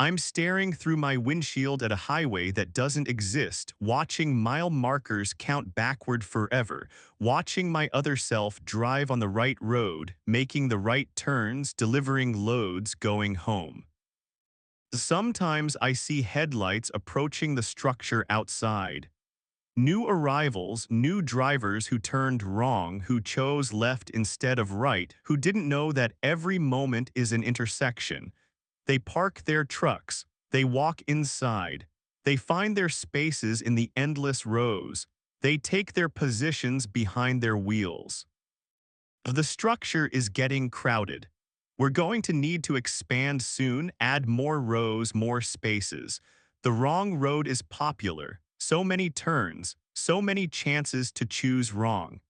I'm staring through my windshield at a highway that doesn't exist, watching mile markers count backward forever, watching my other self drive on the right road, making the right turns, delivering loads, going home. Sometimes I see headlights approaching the structure outside. New arrivals, new drivers who turned wrong, who chose left instead of right, who didn't know that every moment is an intersection. They park their trucks. They walk inside. They find their spaces in the endless rows. They take their positions behind their wheels. The structure is getting crowded. We're going to need to expand soon, add more rows, more spaces. The wrong road is popular. So many turns, so many chances to choose wrong.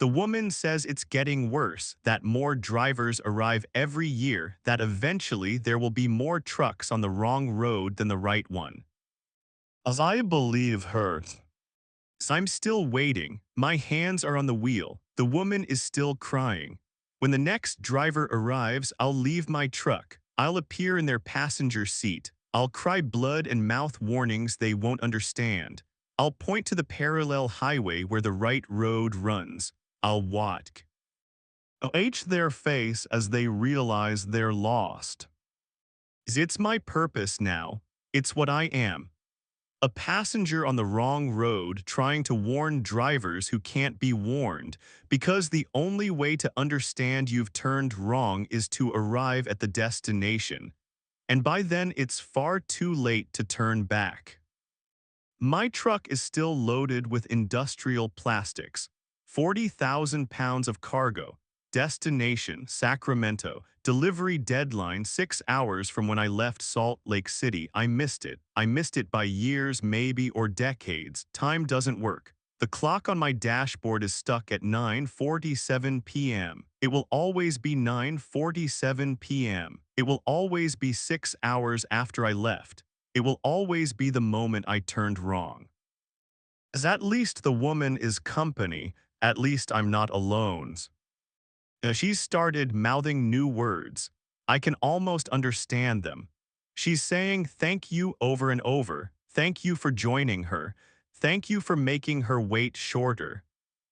The woman says it's getting worse, that more drivers arrive every year, that eventually there will be more trucks on the wrong road than the right one. As I believe her. So I'm still waiting. My hands are on the wheel. The woman is still crying. When the next driver arrives, I'll leave my truck. I'll appear in their passenger seat. I'll cry blood and mouth warnings they won't understand. I'll point to the parallel highway where the right road runs. I'll watch their face as they realize they're lost. It's my purpose now. It's what I am. A passenger on the wrong road trying to warn drivers who can't be warned, because the only way to understand you've turned wrong is to arrive at the destination, and by then it's far too late to turn back. My truck is still loaded with industrial plastics, 40,000 pounds of cargo, destination, Sacramento, delivery deadline 6 hours from when I left Salt Lake City. I missed it. I missed it by years, maybe, or decades. Time doesn't work. The clock on my dashboard is stuck at 9:47 p.m. It will always be 9:47 p.m. It will always be 6 hours after I left. It will always be the moment I turned wrong. As at least the woman is company, at least I'm not alone. She's started mouthing new words. I can almost understand them. She's saying thank you over and over. Thank you for joining her. Thank you for making her wait shorter.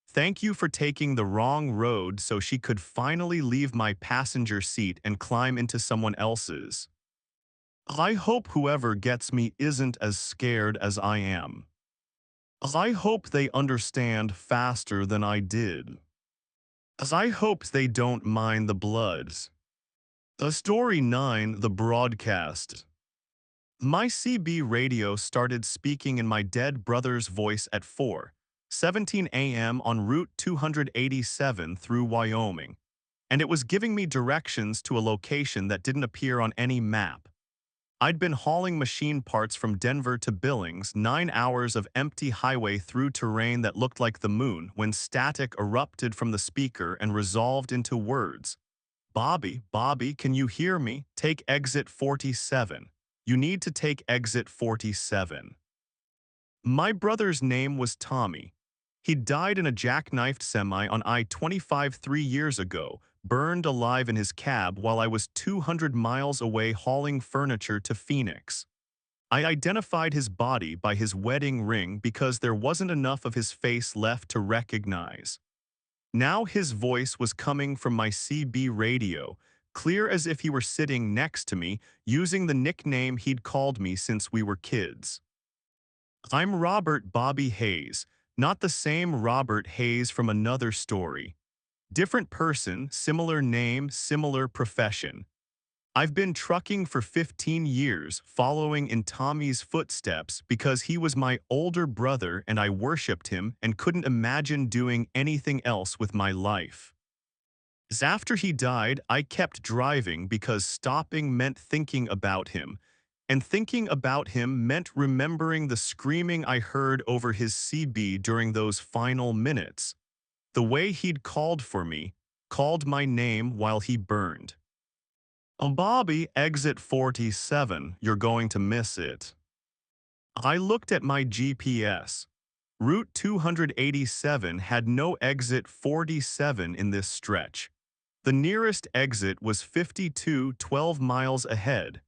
Thank you for taking the wrong road so she could finally leave my passenger seat and climb into someone else's. I hope whoever gets me isn't as scared as I am. I hope they understand faster than I did. As I hope they don't mind the bloods. Story 9, the broadcast. My CB radio started speaking in my dead brother's voice at 4:17 a.m. on Route 287 through Wyoming, and it was giving me directions to a location that didn't appear on any map. I'd been hauling machine parts from Denver to Billings, 9 hours of empty highway through terrain that looked like the moon, when static erupted from the speaker and resolved into words. Bobby, Bobby, can you hear me? Take exit 47. You need to take exit 47. My brother's name was Tommy. He died in a jackknifed semi on I-25 3 years ago, burned alive in his cab while I was 200 miles away hauling furniture to Phoenix. I identified his body by his wedding ring because there wasn't enough of his face left to recognize. Now his voice was coming from my CB radio, clear as if he were sitting next to me, using the nickname he'd called me since we were kids. I'm Robert Bobby Hayes, not the same Robert Hayes from another story. Different person, similar name, similar profession. I've been trucking for 15 years, following in Tommy's footsteps because he was my older brother and I worshipped him and couldn't imagine doing anything else with my life. As after he died, I kept driving because stopping meant thinking about him, and thinking about him meant remembering the screaming I heard over his CB during those final minutes. The way he'd called for me, called my name while he burned. Oh, Bobby, exit 47, you're going to miss it. I looked at my GPS. Route 287 had no exit 47 in this stretch. The nearest exit was 52, 12 miles ahead.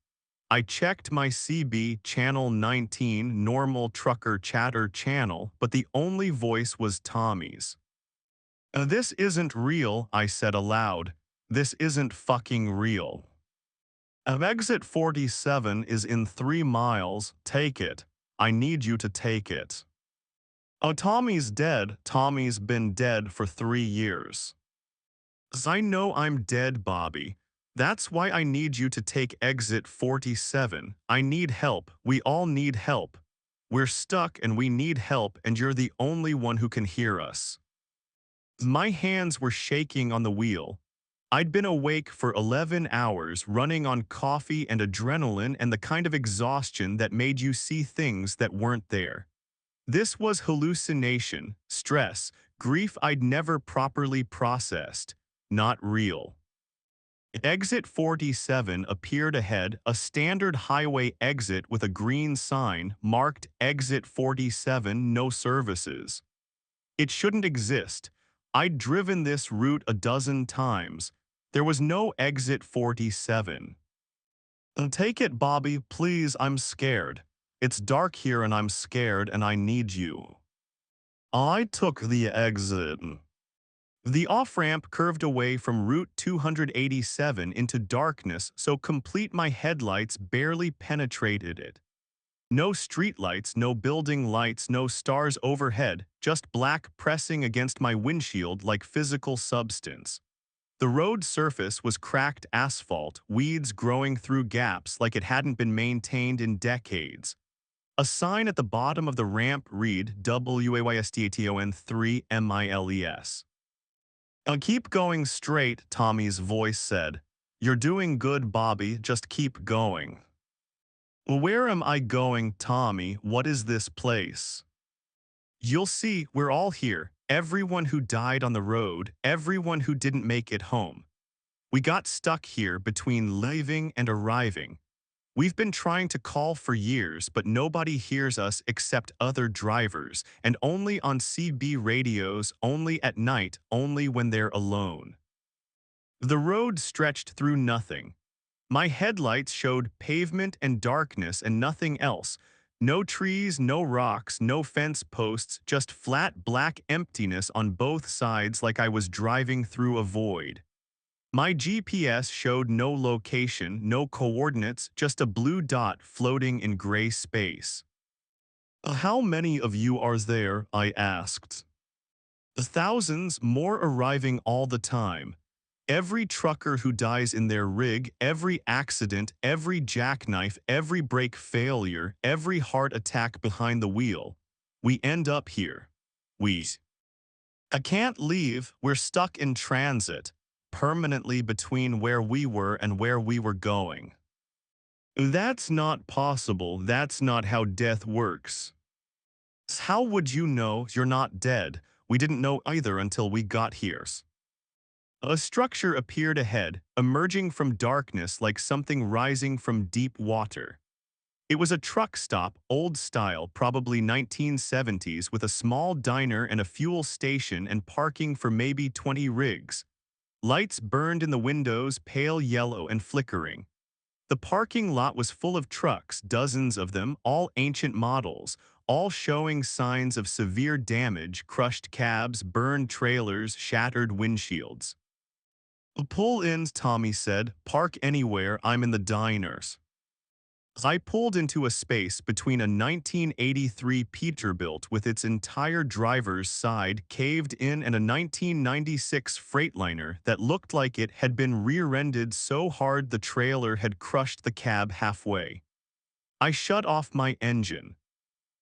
I checked my CB channel 19 normal trucker chatter channel, but the only voice was Tommy's. This isn't real, I said aloud. This isn't fucking real. Exit 47 is in 3 miles, take it. I need you to take it. Oh, Tommy's dead. Tommy's been dead for 3 years. I know I'm dead, Bobby. That's why I need you to take exit 47. I need help. We all need help. We're stuck and we need help, and you're the only one who can hear us. My hands were shaking on the wheel. I'd been awake for 11 hours running on coffee and adrenaline and the kind of exhaustion that made you see things that weren't there. This was hallucination, stress, grief I'd never properly processed, not real. Exit 47 appeared ahead, a standard highway exit with a green sign marked Exit 47 No Services. It shouldn't exist. I'd driven this route a dozen times. There was no Exit 47. Take it, Bobby, please, I'm scared. It's dark here and I'm scared and I need you. I took the exit. The off-ramp curved away from Route 287 into darkness so complete my headlights barely penetrated it. No streetlights, no building lights, no stars overhead, just black pressing against my windshield like physical substance. The road surface was cracked asphalt, weeds growing through gaps like it hadn't been maintained in decades. A sign at the bottom of the ramp read WAYSTATON 3 MILES. Keep going straight, Tommy's voice said. You're doing good, Bobby, just keep going. Where am I going, Tommy? What is this place? You'll see, we're all here. Everyone who died on the road, everyone who didn't make it home. We got stuck here between leaving and arriving. We've been trying to call for years, but nobody hears us except other drivers, and only on CB radios, only at night, only when they're alone. The road stretched through nothing. My headlights showed pavement and darkness and nothing else. No trees, no rocks, no fence posts, just flat black emptiness on both sides like I was driving through a void. My GPS showed no location, no coordinates, just a blue dot floating in gray space. How many of you are there? I asked. Thousands, more arriving all the time. Every trucker who dies in their rig, every accident, every jackknife, every brake failure, every heart attack behind the wheel. We end up here. I can't leave, we're stuck in transit, permanently between where we were and where we were going. That's not possible, that's not how death works. How would you know you're not dead? We didn't know either until we got here. A structure appeared ahead, emerging from darkness like something rising from deep water. It was a truck stop, old style, probably 1970s, with a small diner and a fuel station and parking for maybe 20 rigs. Lights burned in the windows, pale yellow and flickering. The parking lot was full of trucks, dozens of them, all ancient models, all showing signs of severe damage, crushed cabs, burned trailers, shattered windshields. Pull in, Tommy said. Park anywhere, I'm in the diners. I pulled into a space between a 1983 Peterbilt with its entire driver's side caved in and a 1996 Freightliner that looked like it had been rear-ended so hard the trailer had crushed the cab halfway. I shut off my engine.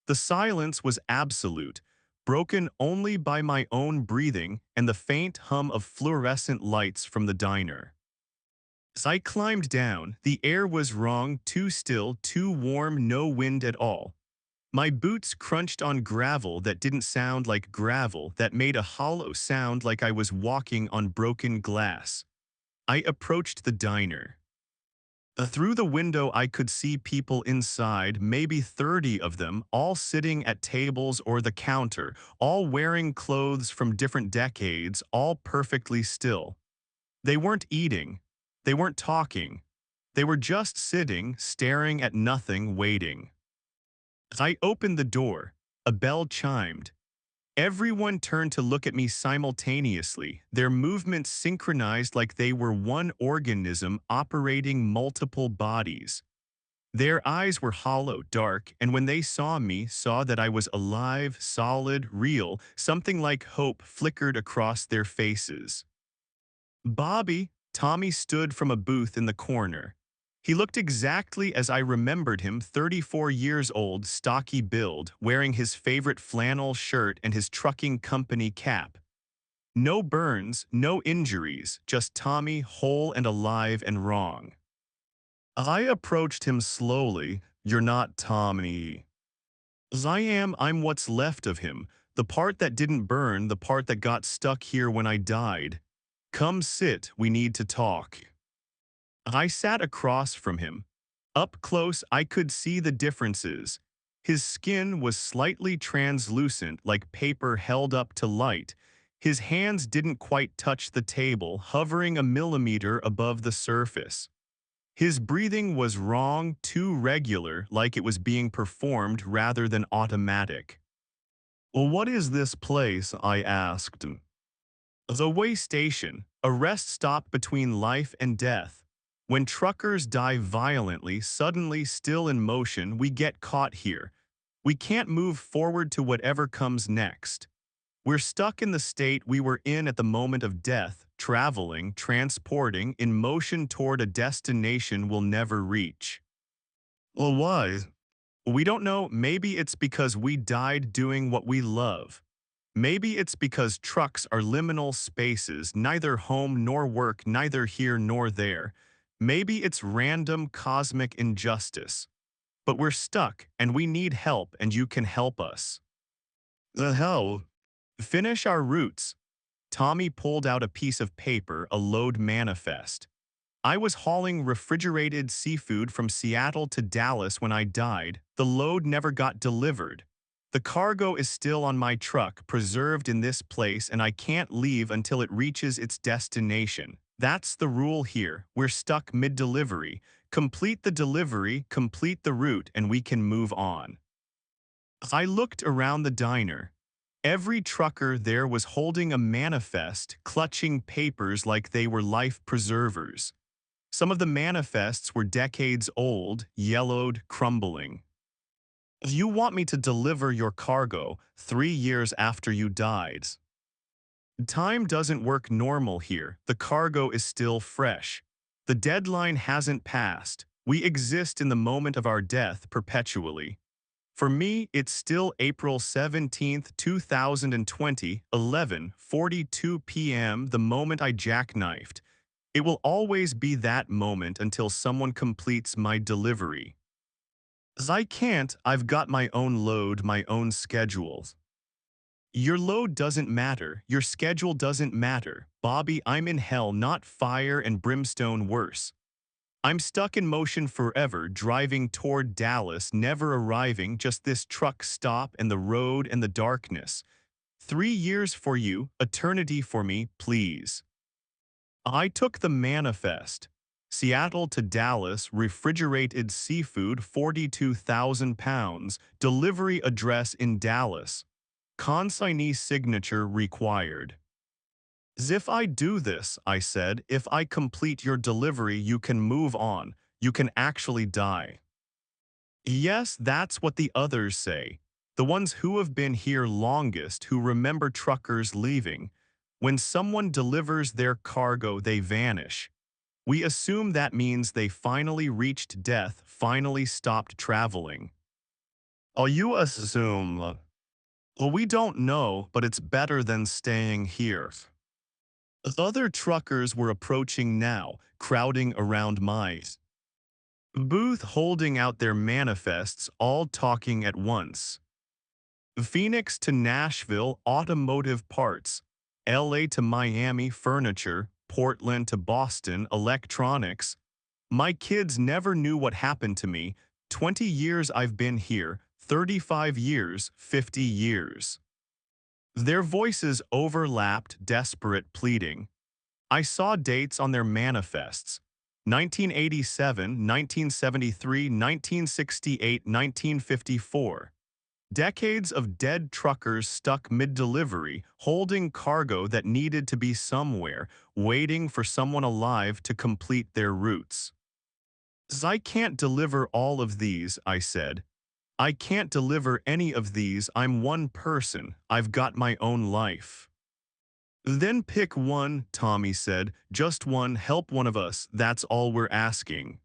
The silence was absolute, broken only by my own breathing and the faint hum of fluorescent lights from the diner. As I climbed down, the air was wrong, too still, too warm, no wind at all. My boots crunched on gravel that didn't sound like gravel, that made a hollow sound like I was walking on broken glass. I approached the diner. Through the window I could see people inside, maybe 30 of them, all sitting at tables or the counter, all wearing clothes from different decades, all perfectly still. They weren't eating. They weren't talking. They were just sitting, staring at nothing, waiting. As I opened the door, a bell chimed. Everyone turned to look at me simultaneously, their movements synchronized like they were one organism operating multiple bodies. Their eyes were hollow, dark, and when they saw me, saw that I was alive, solid, real, something like hope flickered across their faces. Bobby, Tommy stood from a booth in the corner. He looked exactly as I remembered him, 34 years old, stocky build, wearing his favorite flannel shirt and his trucking company cap. No burns, no injuries, just Tommy whole and alive and wrong. I approached him slowly. You're not Tommy. As I am, I'm what's left of him. The part that didn't burn, the part that got stuck here when I died. Come sit, we need to talk. I sat across from him. Up close, I could see the differences. His skin was slightly translucent, like paper held up to light. His hands didn't quite touch the table, hovering a millimeter above the surface. His breathing was wrong, too regular, like it was being performed rather than automatic. "Well, what is this place?" I asked. "The way station, a rest stop between life and death. When truckers die violently, suddenly still in motion, we get caught here. We can't move forward to whatever comes next. We're stuck in the state we were in at the moment of death, traveling, transporting, in motion toward a destination we'll never reach." "Well, why?" "We don't know. Maybe it's because we died doing what we love. Maybe it's because trucks are liminal spaces, neither home nor work, neither here nor there. Maybe it's random cosmic injustice. But we're stuck, and we need help, and you can help us." "The hell?" "Finish our routes." Tommy pulled out a piece of paper, a load manifest. "I was hauling refrigerated seafood from Seattle to Dallas when I died. The load never got delivered. The cargo is still on my truck, preserved in this place, and I can't leave until it reaches its destination. That's the rule here. We're stuck mid-delivery. Complete the delivery, complete the route, and we can move on." I looked around the diner. Every trucker there was holding a manifest, clutching papers like they were life preservers. Some of the manifests were decades old, yellowed, crumbling. "You want me to deliver your cargo 3 years after you died." "Time doesn't work normal here. The cargo is still fresh. The deadline hasn't passed. We exist in the moment of our death perpetually. For me, it's still April 17th, 2020, 11:42 p.m., the moment I jackknifed. It will always be that moment until someone completes my delivery. As I can't, I've got my own load, my own schedules." "Your load doesn't matter. Your schedule doesn't matter. Bobby, I'm in hell, not fire and brimstone worse. I'm stuck in motion forever, driving toward Dallas, never arriving, just this truck stop and the road and the darkness. 3 years for you, eternity for me, please." I took the manifest. Seattle to Dallas, refrigerated seafood, 42,000 pounds, delivery address in Dallas. Consignee signature required. "As if I do this," I said, "if I complete your delivery, you can move on. You can actually die." "Yes, that's what the others say. The ones who have been here longest, who remember truckers leaving. When someone delivers their cargo, they vanish. We assume that means they finally reached death, finally stopped traveling." "Oh, you assume?" "Well, we don't know, but it's better than staying here." Other truckers were approaching now, crowding around my booth, holding out their manifests, all talking at once. "Phoenix to Nashville, automotive parts. LA to Miami, furniture. Portland to Boston, electronics. My kids never knew what happened to me. 20 years I've been here, 35 years, 50 years." Their voices overlapped, desperate, pleading. I saw dates on their manifests: 1987, 1973, 1968, 1954. Decades of dead truckers stuck mid-delivery, holding cargo that needed to be somewhere, waiting for someone alive to complete their routes. "I can't deliver all of these," I said. "I can't deliver any of these. I'm one person. I've got my own life." "Then pick one," Tommy said. "Just one, help one of us, that's all we're asking."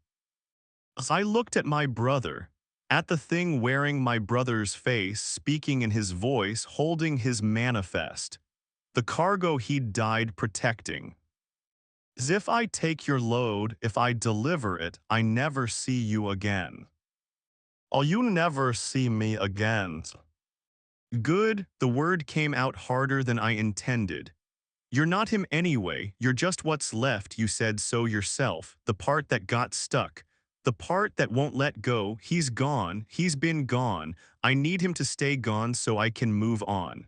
I looked at my brother, at the thing wearing my brother's face, speaking in his voice, holding his manifest. the cargo he'd died protecting. As if I take your load, if I deliver it, I never see you again. Oh, you never see me again. Good, the word came out harder than I intended. You're not him anyway, you're just what's left, you said so yourself, the part that got stuck. The part that won't let go, he's gone, he's been gone, I need him to stay gone so I can move on.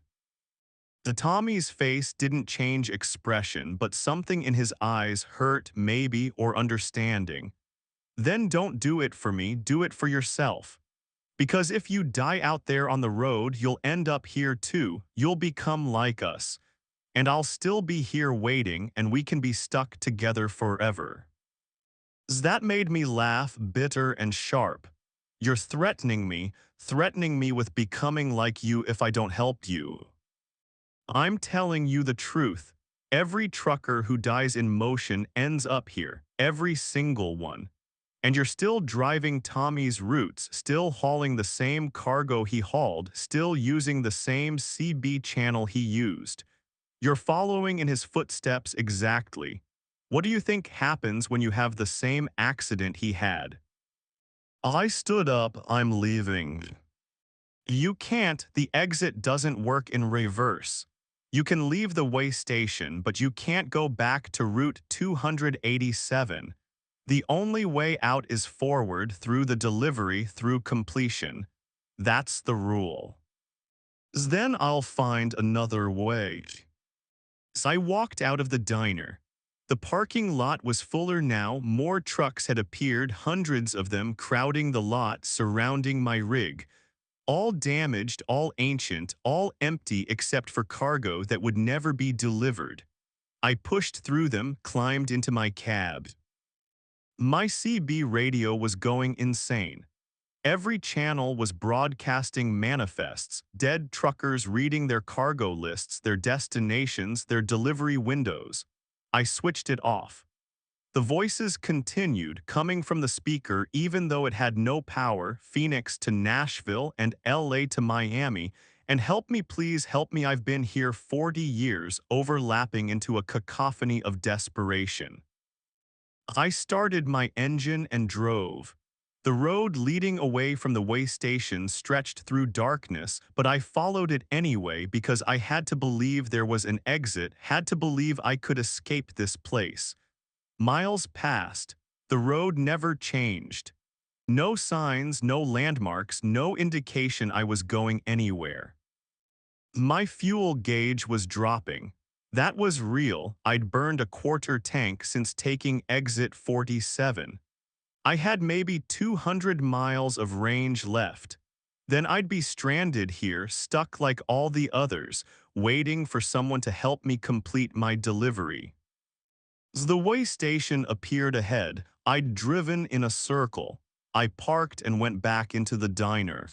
The Tommy's face didn't change expression, but something in his eyes hurt, maybe, or understanding. Then don't do it for me, do it for yourself. Because if you die out there on the road, you'll end up here too, you'll become like us. And I'll still be here waiting, and we can be stuck together forever. That made me laugh, bitter and sharp. You're threatening me with becoming like you if I don't help you. I'm telling you the truth. Every trucker who dies in motion ends up here, every single one. And you're still driving Tommy's routes, still hauling the same cargo he hauled, still using the same CB channel he used. You're following in his footsteps exactly. What do you think happens when you have the same accident he had? I stood up, I'm leaving. You can't, the exit doesn't work in reverse. You can leave the way station, but you can't go back to Route 287. The only way out is forward through the delivery through completion. That's the rule. Then I'll find another way. So I walked out of the diner. The parking lot was fuller now, more trucks had appeared, hundreds of them crowding the lot surrounding my rig. All damaged, all ancient, all empty except for cargo that would never be delivered. I pushed through them, climbed into my cab. My CB radio was going insane. Every channel was broadcasting manifests, dead truckers reading their cargo lists, their destinations, their delivery windows. I switched it off. The voices continued, coming from the speaker even though it had no power, Phoenix to Nashville and LA to Miami, and help me please help me, I've been here 40 years, overlapping into a cacophony of desperation. I started my engine and drove. The road leading away from the way station stretched through darkness, but I followed it anyway because I had to believe there was an exit, had to believe I could escape this place. Miles passed. The road never changed. No signs, no landmarks, no indication I was going anywhere. My fuel gauge was dropping. That was real. I'd burned a quarter tank since taking exit 47. I had maybe 200 miles of range left. Then I'd be stranded here, stuck like all the others, waiting for someone to help me complete my delivery. As the way station appeared ahead, I'd driven in a circle. I parked and went back into the diner.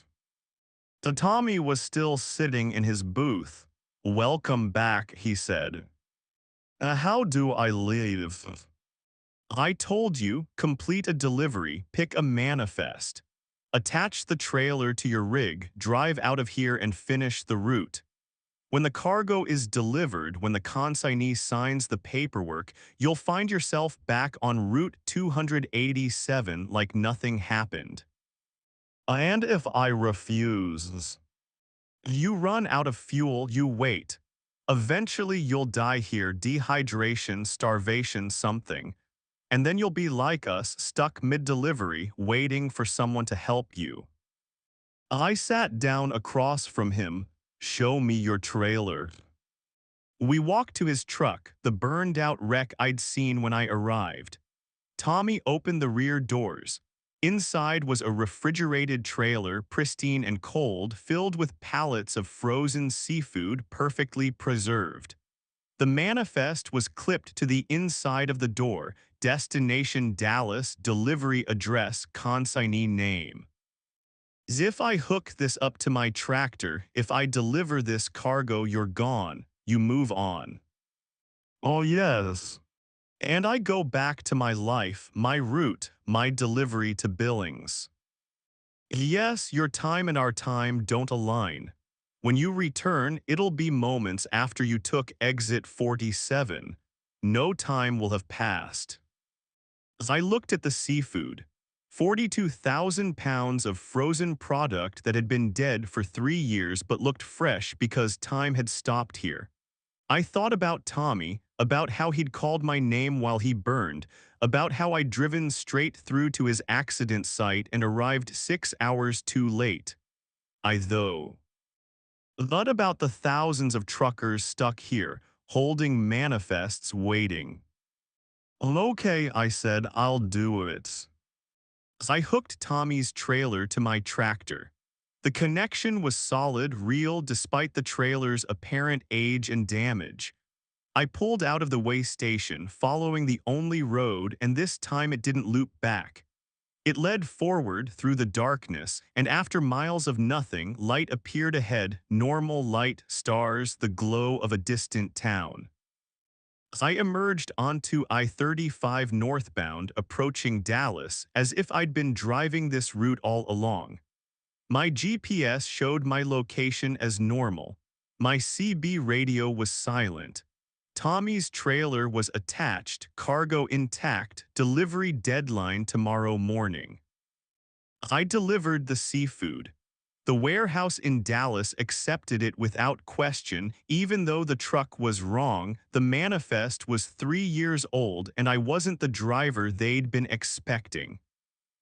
Tommy was still sitting in his booth. "Welcome back," he said. How do I leave?" I told you, complete a delivery, pick a manifest. Attach the trailer to your rig, drive out of here and finish the route. When the cargo is delivered, when the consignee signs the paperwork, you'll find yourself back on Route 287 like nothing happened. And if I refuse? You run out of fuel, you wait. Eventually you'll die here, dehydration, starvation, something. And then you'll be like us, stuck mid-delivery, waiting for someone to help you. I sat down across from him. "Show me your trailer." We walked to his truck, the burned-out wreck I'd seen when I arrived. Tommy opened the rear doors. Inside was a refrigerated trailer, pristine and cold, filled with pallets of frozen seafood perfectly preserved. The manifest was clipped to the inside of the door, destination Dallas, delivery address, consignee name. As if I hook this up to my tractor, if I deliver this cargo, you're gone, you move on. Oh yes. And I go back to my life, my route, my delivery to Billings. Yes, your time and our time don't align. When you return, it'll be moments after you took exit 47. No time will have passed. As I looked at the seafood, 42,000 pounds of frozen product that had been dead for 3 years but looked fresh because time had stopped here. I thought about Tommy, about how he'd called my name while he burned, about how I'd driven straight through to his accident site and arrived 6 hours too late. I thought about the thousands of truckers stuck here, holding manifests waiting. Okay, I said, I'll do it. As I hooked Tommy's trailer to my tractor. The connection was solid, real, despite the trailer's apparent age and damage. I pulled out of the way station, following the only road, and this time it didn't loop back. It led forward through the darkness, and after miles of nothing, light appeared ahead, normal light, stars, the glow of a distant town. As I emerged onto I-35 northbound, approaching Dallas, as if I'd been driving this route all along. My GPS showed my location as normal. My CB radio was silent. Tommy's trailer was attached, cargo intact, delivery deadline tomorrow morning. I delivered the seafood. The warehouse in Dallas accepted it without question, even though the truck was wrong. The manifest was 3 years old and I wasn't the driver they'd been expecting.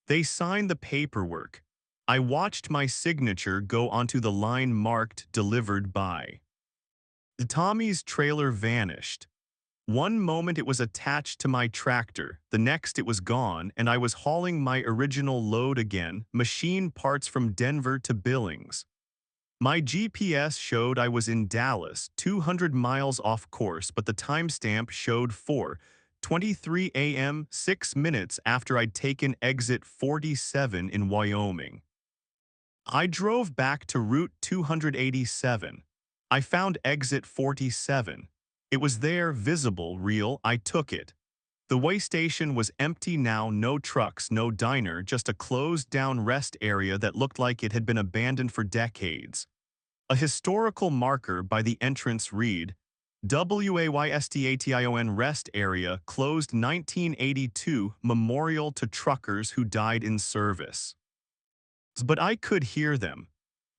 They signed the paperwork. I watched my signature go onto the line marked "Delivered by." Tommy's trailer vanished. One moment it was attached to my tractor, the next it was gone, and I was hauling my original load again, machine parts from Denver to Billings. My GPS showed I was in Dallas, 200 miles off course, but the timestamp showed 4:23 a.m., 6 minutes after I'd taken exit 47 in Wyoming. I drove back to Route 287. I found exit 47. It was there, visible, real. I took it. The way station was empty now, no trucks, no diner, just a closed-down rest area that looked like it had been abandoned for decades. A historical marker by the entrance read, WAYSTATION Rest Area, closed 1982, memorial to truckers who died in service. But I could hear them.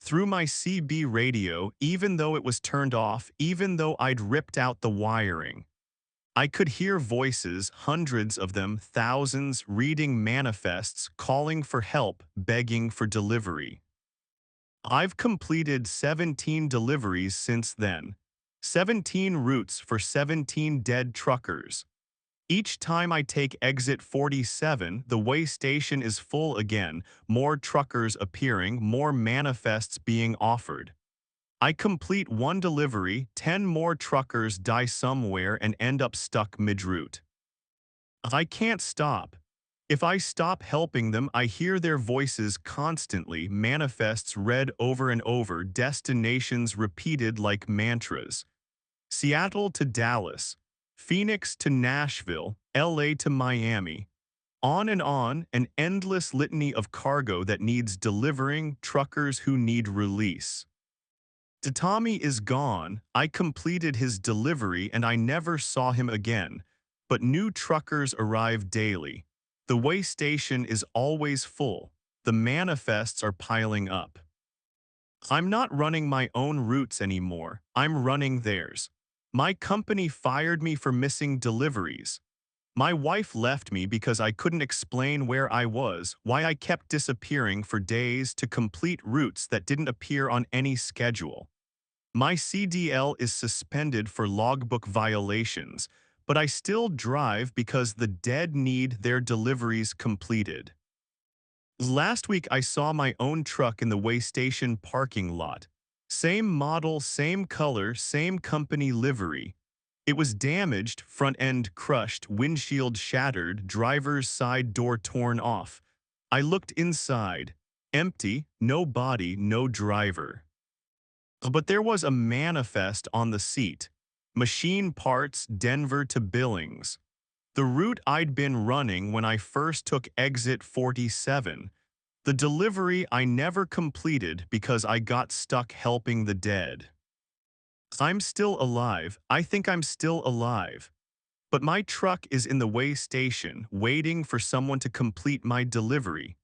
Through my CB radio, even though it was turned off, even though I'd ripped out the wiring. I could hear voices, hundreds of them, thousands, reading manifests, calling for help, begging for delivery. I've completed 17 deliveries since then. 17 routes for 17 dead truckers. Each time I take exit 47, the way station is full again, more truckers appearing, more manifests being offered. I complete one delivery, 10 more truckers die somewhere and end up stuck mid-route. I can't stop. If I stop helping them, I hear their voices constantly, manifests read over and over, destinations repeated like mantras. Seattle to Dallas, Phoenix to Nashville, LA to Miami. On and on, an endless litany of cargo that needs delivering, truckers who need release. Tommy is gone. I completed his delivery and I never saw him again. But new truckers arrive daily. The way station is always full. The manifests are piling up. I'm not running my own routes anymore. I'm running theirs. My company fired me for missing deliveries. My wife left me because I couldn't explain where I was, why I kept disappearing for days to complete routes that didn't appear on any schedule. My CDL is suspended for logbook violations, but I still drive because the dead need their deliveries completed. Last week I saw my own truck in the way station parking lot. Same model, same color, same company livery. It was damaged, front end crushed, windshield shattered, driver's side door torn off. I looked inside. Empty, no body, no driver. But there was a manifest on the seat. Machine parts, Denver to Billings. The route I'd been running when I first took exit 47. The delivery I never completed because I got stuck helping the dead. I'm still alive. I think I'm still alive. But my truck is in the way station, waiting for someone to complete my delivery.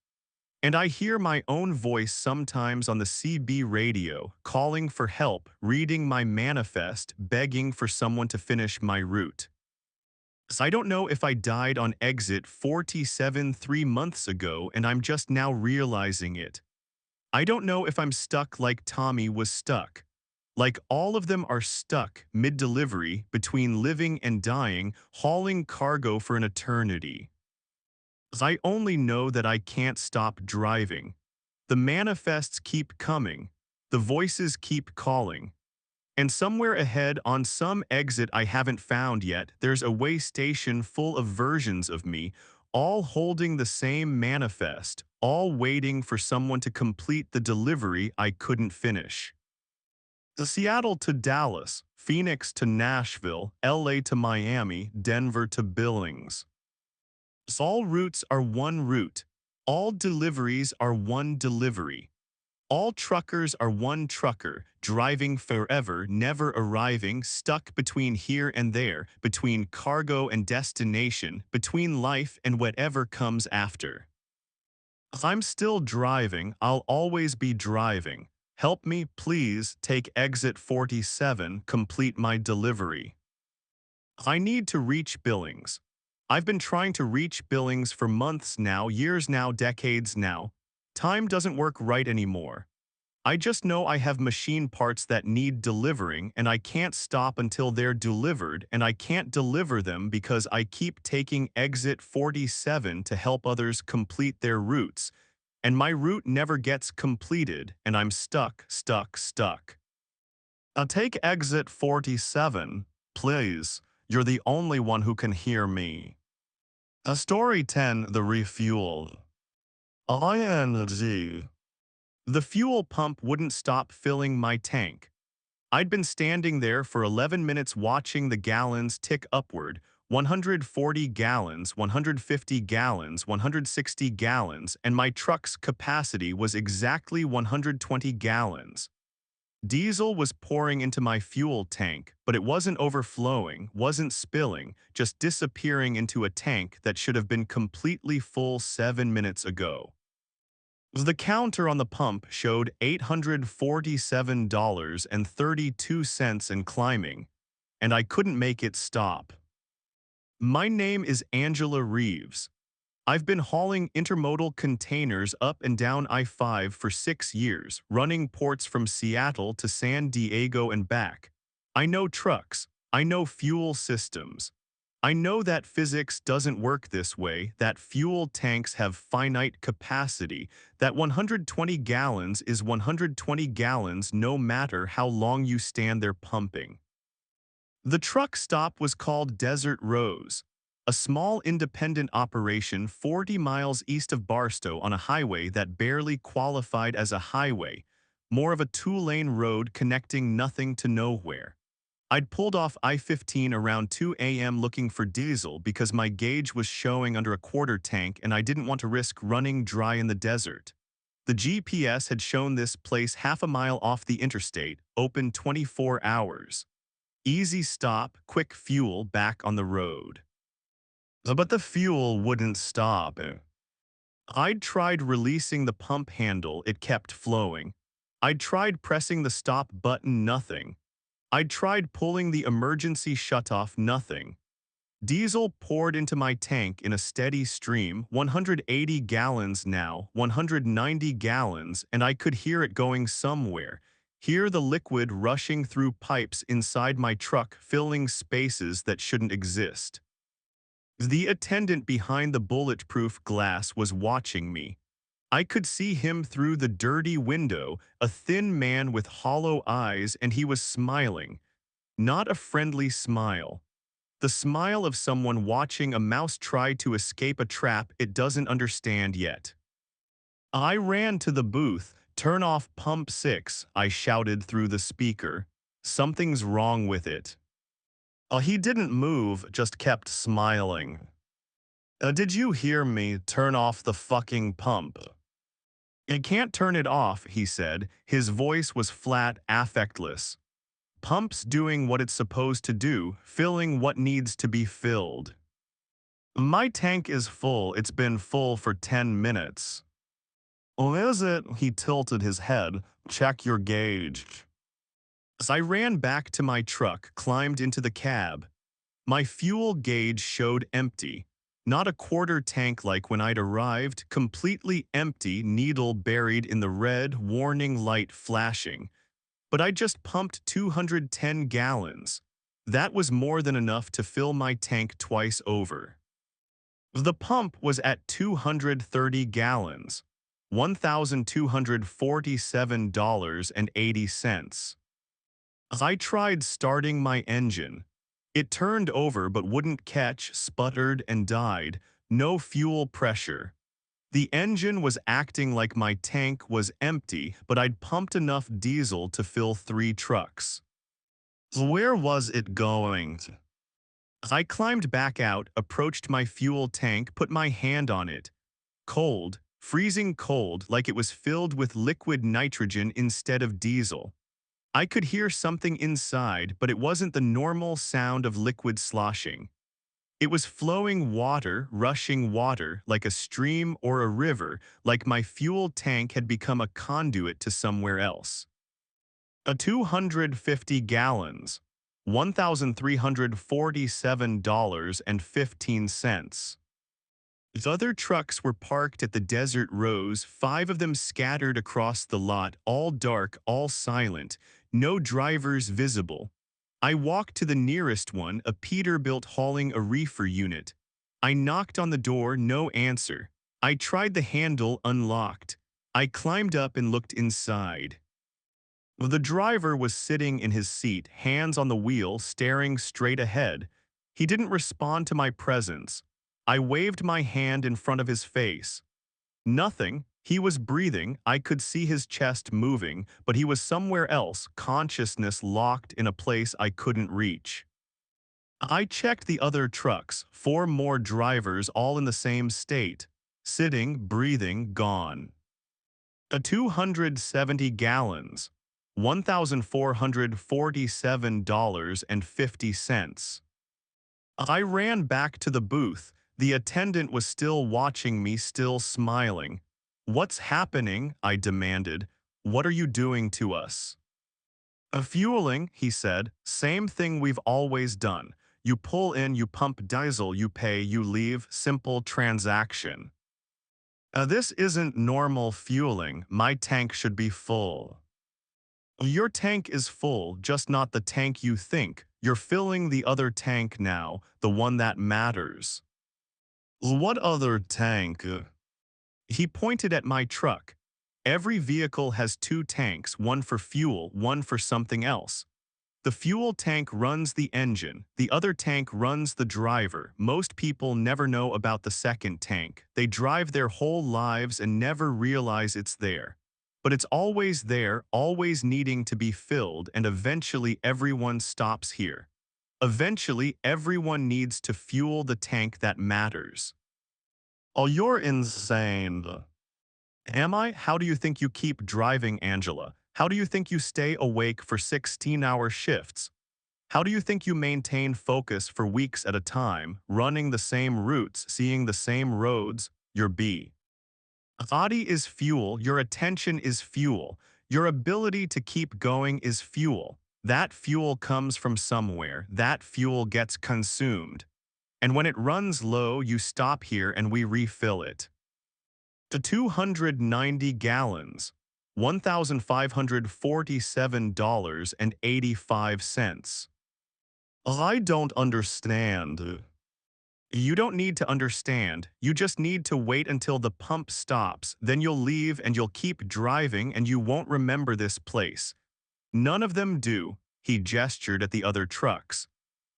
And I hear my own voice sometimes on the CB radio, calling for help, reading my manifest, begging for someone to finish my route. So I don't know if I died on exit 47 3 months ago and I'm just now realizing it. I don't know if I'm stuck like Tommy was stuck. Like all of them are stuck mid-delivery between living and dying, hauling cargo for an eternity. I only know that I can't stop driving. The manifests keep coming. The voices keep calling. And somewhere ahead on some exit I haven't found yet, there's a way station full of versions of me, all holding the same manifest, all waiting for someone to complete the delivery I couldn't finish. The Seattle to Dallas, Phoenix to Nashville, LA to Miami, Denver to Billings. All routes are one route. All deliveries are one delivery. All truckers are one trucker, driving forever, never arriving, stuck between here and there, between cargo and destination, between life and whatever comes after. I'm still driving, I'll always be driving. Help me, please, take exit 47, complete my delivery. I need to reach Billings. I've been trying to reach Billings for months now, years now, decades now. Time doesn't work right anymore. I just know I have machine parts that need delivering and I can't stop until they're delivered and I can't deliver them because I keep taking exit 47 to help others complete their routes, and my route never gets completed and I'm stuck, stuck, stuck. I'll take exit 47, please. You're the only one who can hear me. Story 10, The Refuel. ING. The fuel pump wouldn't stop filling my tank. I'd been standing there for 11 minutes watching the gallons tick upward, 140 gallons, 150 gallons, 160 gallons, and my truck's capacity was exactly 120 gallons. Diesel was pouring into my fuel tank, but it wasn't overflowing, wasn't spilling, just disappearing into a tank that should have been completely full 7 minutes ago. The counter on the pump showed $847.32 and climbing, and I couldn't make it stop. My name is Angela Reeves. I've been hauling intermodal containers up and down I-5 for 6 years, running ports from Seattle to San Diego and back. I know trucks. I know fuel systems. I know that physics doesn't work this way, that fuel tanks have finite capacity, that 120 gallons is 120 gallons no matter how long you stand there pumping. The truck stop was called Desert Rose, a small independent operation 40 miles east of Barstow on a highway that barely qualified as a highway, more of a two-lane road connecting nothing to nowhere. I'd pulled off I-15 around 2 a.m. looking for diesel because my gauge was showing under a quarter tank and I didn't want to risk running dry in the desert. The GPS had shown this place half a mile off the interstate, open 24 hours. Easy stop, quick fuel back on the road. But the fuel wouldn't stop. I'd tried releasing the pump handle, it kept flowing. I'd tried pressing the stop button, nothing. I'd tried pulling the emergency shutoff, nothing. Diesel poured into my tank in a steady stream, 180 gallons now, 190 gallons, and I could hear it going somewhere. Hear the liquid rushing through pipes inside my truck, filling spaces that shouldn't exist. The attendant behind the bulletproof glass was watching me. I could see him through the dirty window, a thin man with hollow eyes, and he was smiling. Not a friendly smile. The smile of someone watching a mouse try to escape a trap it doesn't understand yet. I ran to the booth. "Turn off pump 6, I shouted through the speaker. Something's wrong with it. He didn't move, just kept smiling. Did you hear me? Turn off the fucking pump. I can't turn it off, he said. His voice was flat, affectless. Pump's doing what it's supposed to do, filling what needs to be filled. My tank is full. It's been full for 10 minutes. Oh, is it? He tilted his head. Check your gauge. As I ran back to my truck, climbed into the cab. My fuel gauge showed empty. Not a quarter tank like when I'd arrived, completely empty, needle buried in the red, warning light flashing. But I just pumped 210 gallons. That was more than enough to fill my tank twice over. The pump was at 230 gallons, $1,247.80. I tried starting my engine. It turned over but wouldn't catch, sputtered, and died. No fuel pressure. The engine was acting like my tank was empty, but I'd pumped enough diesel to fill 3 trucks. Where was it going? I climbed back out, approached my fuel tank, put my hand on it. Cold, freezing cold, like it was filled with liquid nitrogen instead of diesel. I could hear something inside, but it wasn't the normal sound of liquid sloshing. It was flowing water, rushing water, like a stream or a river, like my fuel tank had become a conduit to somewhere else. A 250 gallons, $1,347.15. Other trucks were parked at the desert rows, 5 of them scattered across the lot, all dark, all silent, no drivers visible. I walked to the nearest one, a Peterbilt hauling a reefer unit. I knocked on the door, no answer. I tried the handle, unlocked. I climbed up and looked inside. The driver was sitting in his seat, hands on the wheel, staring straight ahead. He didn't respond to my presence. I waved my hand in front of his face. Nothing. He was breathing. I could see his chest moving, but he was somewhere else, consciousness locked in a place I couldn't reach. I checked the other trucks, 4 more drivers all in the same state. Sitting, breathing, gone. A 270 gallons. $1,447.50. I ran back to the booth. The attendant was still watching me, still smiling. "What's happening?" I demanded. "What are you doing to us?" Fueling," he said. "Same thing we've always done. You pull in, you pump diesel, you pay, you leave. Simple transaction." This isn't normal fueling. My tank should be full." "Your tank is full, just not the tank you think. You're filling the other tank now, the one that matters." "What other tank?" He pointed at my truck. "Every vehicle has 2 tanks, one for fuel, one for something else. The fuel tank runs the engine, the other tank runs the driver. Most people never know about the second tank. They drive their whole lives and never realize it's there. But it's always there, always needing to be filled, and eventually everyone stops here. Eventually everyone needs to fuel the tank that matters." "Oh, you're insane." "Am I? How do you think you keep driving, Angela? How do you think you stay awake for 16-hour shifts? How do you think you maintain focus for weeks at a time, running the same routes, seeing the same roads? Your body is fuel, your attention is fuel, your ability to keep going is fuel. That fuel comes from somewhere, that fuel gets consumed. And when it runs low, you stop here and we refill it." To 290 gallons, $1,547.85. "I don't understand." "You don't need to understand. You just need to wait until the pump stops. Then you'll leave and you'll keep driving and you won't remember this place. None of them do." He gestured at the other trucks.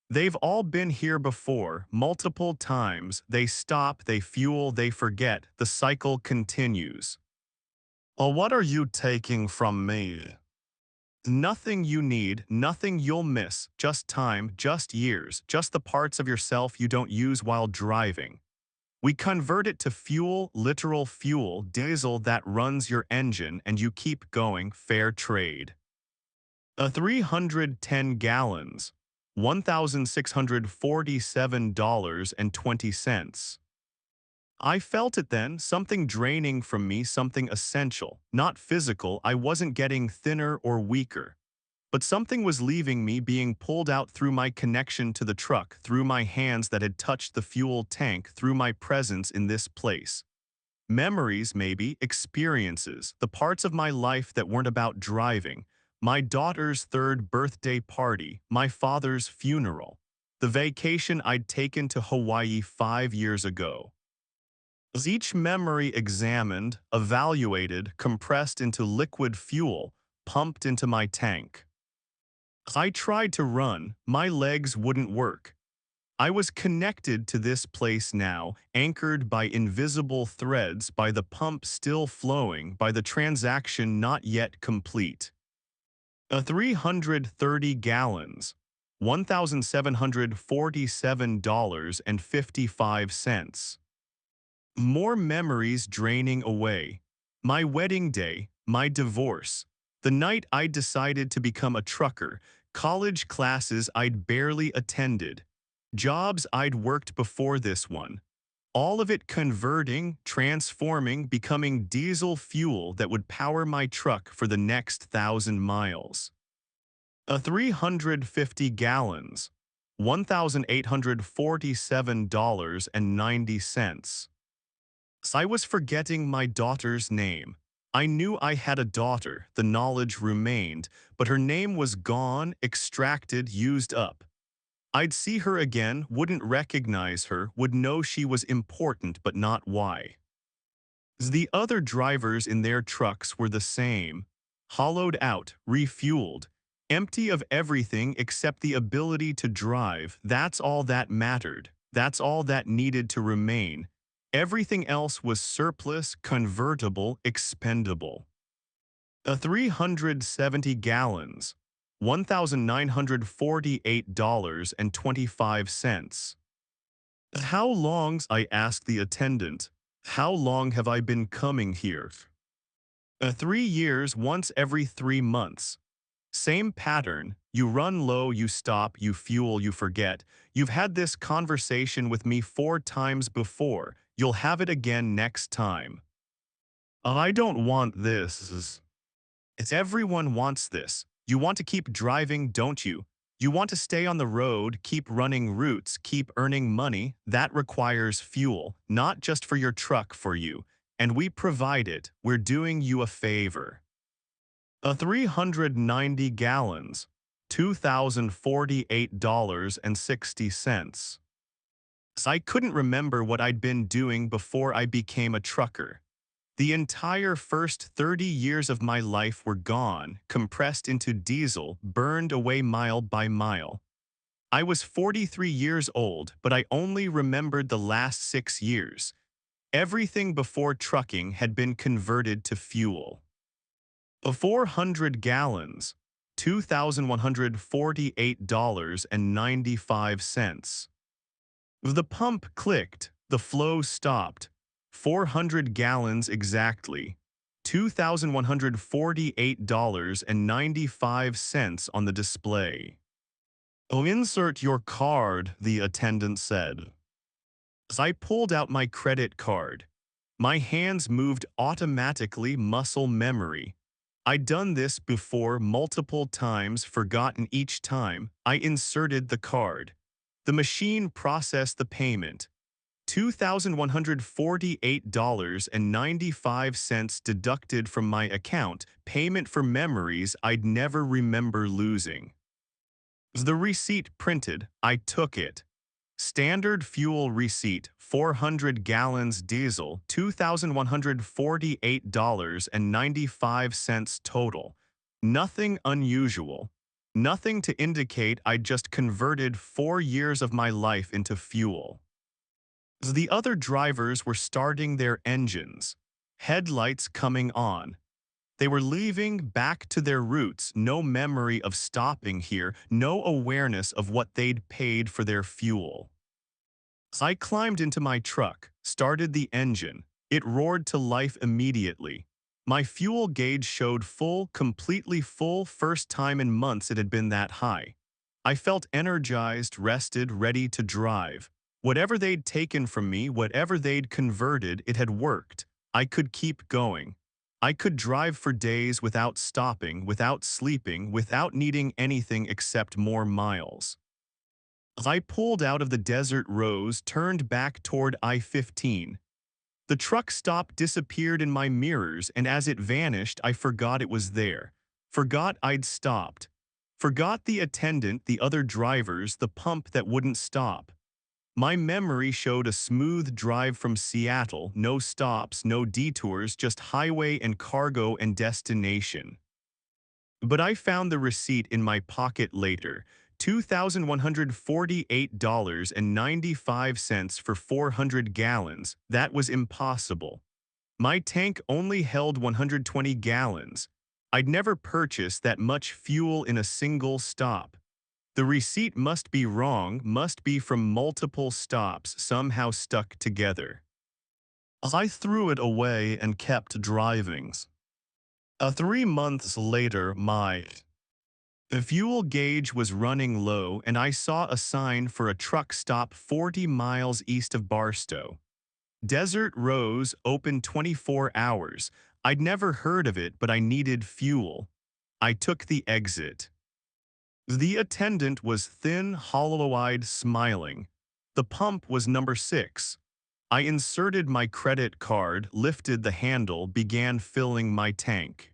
"They've all been here before, multiple times. They stop, they fuel, they forget. The cycle continues." "Oh, what are you taking from me?" "Nothing you need, nothing you'll miss. Just time, just years, just the parts of yourself you don't use while driving." We convert it to fuel, literal fuel, diesel that runs your engine and you keep going, fair trade. 310 gallons, $1,647.20. I felt it then, something draining from me, something essential, not physical. I wasn't getting thinner or weaker. But something was leaving me, being pulled out through my connection to the truck, through my hands that had touched the fuel tank, through my presence in this place. Memories, maybe, experiences, the parts of my life that weren't about driving, my daughter's third birthday party, my father's funeral, the vacation I'd taken to Hawaii 5 years ago. As each memory examined, evaluated, compressed into liquid fuel, pumped into my tank. I tried to run, my legs wouldn't work. I was connected to this place now, anchored by invisible threads, by the pump still flowing, by the transaction not yet complete. 330 gallons, $1,747.55. More memories draining away. My wedding day, my divorce, the night I decided to become a trucker, college classes I'd barely attended, jobs I'd worked before this one. All of it converting, transforming, becoming diesel fuel that would power my truck for the next 1,000 miles. 350 gallons, $1,847.90. I was forgetting my daughter's name. I knew I had a daughter, the knowledge remained, but her name was gone, extracted, used up. I'd see her again, wouldn't recognize her, would know she was important but not why. The other drivers in their trucks were the same. Hollowed out, refueled, empty of everything except the ability to drive. That's all that mattered. That's all that needed to remain. Everything else was surplus, convertible, expendable. 370 gallons, $1,948.25. How long? I asked the attendant. How long have I been coming here? 3 years, once every 3 months. Same pattern. You run low, you stop, you fuel, you forget. You've had this conversation with me 4 times before. You'll have it again next time. I don't want this. It's everyone wants this. You want to keep driving, don't you? You want to stay on the road, keep running routes, keep earning money. That requires fuel, not just for your truck, for you. And we provide it. We're doing you a favor. 390 gallons, $2,048.60. I couldn't remember what I'd been doing before I became a trucker. The entire first 30 years of my life were gone, compressed into diesel, burned away mile by mile. I was 43 years old, but I only remembered the last 6 years. Everything before trucking had been converted to fuel. 400 gallons, $2,148.95. The pump clicked, the flow stopped. 400 gallons exactly. $2,148.95 on the display. Oh, insert your card, the attendant said. As I pulled out my credit card, my hands moved automatically, muscle memory. I'd done this before multiple times, forgotten each time. I inserted the card. The machine processed the payment. $2,148.95 deducted from my account, payment for memories I'd never remember losing. The receipt printed, I took it. Standard fuel receipt, 400 gallons diesel, $2,148.95 total. Nothing unusual. Nothing to indicate I'd just converted 4 years of my life into fuel. The other drivers were starting their engines, headlights coming on. They were leaving back to their roots, no memory of stopping here, no awareness of what they'd paid for their fuel. I climbed into my truck, started the engine. It roared to life immediately. My fuel gauge showed full, completely full, first time in months it had been that high. I felt energized, rested, ready to drive. Whatever they'd taken from me, whatever they'd converted, it had worked. I could keep going. I could drive for days without stopping, without sleeping, without needing anything except more miles. I pulled out of the desert rows, turned back toward I-15. The truck stop disappeared in my mirrors, and as it vanished, I forgot it was there. Forgot I'd stopped. Forgot the attendant, the other drivers, the pump that wouldn't stop. My memory showed a smooth drive from Seattle, no stops, no detours, just highway and cargo and destination. But I found the receipt in my pocket later, $2,148.95 for 400 gallons. That was impossible. My tank only held 120 gallons. I'd never purchased that much fuel in a single stop. The receipt must be wrong, must be from multiple stops somehow stuck together. I threw it away and kept driving. 3 months later, my fuel gauge was running low and I saw a sign for a truck stop 40 miles east of Barstow. Desert Rose, open 24 hours. I'd never heard of it, but I needed fuel. I took the exit. The attendant was thin, hollow-eyed, smiling. The pump was number 6. I inserted my credit card, lifted the handle, began filling my tank.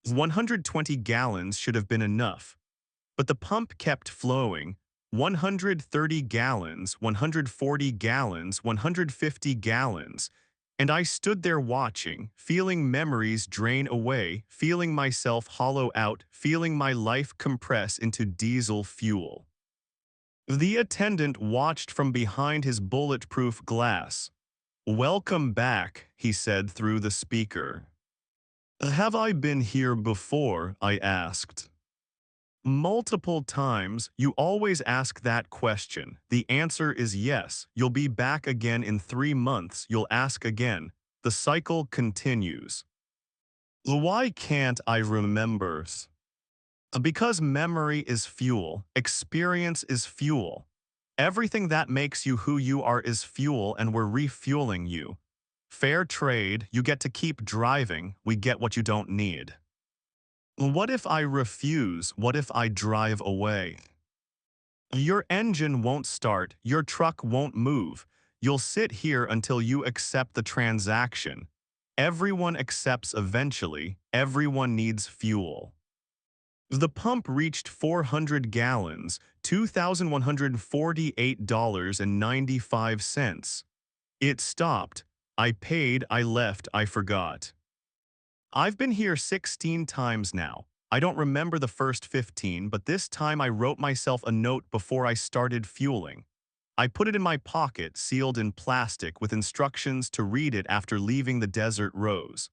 120 gallons should have been enough, but the pump kept flowing. 130 gallons, 140 gallons, 150 gallons, and I stood there watching, feeling memories drain away, feeling myself hollow out, feeling my life compress into diesel fuel. The attendant watched from behind his bulletproof glass. "Welcome back," he said through the speaker. "Have I been here before?" I asked. "Multiple times. You always ask that question. The answer is yes. You'll be back again in 3 months. You'll ask again. The cycle continues." Why can't I remember? Because memory is fuel. Experience is fuel. Everything that makes you who you are is fuel, and we're refueling you. Fair trade, you get to keep driving. We get what you don't need. What if I refuse? What if I drive away? Your engine won't start, your truck won't move. You'll sit here until you accept the transaction. Everyone accepts eventually. Everyone needs fuel. The pump reached 400 gallons, $2,148.95. It stopped. I paid, I left, I forgot. I've been here 16 times now. I don't remember the first 15, but this time I wrote myself a note before I started fueling. I put it in my pocket, sealed in plastic, with instructions to read it after leaving the desert rose.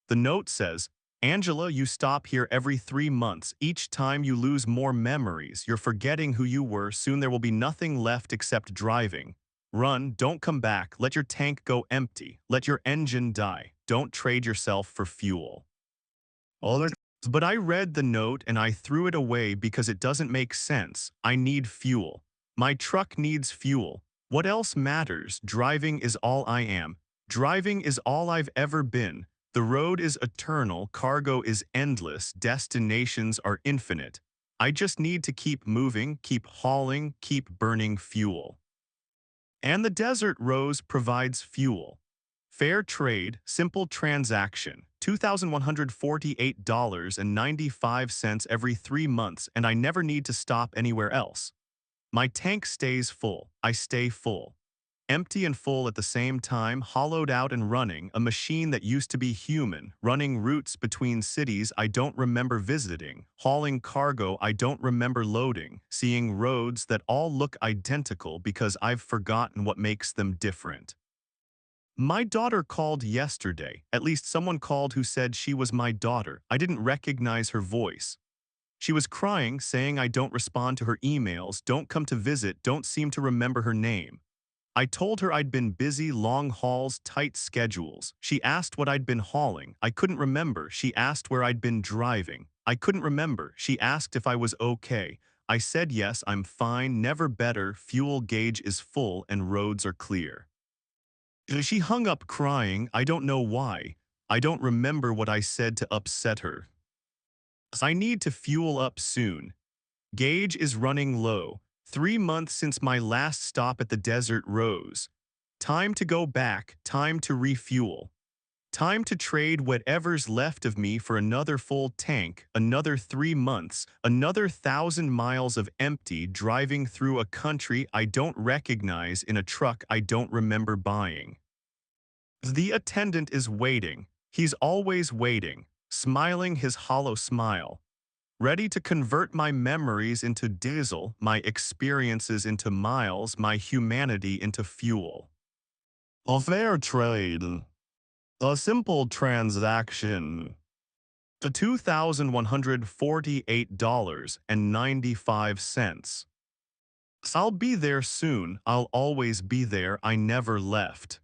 The note says, "Angela, you stop here every 3 months. Each time you lose more memories. You're forgetting who you were. Soon there will be nothing left except driving. Run, don't come back. Let your tank go empty. Let your engine die. Don't trade yourself for fuel." But I read the note and I threw it away because it doesn't make sense. I need fuel. My truck needs fuel. What else matters? Driving is all I am. Driving is all I've ever been. The road is eternal, cargo is endless, destinations are infinite. I just need to keep moving, keep hauling, keep burning fuel. And the Desert Rose provides fuel. Fair trade, simple transaction, $2,148.95 every 3 months, and I never need to stop anywhere else. My tank stays full, I stay full. Empty and full at the same time, hollowed out and running, a machine that used to be human, running routes between cities I don't remember visiting, hauling cargo I don't remember loading, seeing roads that all look identical because I've forgotten what makes them different. My daughter called yesterday. At least someone called who said she was my daughter. I didn't recognize her voice. She was crying, saying I don't respond to her emails, don't come to visit, don't seem to remember her name. I told her I'd been busy, long hauls, tight schedules. She asked what I'd been hauling. I couldn't remember. She asked where I'd been driving. I couldn't remember. She asked if I was okay. I said yes, I'm fine, never better, fuel gauge is full and roads are clear. She hung up crying. I don't know why. I don't remember what I said to upset her. I need to fuel up soon. Gauge is running low. 3 months since my last stop at the desert rose. Time to go back, time to refuel. Time to trade whatever's left of me for another full tank, another 3 months, another 1,000 miles of empty driving through a country I don't recognize in a truck I don't remember buying. The attendant is waiting. He's always waiting, smiling his hollow smile, ready to convert my memories into diesel, my experiences into miles, my humanity into fuel. A fair trade. A simple transaction. The $2,148.95. I'll be there soon. I'll always be there. I never left.